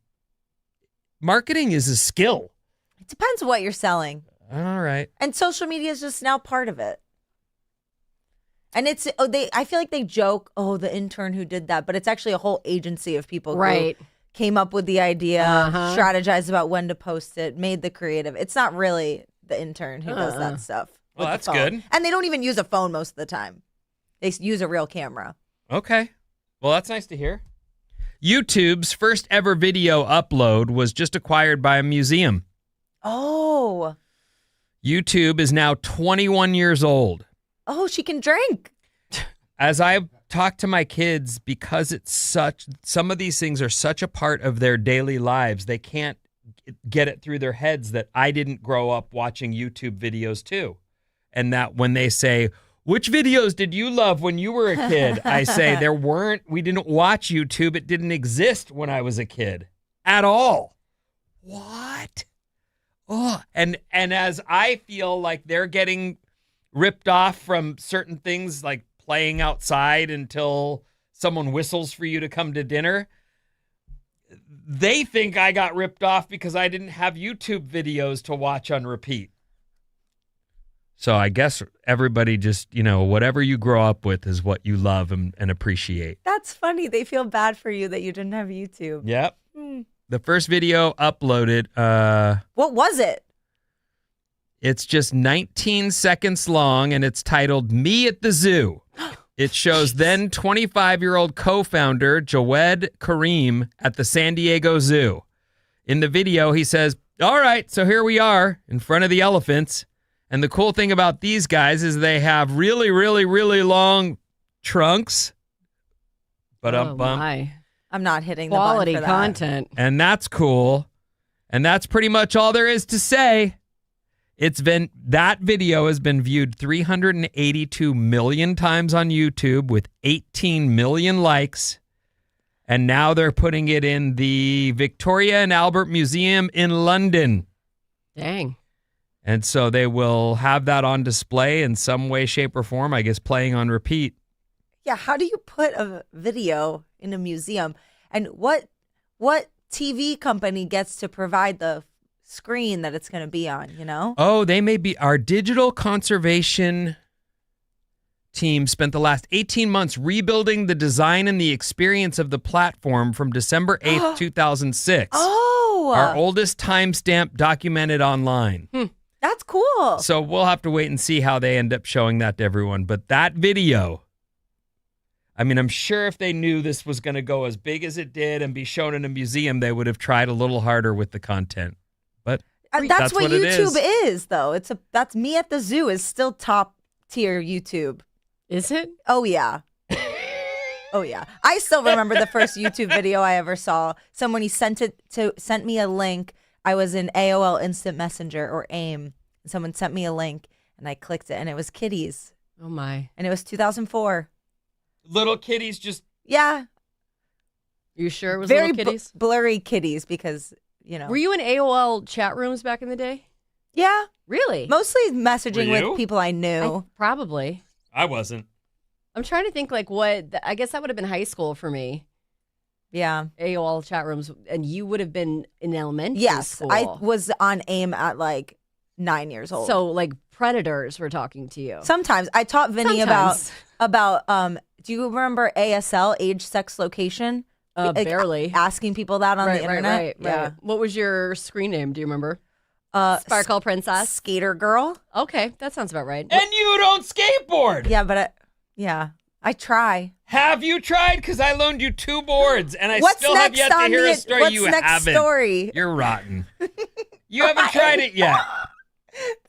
Marketing is a skill. It depends what you're selling. All right. And social media is just now part of it. And I feel like they joke, oh, the intern who did that, but it's actually a whole agency of people Right. who came up with the idea, strategized about when to post it, made the creative. It's not really the intern who does that stuff. Well, with that's the phone. good. And they don't even use a phone most of the time. They use a real camera. Okay. Well, that's nice to hear. YouTube's first ever video upload was just acquired by a museum. Oh. YouTube is now 21 years old. Oh, she can drink. As I talk to my kids, because some of these things are such a part of their daily lives, they can't get it through their heads that I didn't grow up watching YouTube videos too. And that when they say, which videos did you love when you were a kid? I say we didn't watch YouTube. It didn't exist when I was a kid at all. What? Oh, and as I feel like they're getting ripped off from certain things like playing outside until someone whistles for you to come to dinner, they think I got ripped off because I didn't have YouTube videos to watch on repeat. So I guess everybody just, whatever you grow up with is what you love and appreciate. That's funny. They feel bad for you that you didn't have YouTube. Yep. The first video uploaded. What was it? It's just 19 seconds long, and it's titled Me at the Zoo. It shows then 25-year-old co-founder Jawed Karim at the San Diego Zoo. In the video, he says, all right, so here we are in front of the elephants. And the cool thing about these guys is they have really, really, really long trunks. But my. I'm not hitting quality the button for content. And that's cool. And that's pretty much all there is to say. That video has been viewed 382 million times on YouTube with 18 million likes. And now they're putting it in the Victoria and Albert Museum in London. Dang. And so they will have that on display in some way, shape, or form, I guess playing on repeat. Yeah, how do you put a video in a museum? And what TV company gets to provide the screen that it's going to be on, Oh, they may be. Our digital conservation team spent the last 18 months rebuilding the design and the experience of the platform from December 8th, 2006. Oh. Our oldest timestamp documented online. That's cool. So we'll have to wait and see how they end up showing that to everyone. But that video, I mean, I'm sure if they knew this was going to go as big as it did and be shown in a museum, they would have tried a little harder with the content. But that's what YouTube it is, though. That's Me at the Zoo is still top tier YouTube. Is it? Oh, yeah. Oh, yeah. I still remember the first YouTube video I ever saw. He sent me a link. I was in AOL Instant Messenger or AIM. And someone sent me a link and I clicked it and it was kitties. Oh, my. And it was 2004. Little kitties just... Yeah. You sure it was very little kitties? Blurry kitties because, Were you in AOL chat rooms back in the day? Yeah. Really? Mostly messaging with people I knew. Probably. I wasn't. I'm trying to think I guess that would have been high school for me. Yeah. AOL chat rooms. And you would have been in elementary school. Yes. I was on AIM at 9 years old. So predators were talking to you. Sometimes. I taught Vinnie about do you remember ASL, age, sex, location? Barely. Asking people that on the internet. Right. Yeah. What was your screen name? Do you remember? Sparkle Princess? Skater Girl. Okay, that sounds about right. And you don't skateboard. Yeah, but I try. Have you tried? Because I loaned you 2 boards, and I What's still have yet to hear a story what's you next haven't. Story? You're rotten. You haven't tried it yet.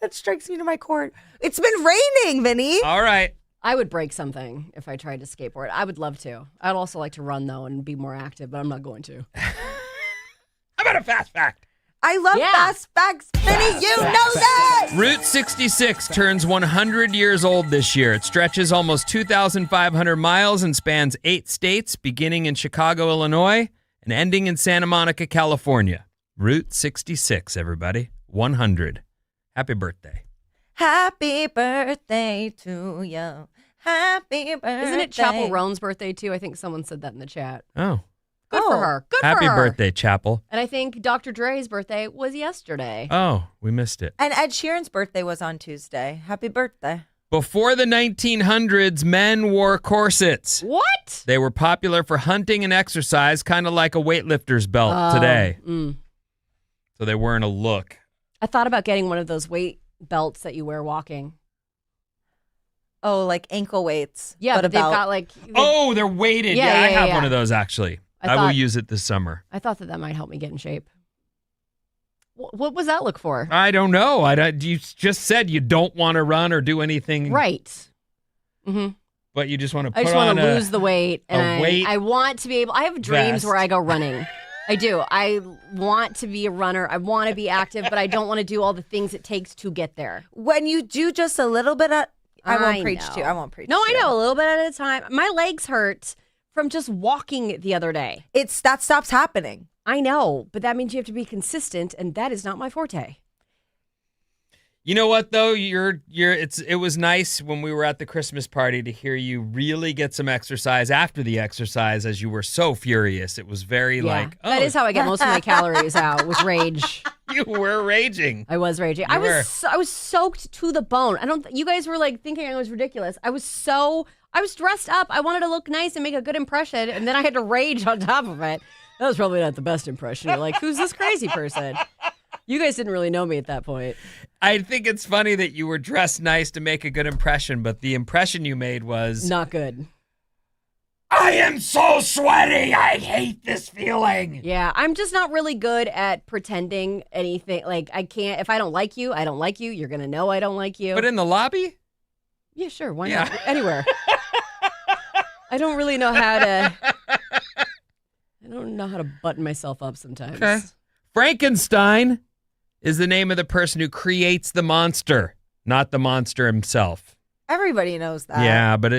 That strikes me to my core. It's been raining, Vinnie. All right. I would break something if I tried to skateboard. I would love to. I'd also like to run, though, and be more active, but I'm not going to. How about a fast fact? I love fast facts, Vinnie. You know that. Route 66 turns 100 years old this year. It stretches almost 2,500 miles and spans 8 states, beginning in Chicago, Illinois, and ending in Santa Monica, California. Route 66, everybody. 100. Happy birthday. Happy birthday to you. Happy birthday. Isn't it Chapel Roan's birthday, too? I think someone said that in the chat. Oh. Good for her. Good Happy for her. birthday, Chapel. And I think Dr. Dre's birthday was yesterday. Oh, we missed it. And Ed Sheeran's birthday was on Tuesday. Happy birthday. Before the 1900s, men wore corsets. What? They were popular for hunting and exercise, kind of like a weightlifter's belt today. So they weren't a look. I thought about getting one of those weight belts that you wear walking. Oh, like ankle weights. Yeah, but they've got like... They're weighted. Yeah, I have one of those, actually. I will use it this summer. I thought that might help me get in shape. What was that look for? I don't know. You just said you don't want to run or do anything. Right. Mm-hmm. But you just want to put I just want to lose the weight. And weight I want to be able... I have dreams vest. where I go running. I do. I want to be a runner. I want to be active, but I don't want to do all the things it takes to get there. When you do just a little bit of... I won't preach to you. I won't preach to you. No, I know. A little bit at a time. My legs hurt from just walking the other day. That stops happening. I know, but that means you have to be consistent, and that is not my forte. You know what though? It was nice when we were at the Christmas party to hear you really get some exercise after the exercise, as you were so furious. It was very that is how I get most of my calories out, with rage. You were raging. I was raging. I was soaked to the bone. You guys were like thinking I was ridiculous. I was dressed up. I wanted to look nice and make a good impression, and then I had to rage on top of it. That was probably not the best impression. You're like, who's this crazy person? You guys didn't really know me at that point. I think it's funny that you were dressed nice to make a good impression, but the impression you made was... not good. I am so sweaty. I hate this feeling. Yeah, I'm just not really good at pretending anything. Like, I can't... If I don't like you, I don't like you. You're going to know I don't like you. But in the lobby? Yeah, sure. Why not? Anywhere. I don't really know how to... I don't know how to button myself up sometimes. Okay. Frankenstein is the name of the person who creates the monster, not the monster himself. Everybody knows that. Yeah, but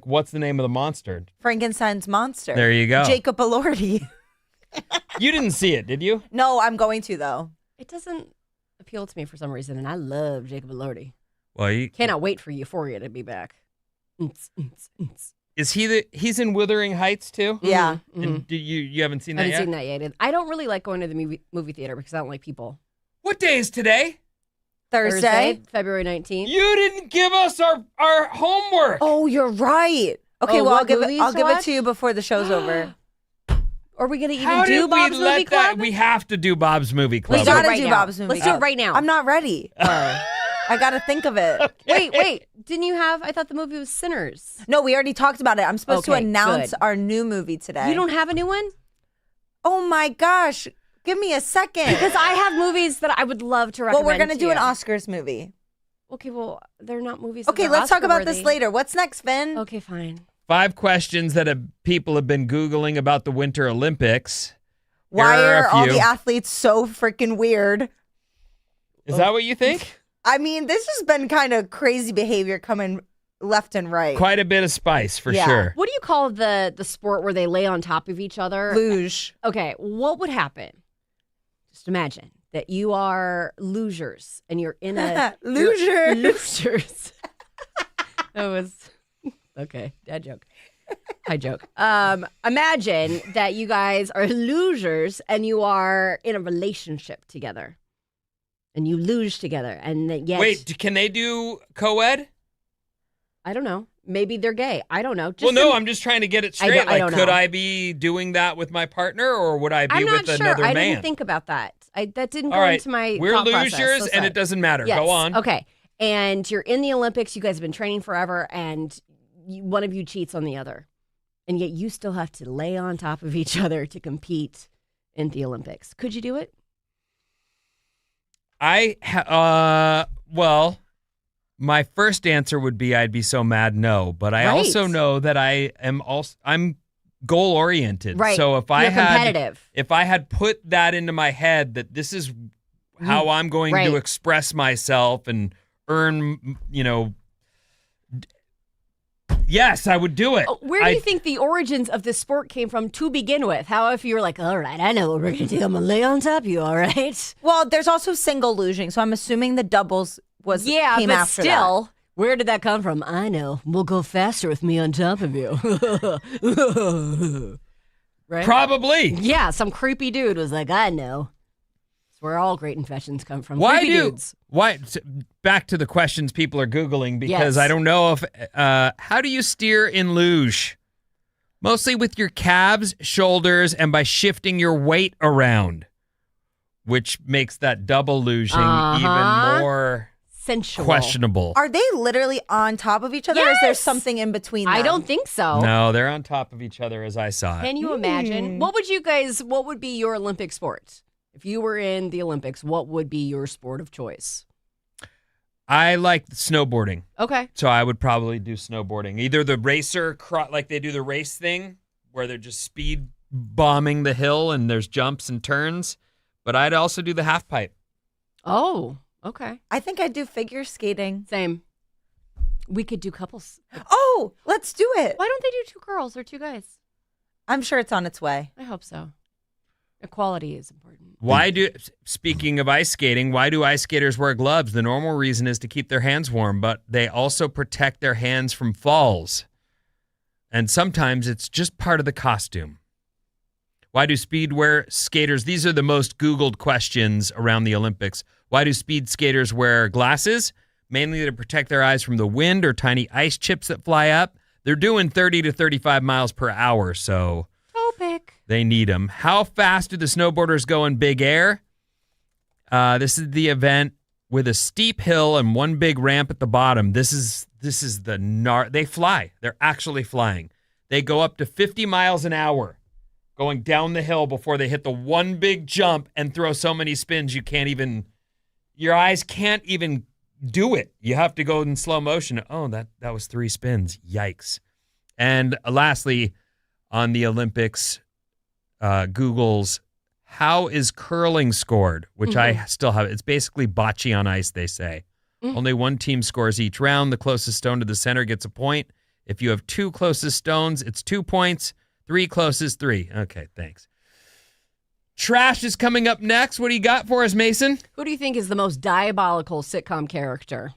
what's the name of the monster? Frankenstein's monster. There you go. Jacob Elordi. You didn't see it, did you? No, I'm going to, though. It doesn't appeal to me for some reason, and I love Jacob Elordi. Well, cannot wait for Euphoria to be back. Is he's in Wuthering Heights too? Yeah. Mm-hmm. And you haven't seen that yet? I haven't seen that yet. I don't really like going to the movie theater because I don't like people. What day is today? Thursday, February 19th. You didn't give us our homework. Oh, you're right. Okay, well, I'll give it to you before the show's over. Are we going to even do Bob's Movie Club? We have to do Bob's Movie Club. We gotta do Bob's Movie Club. Let's do it right now. I'm not ready. I gotta think of it. Okay. Wait. Didn't you have? I thought the movie was Sinners. No, we already talked about it. I'm supposed to announce good. our new movie today. You don't have a new one? Oh my gosh. Give me a second. Because I have movies that I would love to recommend. Well, we're gonna do an Oscars movie. Okay, well, they're not movies. Okay, let's talk about this later. What's next, Finn? Okay, fine. 5 questions that people have been Googling about the Winter Olympics. Why are all the athletes so freaking weird? Is that what you think? I mean, this has been kind of crazy behavior coming left and right. Quite a bit of spice, for sure. What do you call the sport where they lay on top of each other? Luge. Okay, what would happen? Just imagine that you are losers and you're in a... Losers. That was... Okay, dad joke. High joke. Imagine that you guys are losers and you are in a relationship together. And you luge together. And yet... Wait, can they do co-ed? I don't know. Maybe they're gay. I don't know. I'm just trying to get it straight. I don't could know. I be doing that with my partner, or would I be I'm with not sure. another man? I didn't think about that. That didn't go All right. into my We're thought losers, process, and it doesn't matter. Yes. Go on. Okay. And you're in the Olympics. You guys have been training forever, and one of you cheats on the other. And yet you still have to lay on top of each other to compete in the Olympics. Could you do it? Well, my first answer would be I'd be so mad no, but I also know that I'm goal oriented. Right. So if competitive. if I had put that into my head that this is how I'm going to express myself and earn, yes, I would do it. Where do you think the origins of this sport came from to begin with? How if you were like, all right, I know what we're going to do. I'm going to lay on top of you, all right? Well, there's also single luging, so I'm assuming the doubles came but after still, that. Where did that come from? I know. We'll go faster with me on top of you. Right? Probably. Yeah, some creepy dude was like, I know. It's where all great inventions come from. Why Creepy do dudes. why? Back to the questions people are googling because Yes. I don't know if how do you steer in luge? Mostly with your calves, shoulders, and by shifting your weight around, which makes that double luging even more sensual, questionable. Are they literally on top of each other, or is there Yes. something in between them? I don't think so. No, they're on top of each other as I saw it. Can you imagine? What would be your Olympic sport? If you were in the Olympics, what would be your sport of choice? I like snowboarding. Okay. So I would probably do snowboarding. Either the racer, like they do the race thing, where they're just speed bombing the hill and there's jumps and turns. But I'd also do the half pipe. Oh, okay. I think I'd do figure skating. Same. We could do couples. Oh, let's do it. Why don't they do 2 girls or 2 guys? I'm sure it's on its way. I hope so. Equality is important. Speaking of ice skating, why do ice skaters wear gloves? The normal reason is to keep their hands warm, but they also protect their hands from falls. And sometimes it's just part of the costume. Why do speedwear skaters, these are the most Googled questions around the Olympics. Why do speed skaters wear glasses? Mainly to protect their eyes from the wind or tiny ice chips that fly up. They're doing 30 to 35 miles per hour, so Topic. they need them. How fast do the snowboarders go in big air? This is the event with a steep hill and one big ramp at the bottom. This is they fly. They're actually flying. They go up to 50 miles an hour going down the hill before they hit the one big jump and throw so many spins your eyes can't even do it. You have to go in slow motion. Oh, that was 3 spins. Yikes. And lastly, on the Olympics, Google's how is curling scored, which I still have. It's basically bocce on ice, they say. Only one team scores each round. The closest stone to the center gets a point. If you have 2 closest stones, it's 2 points. 3 closest, 3. Okay, thanks. Trash is coming up next. What do you got for us, Mason? Who do you think is the most diabolical sitcom character?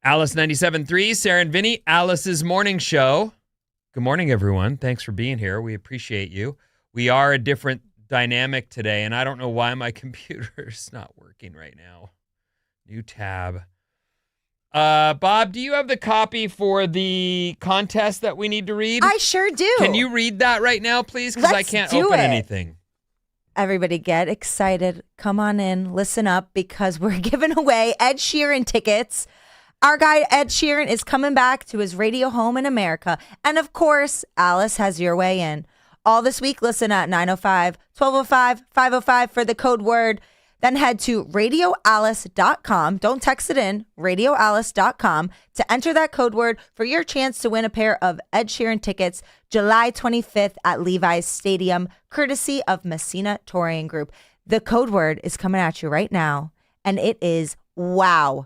Alice 97.3, Sarah and Vinnie, Alice's morning show. Good morning, everyone. Thanks for being here. We appreciate you. We are a different dynamic today, and I don't know why my computer's not working right now. New tab. Bob, do you have the copy for the contest that we need to read? I sure do. Can you read that right now, please? Because I can't open anything. Everybody get excited. Come on in. Listen up because we're giving away Ed Sheeran tickets. Our guy Ed Sheeran is coming back to his radio home in America. And of course, Alice has your way in. All this week, listen at 905, 1205, 505 for the code word. Then head to radioalice.com. Don't text it in, radioalice.com to enter that code word for your chance to win a pair of Ed Sheeran tickets July 25th at Levi's Stadium, courtesy of Messina Touring Group. The code word is coming at you right now, and it is WOW.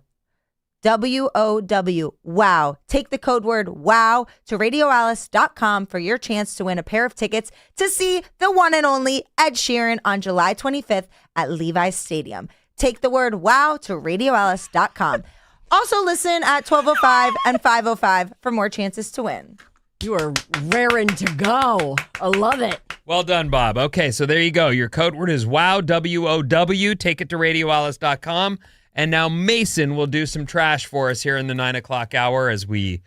WOW. Wow. Take the code word WOW to radioalice.com for your chance to win a pair of tickets to see the one and only Ed Sheeran on July 25th at Levi's Stadium. Take the word WOW to radioalice.com. Also listen at 1205 and 505 for more chances to win. You are raring to go. I love it. Well done, Bob. Okay, so there you go. Your code word is WOW, W-O-W. Take it to radioalice.com. And now Mason will do some trash for us here in the 9 o'clock hour as we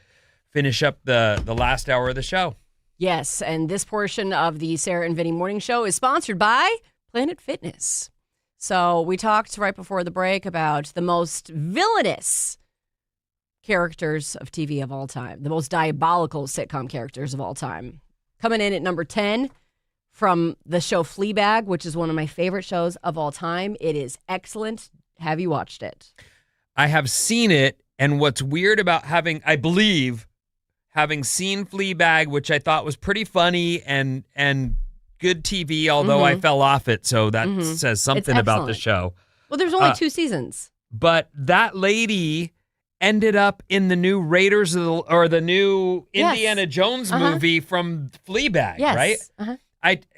finish up the last hour of the show. Yes, and this portion of the Sarah and Vinnie Morning Show is sponsored by Planet Fitness. So we talked right before the break about the most villainous characters of TV of all time, the most diabolical sitcom characters of all time. Coming in at number 10 from the show Fleabag, which is one of my favorite shows of all time. It is excellent. Have you watched it? I have seen it, and what's weird about having seen Fleabag, which I thought was pretty funny and good TV, although I fell off it, so that says something about the show. Well, there's only 2 seasons. But that lady ended up in the new Raiders the new Indiana Jones movie from Fleabag, right?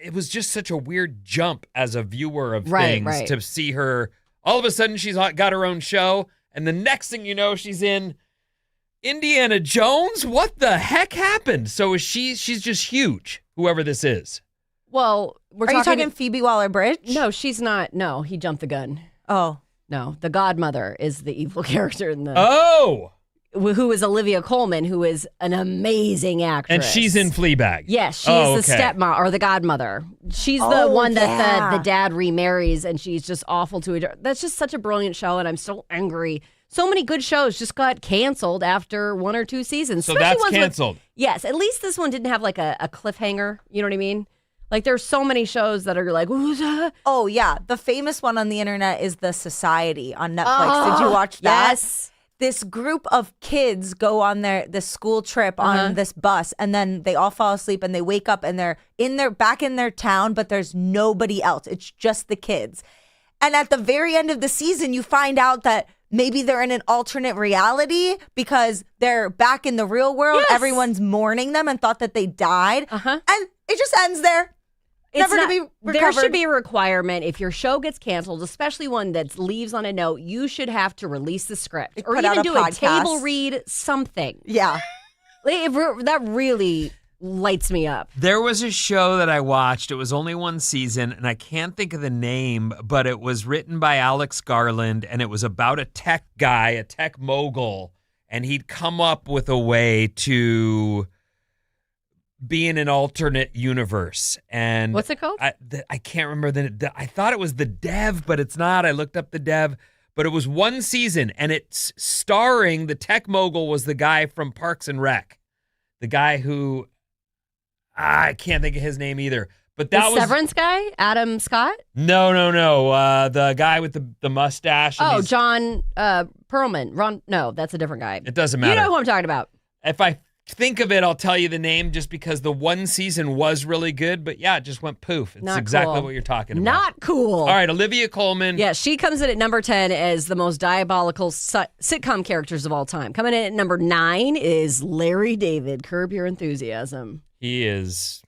It was just such a weird jump as a viewer of things to see her. All of a sudden, she's got her own show, and the next thing you know, she's in Indiana Jones? What the heck happened? So she's just huge, whoever this is. Well, Are you talking Phoebe Waller-Bridge? No, she's not. No, he jumped the gun. Oh. No, the godmother is the evil character in the... Oh! Who is Olivia Colman, who is an amazing actress. And she's in Fleabag. Yes, she's the stepmom or the godmother. She's the one that the dad remarries, and she's just awful to her. That's just such a brilliant show, and I'm so angry. So many good shows just got canceled after 1 or 2 seasons. So that's canceled. Yes, at least this one didn't have like a cliffhanger. You know what I mean? Like there's so many shows that are like, who's that? Oh, yeah. The famous one on the internet is The Society on Netflix. Did you watch that? Yes. This group of kids go on this school trip on this bus, and then they all fall asleep and they wake up and they're back in their town, but there's nobody else. It's just the kids. And at the very end of the season, you find out that maybe they're in an alternate reality because they're back in the real world. Yes. Everyone's mourning them and thought that they died. And it just ends there. Never to be recovered. There should be a requirement if your show gets canceled, especially one that leaves on a note, you should have to release the script or even do a table read, something. Yeah. That really lights me up. There was a show that I watched. It was only 1 season, and I can't think of the name, but it was written by Alex Garland, and it was about a tech guy, a tech mogul, and he'd come up with a way to be in an alternate universe. And what's it called? I can't remember. I thought it was The Dev, but it's not. I looked up The Dev, but it was 1 season, and it's starring the tech mogul was the guy from Parks and Rec, the guy who I can't think of his name either. But that was Severance guy, Adam Scott. No. The guy with the mustache. And John Perlman. No, that's a different guy. It doesn't matter. You know who I'm talking about. If I think of it, I'll tell you the name just because the 1 season was really good, but yeah, it just went poof. It's exactly what you're talking about. Not cool. All right, Olivia Colman. Yeah, she comes in at number 10 as the most diabolical sitcom characters of all time. Coming in at number 9 is Larry David, Curb Your Enthusiasm. He is...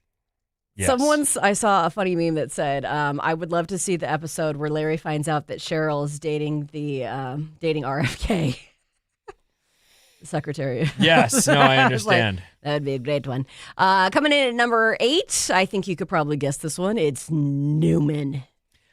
Yes. I saw a funny meme that said, I would love to see the episode where Larry finds out that Cheryl is dating RFK. Secretary. Yes, no, I I was like, understand. that would be a great one. Coming in at number 8, I think you could probably guess this one. It's Newman.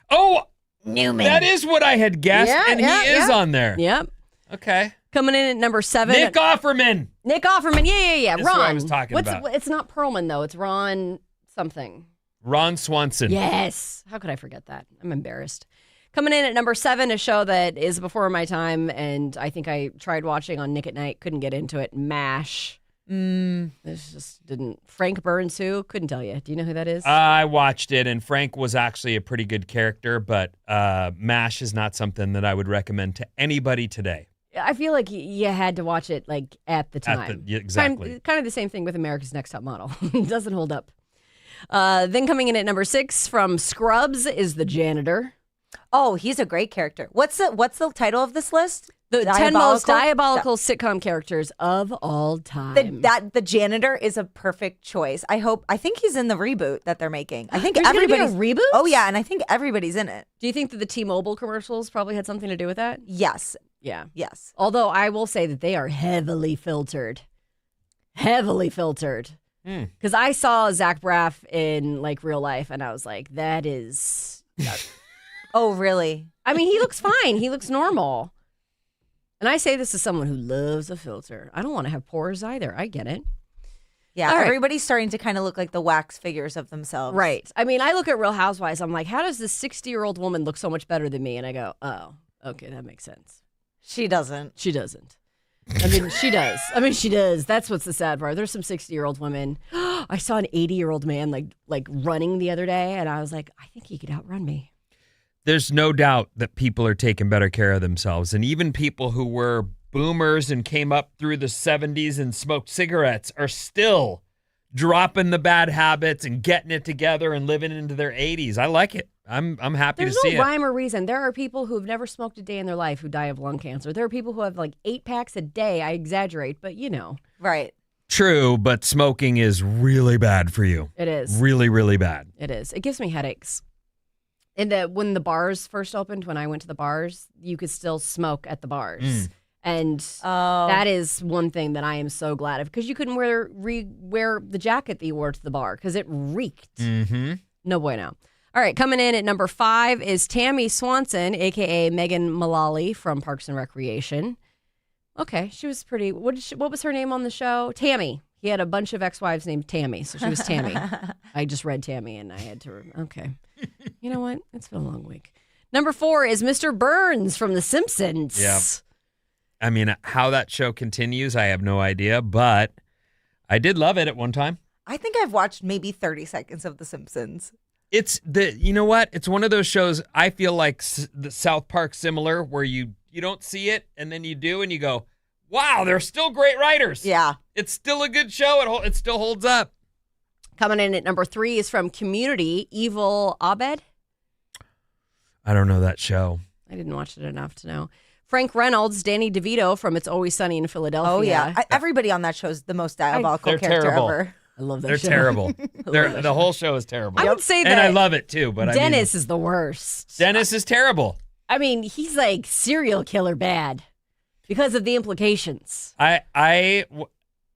Oh, Newman. that is what I had guessed, Yeah, and yeah, he is yeah. on there. Yep. Okay. Coming in at number 7. Nick Offerman. Nick Offerman. Yeah. That's Ron. who I was talking about. It's not Perlman, though. It's Ron something. Ron Swanson. Yes. How could I forget that? I'm embarrassed. Coming in at number 7, a show that is before my time, and I think I tried watching on Nick at Night, couldn't get into it. MASH. This just didn't. Frank Burns, who? Couldn't tell you. Do you know who that is? I watched it, and Frank was actually a pretty good character, but MASH is not something that I would recommend to anybody today. I feel like you had to watch it like at the time. Exactly. Kind of the same thing with America's Next Top Model. It doesn't hold up. Then coming in at number 6 from Scrubs is the janitor. Oh, he's a great character. What's the title of this list? The 10 most diabolical sitcom characters of all time. The janitor is a perfect choice. I think he's in the reboot that they're making. I think There's gonna be a everybody's reboot? Oh yeah, and I think everybody's in it. Do you think that the T-Mobile commercials probably had something to do with that? Yes. Yeah. Yes. Although I will say that they are heavily filtered. Heavily filtered. Because I saw Zach Braff in like real life, and I was like, that is... Oh, really? I mean, he looks fine. He looks normal. And I say this as someone who loves a filter. I don't want to have pores either. I get it. Yeah, All right. everybody's starting to kind of look like the wax figures of themselves. Right. I mean, I look at Real Housewives. I'm like, how does this 60-year-old woman look so much better than me? And I go, oh, okay, that makes sense. She doesn't. She doesn't. I mean, she does. I mean, she does. That's what's the sad part. There's some 60-year-old women. I saw an 80-year-old man like running the other day, and I was like, I think he could outrun me. There's no doubt that people are taking better care of themselves. And even people who were boomers and came up through the 70s and smoked cigarettes are still dropping the bad habits and getting it together and living into their 80s. I like it. I'm happy There's to see no it. rhyme or reason. There are people who have never smoked a day in their life who die of lung cancer. There are people who have like 8 packs a day. I exaggerate, but you know. Right. True, but smoking is really bad for you. It is. Really, really bad. It is. It gives me headaches. And when the bars first opened, when I went to the bars, you could still smoke at the bars. And that is one thing that I am so glad of, because you couldn't wear the jacket that you wore to the bar because it reeked. Mm-hmm. No bueno. All right, coming in at number 5 is Tammy Swanson, a.k.a. Megan Mullally from Parks and Recreation. Okay, she was pretty. What was her name on the show? Tammy. He had a bunch of ex-wives named Tammy, so she was Tammy. I just read Tammy, and I had to. Okay. You know what? It's been a long week. Number 4 is Mr. Burns from The Simpsons. Yeah. I mean, how that show continues, I have no idea, but I did love it at one time. I think I've watched maybe 30 seconds of The Simpsons. You know what? It's one of those shows, I feel like the South Park similar, where you don't see it, and then you do, and you go, wow, they're still great writers. Yeah. It's still a good show. It still holds up. Coming in at number 3 is from Community, Evil Abed. I don't know that show. I didn't watch it enough to know. Frank Reynolds, Danny DeVito from It's Always Sunny in Philadelphia. Oh, yeah. Everybody on that show is the most diabolical They're character terrible. ever. I love that They're show. terrible. The whole show is terrible. I would say that and I love it too, but Dennis is the worst. Dennis is terrible. I mean, he's like serial killer bad because of the implications. I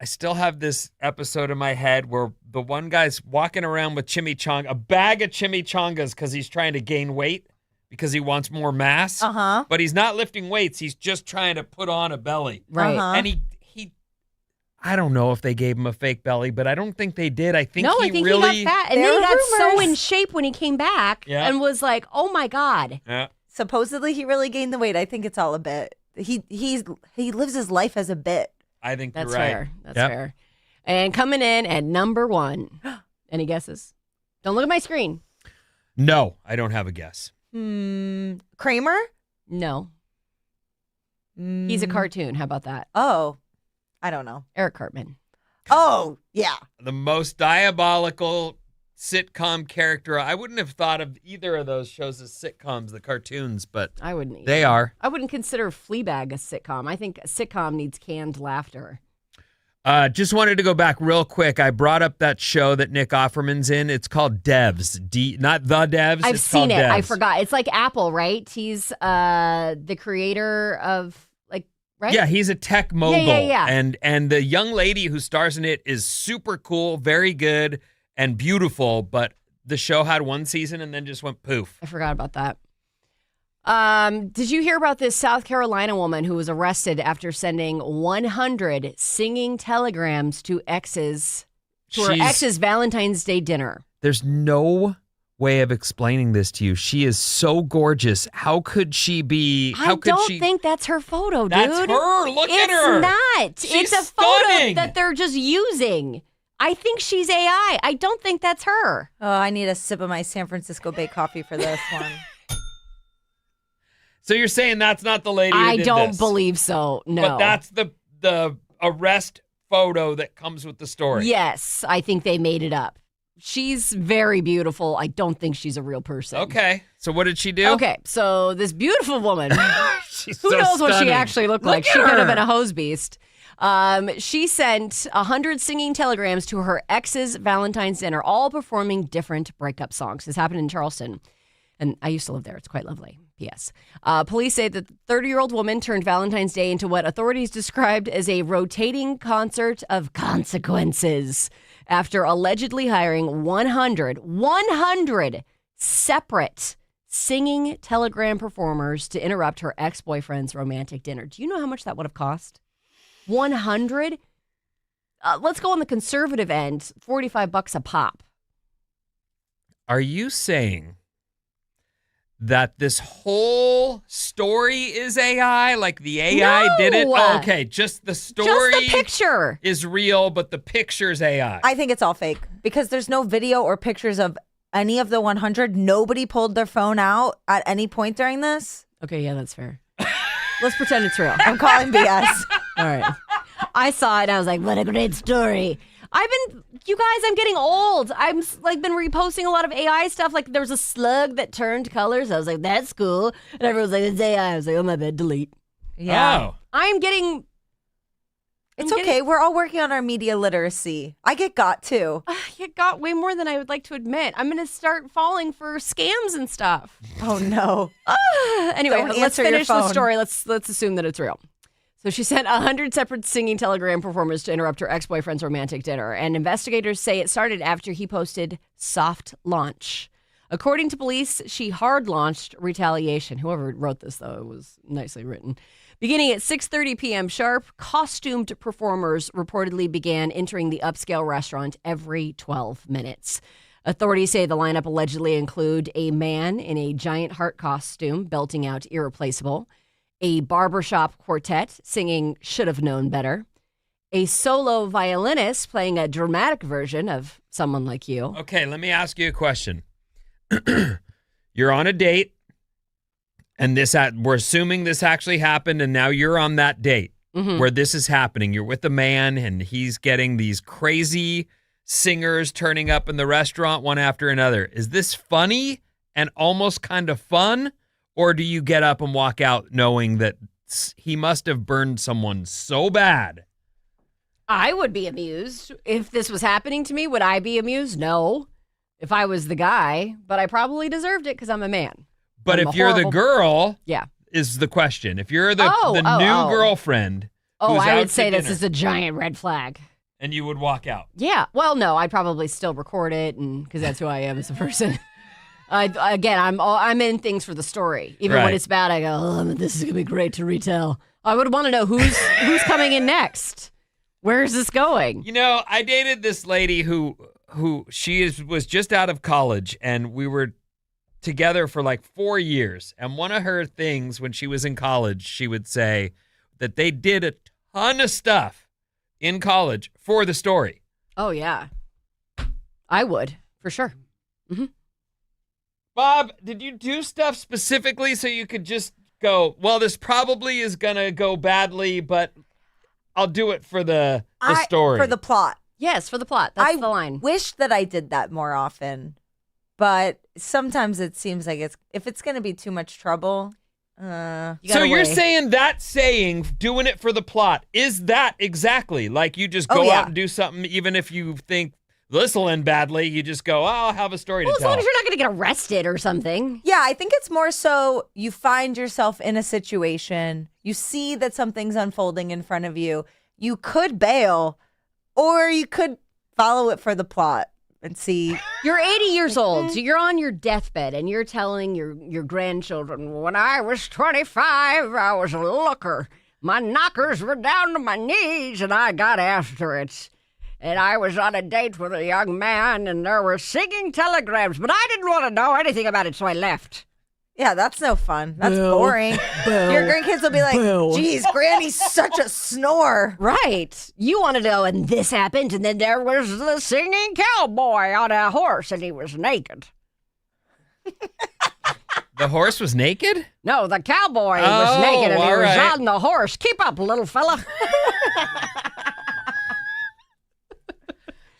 still have this episode in my head where the one guy's walking around with a bag of chimichangas because he's trying to gain weight because he wants more mass. Uh-huh. But he's not lifting weights. He's just trying to put on a belly. Right. Uh-huh. And he I don't know if they gave him a fake belly, but I don't think they did. I think I think really he got fat. And then There he are got so rumors. in shape when he came back and was like, oh my God. Yeah. Supposedly he really gained the weight. I think it's all a bit. He lives his life as a bit. I think That's you're right. fair. That's fair. And coming in at number 1. Any guesses? Don't look at my screen. No, I don't have a guess. Kramer? No. He's a cartoon. How about that? Oh, I don't know. Eric Cartman. Oh, yeah. The most diabolical sitcom character. I wouldn't have thought of either of those shows as sitcoms, the cartoons, but I wouldn't either. they are. I wouldn't consider Fleabag a sitcom. I think a sitcom needs canned laughter. Just wanted to go back real quick. I brought up that show that Nick Offerman's in. It's called Devs. Not The Devs. I've it's seen called it. Devs. I forgot. It's like Apple, right? He's the creator of like right? Yeah, he's a tech mogul. Yeah. And the young lady who stars in it is super cool, very good, and beautiful, but the show had one season and then just went poof. I forgot about that. Did you hear about this South Carolina woman who was arrested after sending 100 singing telegrams to her ex's Valentine's Day dinner? There's no way of explaining this to you. She is so gorgeous. How could she be? I don't think that's her photo, dude. That's her. Look at her. It's not. She's it's a stunning. photo that they're just using. I think she's AI. I don't think that's her. Oh, I need a sip of my San Francisco Bay coffee for this one. So you're saying that's not the lady who I did don't this. believe so. No. But that's the arrest photo that comes with the story. Yes, I think they made it up. She's very beautiful. I don't think she's a real person. Okay. So what did she do? Okay, so this beautiful woman, She's who so knows what she stunning. actually looked like? Look She at could have her. been a hose beast. She sent 100 singing telegrams to her ex's Valentine's dinner, all performing different breakup songs. This happened in Charleston, and I used to live there. It's quite lovely. P.S. Police say that the 30-year-old woman turned Valentine's Day into what authorities described as a rotating concert of consequences after allegedly hiring 100 separate singing telegram performers to interrupt her ex-boyfriend's romantic dinner. Do you know how much that would have cost? 100? Let's go on the conservative end, $45 a pop. Are you saying that this whole story is AI? Like the AI did it? No. Oh, okay, just the story Just the picture. is real, but the picture's AI. I think it's all fake because there's no video or pictures of any of the 100. Nobody pulled their phone out at any point during this. Okay, yeah, that's fair. Let's pretend it's real. I'm calling BS. All right. I saw it and I was like, what a great story. You guys, I'm getting old. I'm been reposting a lot of AI stuff. Like there was a slug that turned colors. I was like, that's cool. And everyone's like, it's AI. I was like, oh my bad, delete. Yeah. Oh. I'm getting. It's okay. We're all working on our media literacy. I get got too. It got way more than I would like to admit. I'm going to start falling for scams and stuff. Oh no. Anyway, Don't let's answer your finish the phone. story. Let's assume that it's real. So she sent 100 separate singing telegram performers to interrupt her ex-boyfriend's romantic dinner. And investigators say it started after he posted soft launch. According to police, she hard launched retaliation. Whoever wrote this, though, it was nicely written. Beginning at 6:30 p.m. sharp, costumed performers reportedly began entering the upscale restaurant every 12 minutes. Authorities say the lineup allegedly include a man in a giant heart costume belting out Irreplaceable, a barbershop quartet singing Should Have Known Better, a solo violinist playing a dramatic version of Someone Like You. Okay, let me ask you a question. You're on a date, and we're assuming this actually happened, and now you're on that date where this is happening. You're with a man, and he's getting these crazy singers turning up in the restaurant one after another. Is this funny and almost kind of fun? Or do you get up and walk out knowing that he must have burned someone so bad? I would be amused. If this was happening to me, would I be amused? No. If I was the guy, but I probably deserved it because I'm a man. But I'm if a you're the horrible- girl, Yeah. is the question. If you're the Oh, new girlfriend Oh, who's I out would to say this dinner, is a giant red flag. and you would walk out. Yeah. Well, no, I'd probably still record it, and because that's who I am as a person. I'm in things for the story. Even when Right. it's bad, I go, oh, this is gonna be great to retell. I would want to know who's coming in next. Where is this going? You know, I dated this lady who was just out of college, and we were together for like 4 years. And one of her things when she was in college, she would say that they did a ton of stuff in college for the story. Oh yeah, I would for sure. Bob, did you do stuff specifically so you could just go, well, this probably is going to go badly, but I'll do it for the story. For the plot. Yes, for the plot. That's I the line. wish that I did that more often, but sometimes it seems like if it's going to be too much trouble. You So gotta you're weigh. saying doing it for the plot, is that exactly like you just Oh, go yeah. out and do something even if you think this will end badly, you just go, oh, I'll have a story Well, to as tell. long as you're not going to get arrested or something. Yeah, I think it's more so you find yourself in a situation, you see that something's unfolding in front of you. You could bail, or you could follow it for the plot and see. You're 80 years old, so you're on your deathbed, and you're telling your grandchildren, when I was 25, I was a looker. My knockers were down to my knees, and I got after it. And I was on a date with a young man, and there were singing telegrams, but I didn't want to know anything about it, so I left. Yeah, that's no fun. That's boring. Your grandkids will be like, geez, Granny's such a snore. Right. You want to know, and this happened, and then there was the singing cowboy on a horse, and he was naked. The horse was naked? No, the cowboy was naked, and he all was right. on the horse. Keep up, little fella.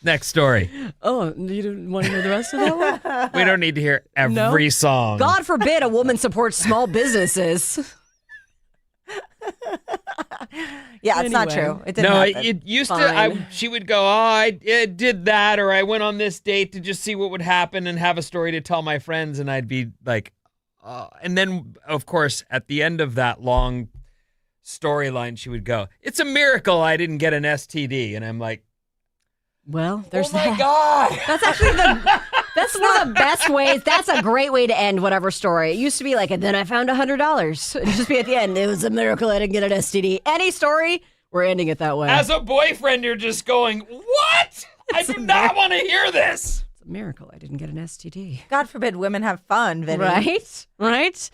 Next story. Oh, you didn't want to hear the rest of that one? We don't need to hear every song. God forbid a woman supports small businesses. Yeah, it's not Anyway. true. It didn't No, happen. it used Fine. to. She would go, I did that, or I went on this date to just see what would happen and have a story to tell my friends, and I'd be like, and then of course at the end of that long storyline, she would go, "It's a miracle I didn't get an STD," and I'm like, Well, there's "Oh my that. god!" That's actually that's one of the best ways. That's a great way to end whatever story. It used to be like, and then I found $100. It'd just be at the end. It was a miracle I didn't get an STD. Any story, we're ending it that way. As a boyfriend, you're just going, "What? I do not want to hear this." It's a miracle I didn't get an STD. God forbid women have fun, Vinny. Right.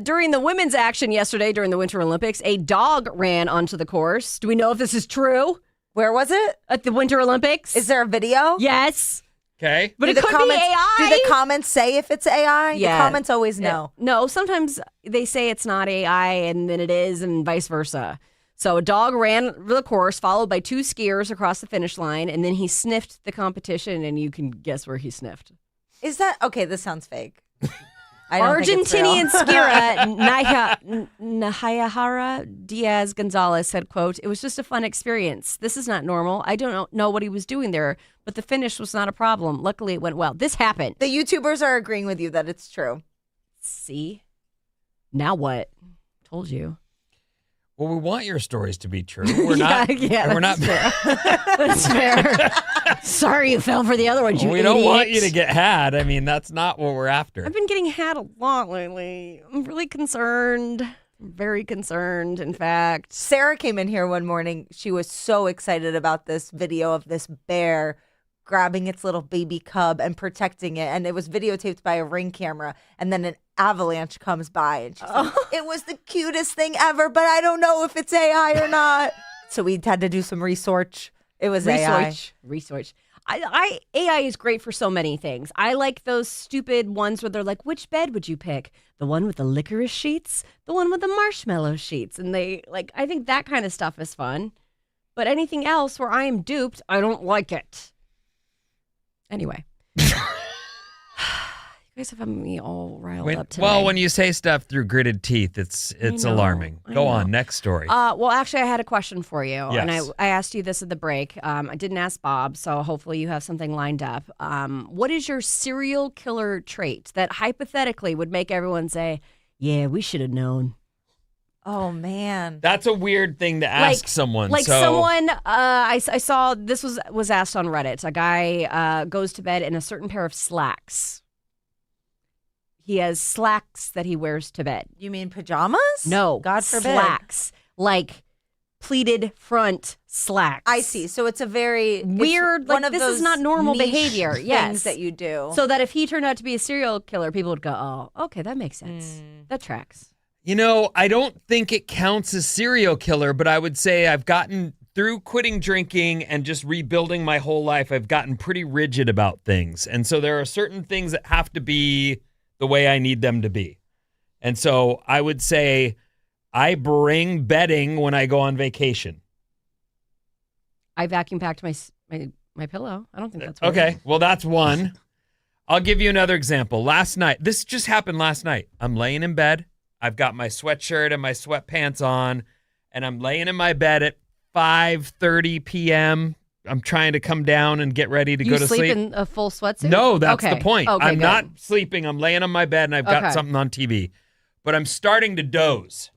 During the women's action yesterday during the Winter Olympics, a dog ran onto the course. Do we know if this is true? Where was it? At the Winter Olympics? Is there a video? Yes. Okay. But Do it the could comments, be AI. Do the comments say if it's AI? Yeah. The comments always know. No, sometimes they say it's not AI and then it is and vice versa. So a dog ran the course followed by two skiers across the finish line, and then he sniffed the competition, and you can guess where he sniffed. Is that okay? This sounds fake. I don't think it's real. Argentinian skier Nahayahara Diaz Gonzalez said, quote, "It was just a fun experience. This is not normal. I don't know what he was doing there, but the finish was not a problem. Luckily, it went well." This happened. The YouTubers are agreeing with you that it's true. See? Now what? Told you. Well, we want your stories to be true. We're not. Yeah, we're not. That's fair. Sorry you fell for the other one, you We don't want you idiot. to get had. I mean, that's not what we're after. I've been getting had a lot lately. I'm really concerned. Very concerned, in fact. Sarah came in here one morning. She was so excited about this video of this bear grabbing its little baby cub and protecting it. And it was videotaped by a Ring camera. And then an avalanche comes by. And she's like, it was the cutest thing ever, but I don't know if it's AI or not. So we had to do some research. It was AI. Research. AI is great for so many things. I like those stupid ones where they're like, which bed would you pick? The one with the licorice sheets? The one with the marshmallow sheets? And they, like, I think that kind of stuff is fun. But anything else where I am duped, I don't like it. Anyway. You guys have me all riled up today. Well, when you say stuff through gritted teeth, it's know, alarming. I Go know. on, next story. Well, actually, I had a question for you. Yes. And I asked you this at the break. I didn't ask Bob, so hopefully you have something lined up. What is your serial killer trait that hypothetically would make everyone say, yeah, we should have known? Oh, man. That's a weird thing to ask someone. Like so, someone, I saw, this was asked on Reddit. A guy goes to bed in a certain pair of slacks. He has slacks that he wears to bed. You mean pajamas? No. God forbid. Slacks. Like pleated front slacks. I see. So it's a very Weird, it's one like, of this is those not normal niche behavior. things Yes. that you do. So that if he turned out to be a serial killer, people would go, oh, okay, that makes sense. That tracks. you know, I don't think it counts as serial killer, but I would say I've gotten through quitting drinking and just rebuilding my whole life. I've gotten pretty rigid about things. And so there are certain things that have to be the way I need them to be. And so I would say I bring bedding when I go on vacation. I vacuum packed my pillow. I don't think that's weird. Okay, well, that's one. I'll give you another example. Last night, this just happened last night. I'm laying in bed. I've got my sweatshirt and my sweatpants on, and I'm laying in my bed at 5:30 p.m. I'm trying to come down and get ready to You go to sleep sleep. in a full sweatsuit? No, that's Okay. the point. Okay, I'm good. not sleeping. I'm laying on my bed and I've got Okay. something on TV. But I'm starting to doze.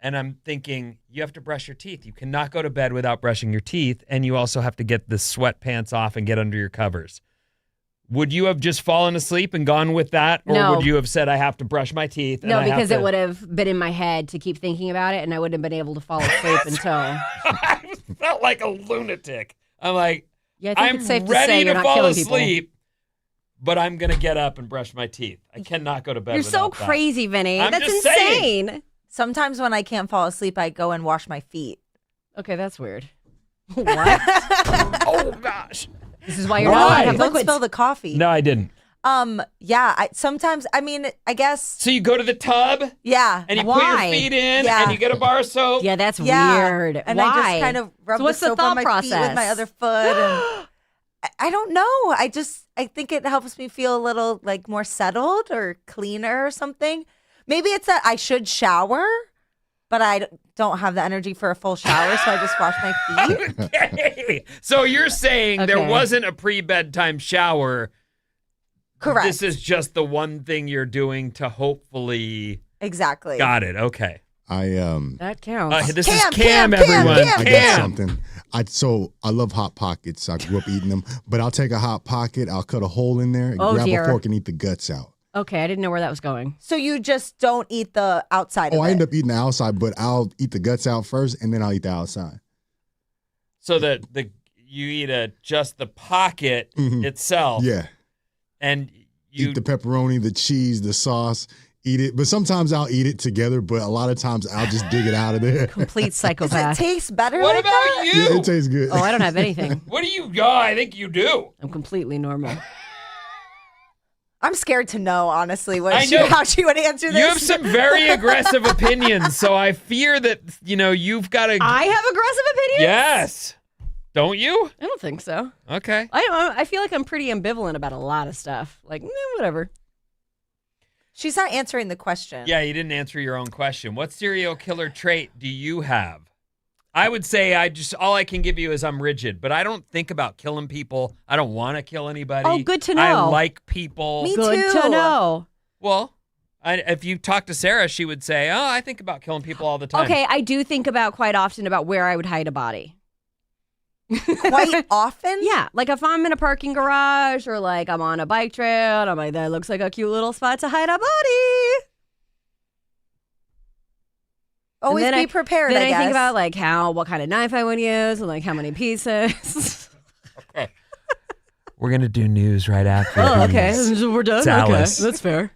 And I'm thinking, you have to brush your teeth. You cannot go to bed without brushing your teeth. And you also have to get the sweatpants off and get under your covers. Would you have just fallen asleep and gone with that? Or No. would you have said, I have to brush my teeth? No, because it would have been in my head to keep thinking about it, and I wouldn't have been able to fall asleep until. I felt like a lunatic. I'm like, Yeah, I think I'm it's safe to ready say to you're not fall killing people. asleep, but I'm going to get up and brush my teeth. I cannot go to bed You're so without that. crazy, Vinny. I'm That's just insane. saying. Sometimes when I can't fall asleep, I go and wash my feet. Okay, that's weird. What? Oh, gosh. This is why you're Why? not allowed to have Don't liquids. spill the coffee. No, I didn't. Yeah. Sometimes, I mean, I guess, So you go to the tub yeah. and you put Why? your feet in Yeah. and you get a bar of soap. Yeah, that's Yeah. weird. And Why? I just kind of rub So what's the the soap thought on my feet with my process? other foot. And I don't know. I think it helps me feel a little like more settled or cleaner or something. Maybe it's that I should shower, but I don't have the energy for a full shower, so I just wash my feet. Okay. So you're saying there Okay. wasn't a pre-bedtime shower. Correct. This is just the one thing you're doing to hopefully. Exactly. Got it. Okay. I That counts. This Cam, is Cam, Cam, everyone. Cam, I got Cam. something. I love Hot Pockets. I grew up eating them, but I'll take a Hot Pocket, I'll cut a hole in there, Oh, grab dear. a fork and eat the guts out. Okay, I didn't know where that was going. So you just don't eat the outside of Oh, I it. end up eating the outside, but I'll eat the guts out first and then I'll eat the outside. So that you eat just the pocket itself. Yeah. And you Eat the pepperoni, the cheese, the sauce, eat it. But sometimes I'll eat it together, but a lot of times I'll just dig it out of there. Complete Does it psychopath. taste better What like about that? you? Yeah, it tastes good. Oh, I don't have anything. What do you got? I think you do. I'm completely normal. I'm scared to know, honestly, I know. how she would answer this. You have some very aggressive opinions, so I fear that you've got to. I have aggressive opinions? Yes, don't you? I don't think so. Okay. I feel like I'm pretty ambivalent about a lot of stuff. Like, whatever. She's not answering the question. Yeah, you didn't answer your own question. What serial killer trait do you have? I would say all I can give you is I'm rigid, but I don't think about killing people. I don't want to kill anybody. Oh, good to know. I like people. Me Good too. to know. Well, if you talk to Sarah, she would say, "Oh, I think about killing people all the time." Okay, I do think about quite often about where I would hide a body. Quite often? Yeah, like if I'm in a parking garage or like I'm on a bike trail and I'm like, that looks like a cute little spot to hide a body. Always And be then prepared, Then I I guess. think about like what kind of knife I would use and like how many pieces. We're gonna do news right after. Oh, okay. these. We're done. Dallas. Okay, that's fair.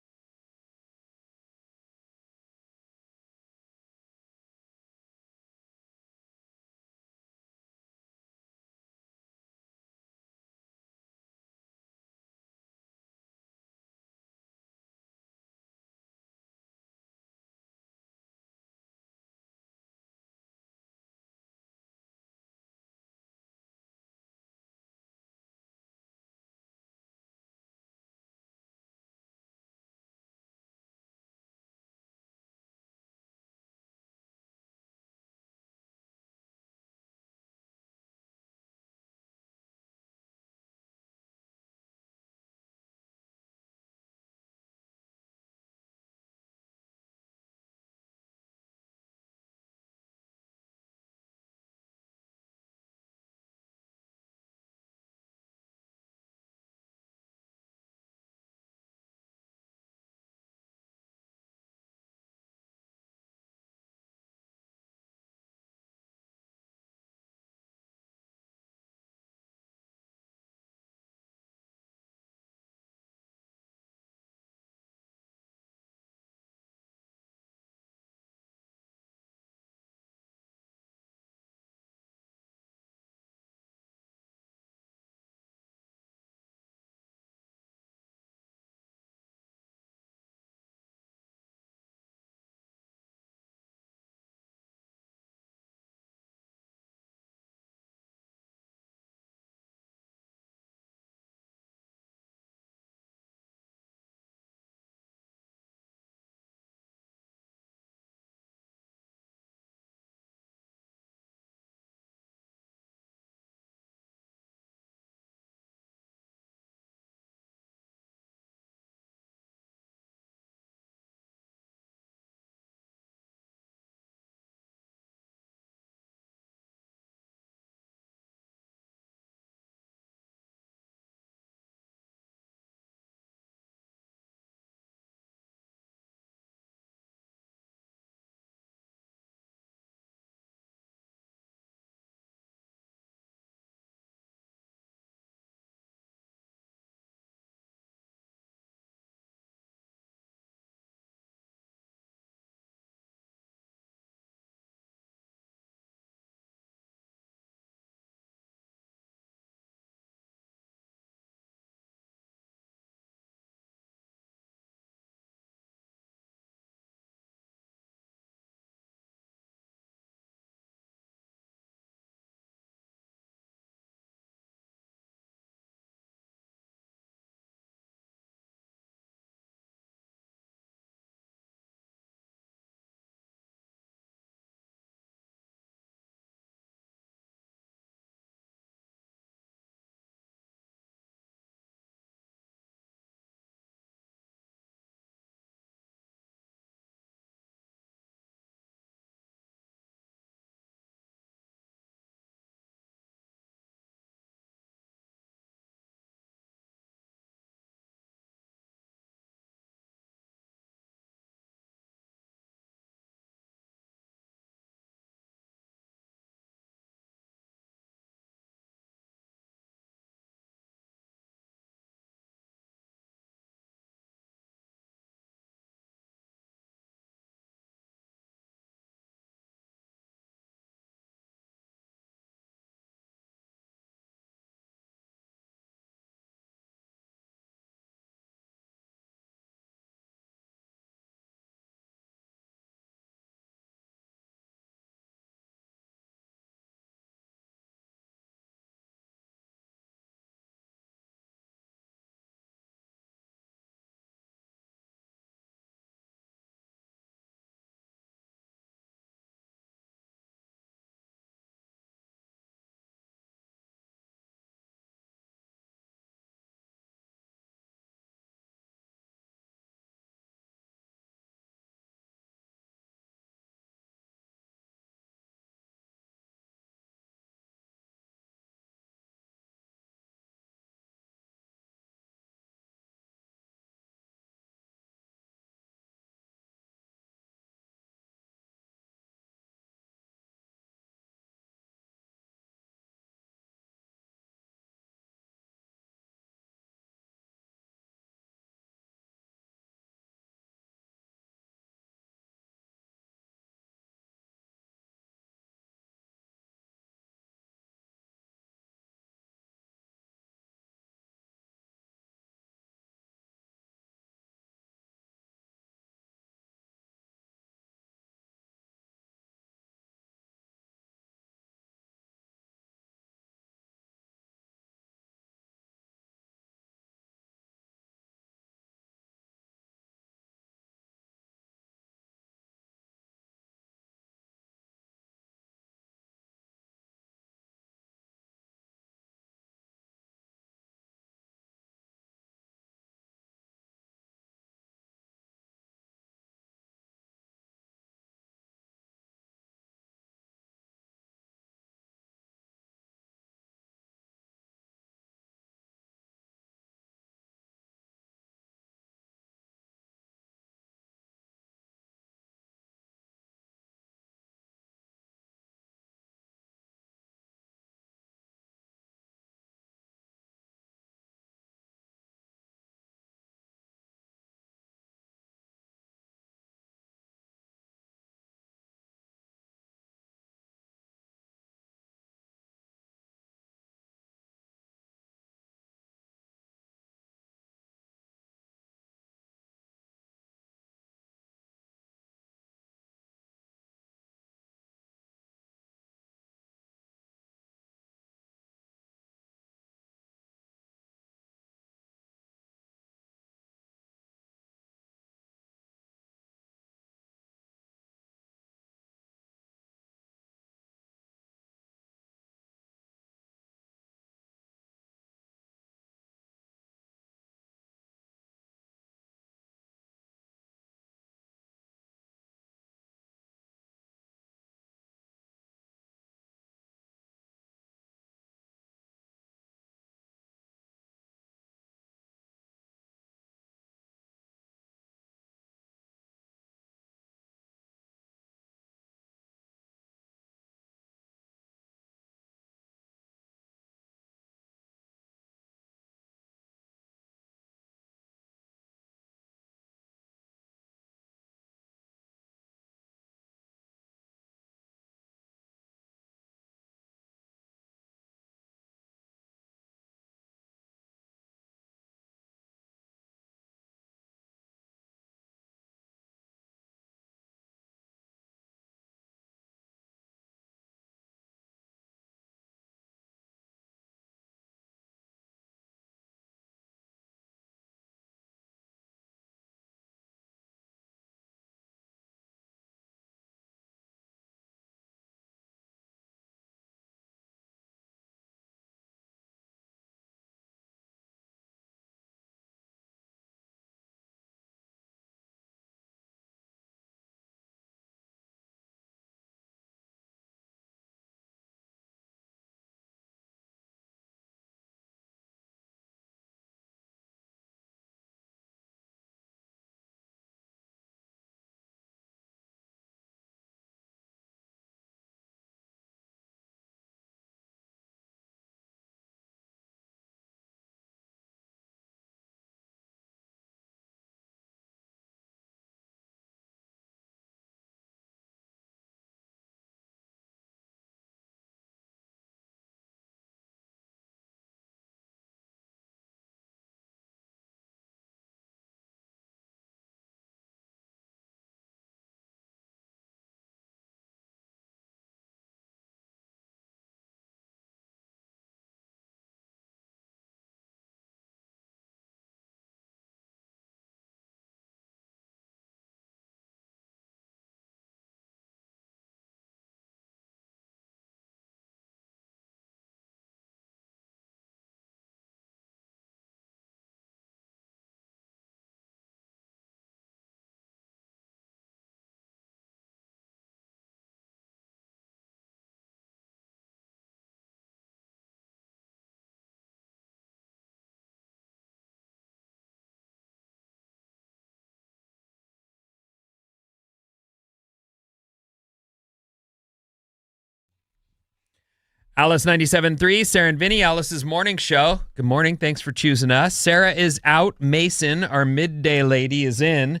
Alice 97.3, Sarah and Vinnie, Alice's morning show. Good morning. Thanks for choosing us. Sarah is out. Mason, our midday lady, is in.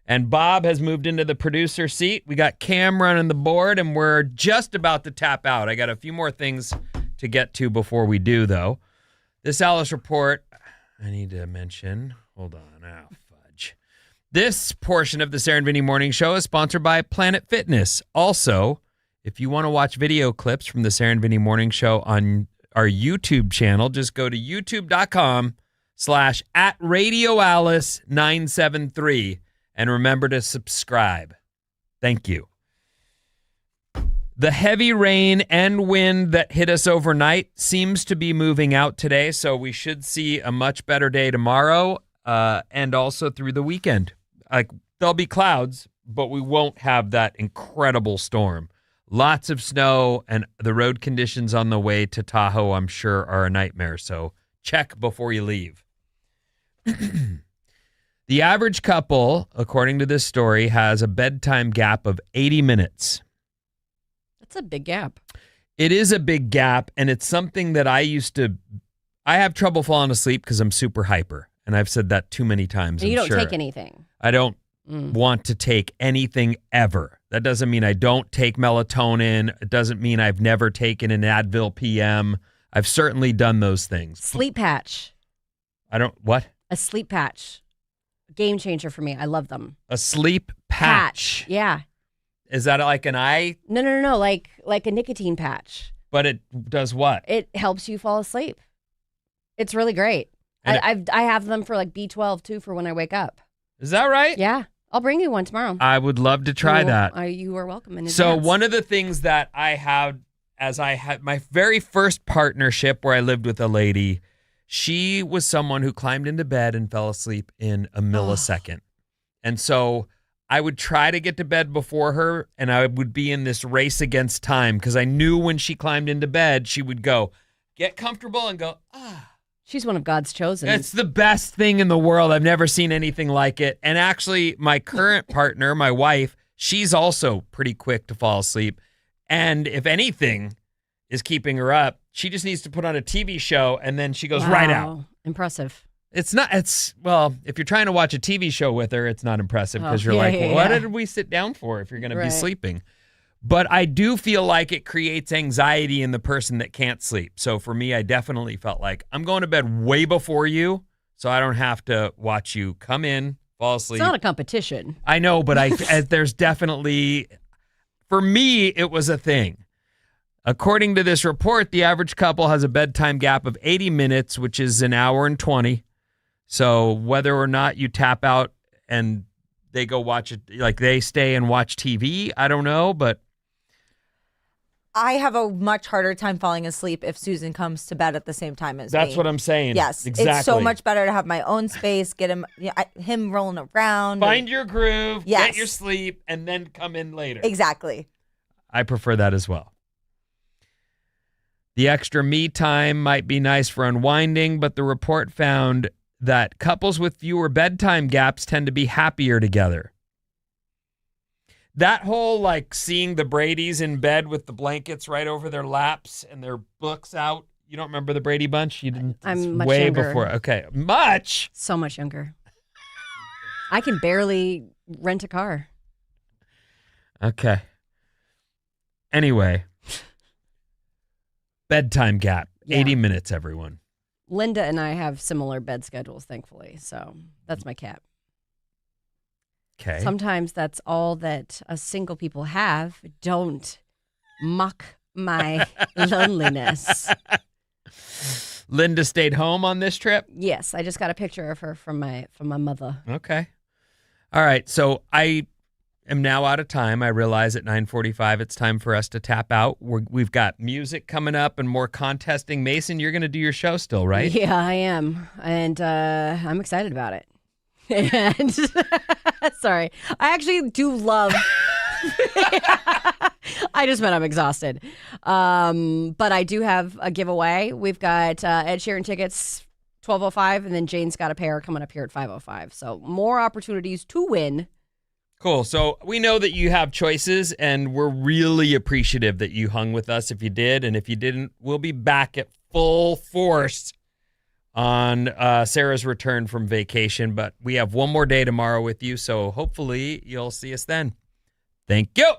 And Bob has moved into the producer seat. We got Cam running the board, and we're just about to tap out. I got a few more things to get to before we do, though. This Alice report, I need to mention. Hold on. Oh, fudge. This portion of the Sarah and Vinnie Morning Show is sponsored by Planet Fitness. Also, if you want to watch video clips from the Sarah and Vinnie Morning Show on our YouTube channel, just go to youtube.com/@RadioAlice973 and remember to subscribe. Thank you. The heavy rain and wind that hit us overnight seems to be moving out today, so we should see a much better day tomorrow and also through the weekend. Like, there'll be clouds, but we won't have that incredible storm. Lots of snow, and the road conditions on the way to Tahoe, I'm sure, are a nightmare. So check before you leave. The average couple, according to this story, has a bedtime gap of 80 minutes. That's a big gap. It is a big gap, and it's something that I have trouble falling asleep because I'm super hyper. And I've said that too many times. And you don't sure. take anything. I don't want to take anything ever. That doesn't mean I don't take melatonin. It doesn't mean I've never taken an Advil PM. I've certainly done those things. Sleep patch. What? A sleep patch. Game changer for me. I love them. A sleep patch. Yeah. Is that like an eye? No. Like a nicotine patch. But it does what? It helps you fall asleep. It's really great. I have them for like B12 too for when I wake up. Is that right? Yeah. I'll bring you one tomorrow. I would love to try that. You are welcome in advance. So one of the things that I had my very first partnership where I lived with a lady, she was someone who climbed into bed and fell asleep in a millisecond. And so I would try to get to bed before her, and I would be in this race against time because I knew when she climbed into bed, she would go, get comfortable and go, ah. She's one of God's chosen. It's the best thing in the world. I've never seen anything like it. And actually, my current partner, my wife, she's also pretty quick to fall asleep. And if anything is keeping her up, she just needs to put on a TV show and then she goes right out. Impressive. If you're trying to watch a TV show with her, it's not impressive because you're what did we sit down for if you're going to be sleeping? But I do feel like it creates anxiety in the person that can't sleep. So for me, I definitely felt like I'm going to bed way before you so I don't have to watch you come in, fall asleep. It's not a competition. I know, but there's definitely, for me, it was a thing. According to this report, the average couple has a bedtime gap of 80 minutes, which is an hour and 20. So whether or not you tap out and they go watch it, like they stay and watch TV, I don't know, but I have a much harder time falling asleep if Susan comes to bed at the same time as me. That's what I'm saying. Yes, exactly. It's so much better to have my own space, get him rolling around. Find your groove, yes. Get your sleep, and then come in later. Exactly. I prefer that as well. The extra me time might be nice for unwinding, but the report found that couples with fewer bedtime gaps tend to be happier together. That whole, like, seeing the Bradys in bed with the blankets right over their laps and their books out. You don't remember the Brady Bunch? You didn't? I'm much way younger. Before. Okay. Much? So much younger. I can barely rent a car. Okay. Anyway. Bedtime gap. Yeah. 80 minutes, everyone. Linda and I have similar bed schedules, thankfully. So that's my cat. Okay. Sometimes that's all that us single people have. Don't mock my loneliness. Linda stayed home on this trip? Yes, I just got a picture of her from my mother. Okay. All right. So I am now out of time. I realize at 9:45 it's time for us to tap out. We've got music coming up and more contesting. Mason, you're going to do your show still, right? Yeah, I am. And I'm excited about it. And sorry, I actually do love. I just meant I'm exhausted. But I do have a giveaway. We've got Ed Sheeran tickets, 12:05, and then Jane's got a pair coming up here at 5:05. So more opportunities to win Cool. So we know that you have choices, and we're really appreciative that you hung with us if you did. And if you didn't, we'll be back at full force on Sarah's return from vacation. But we have one more day tomorrow with you, so hopefully you'll see us then. Thank you.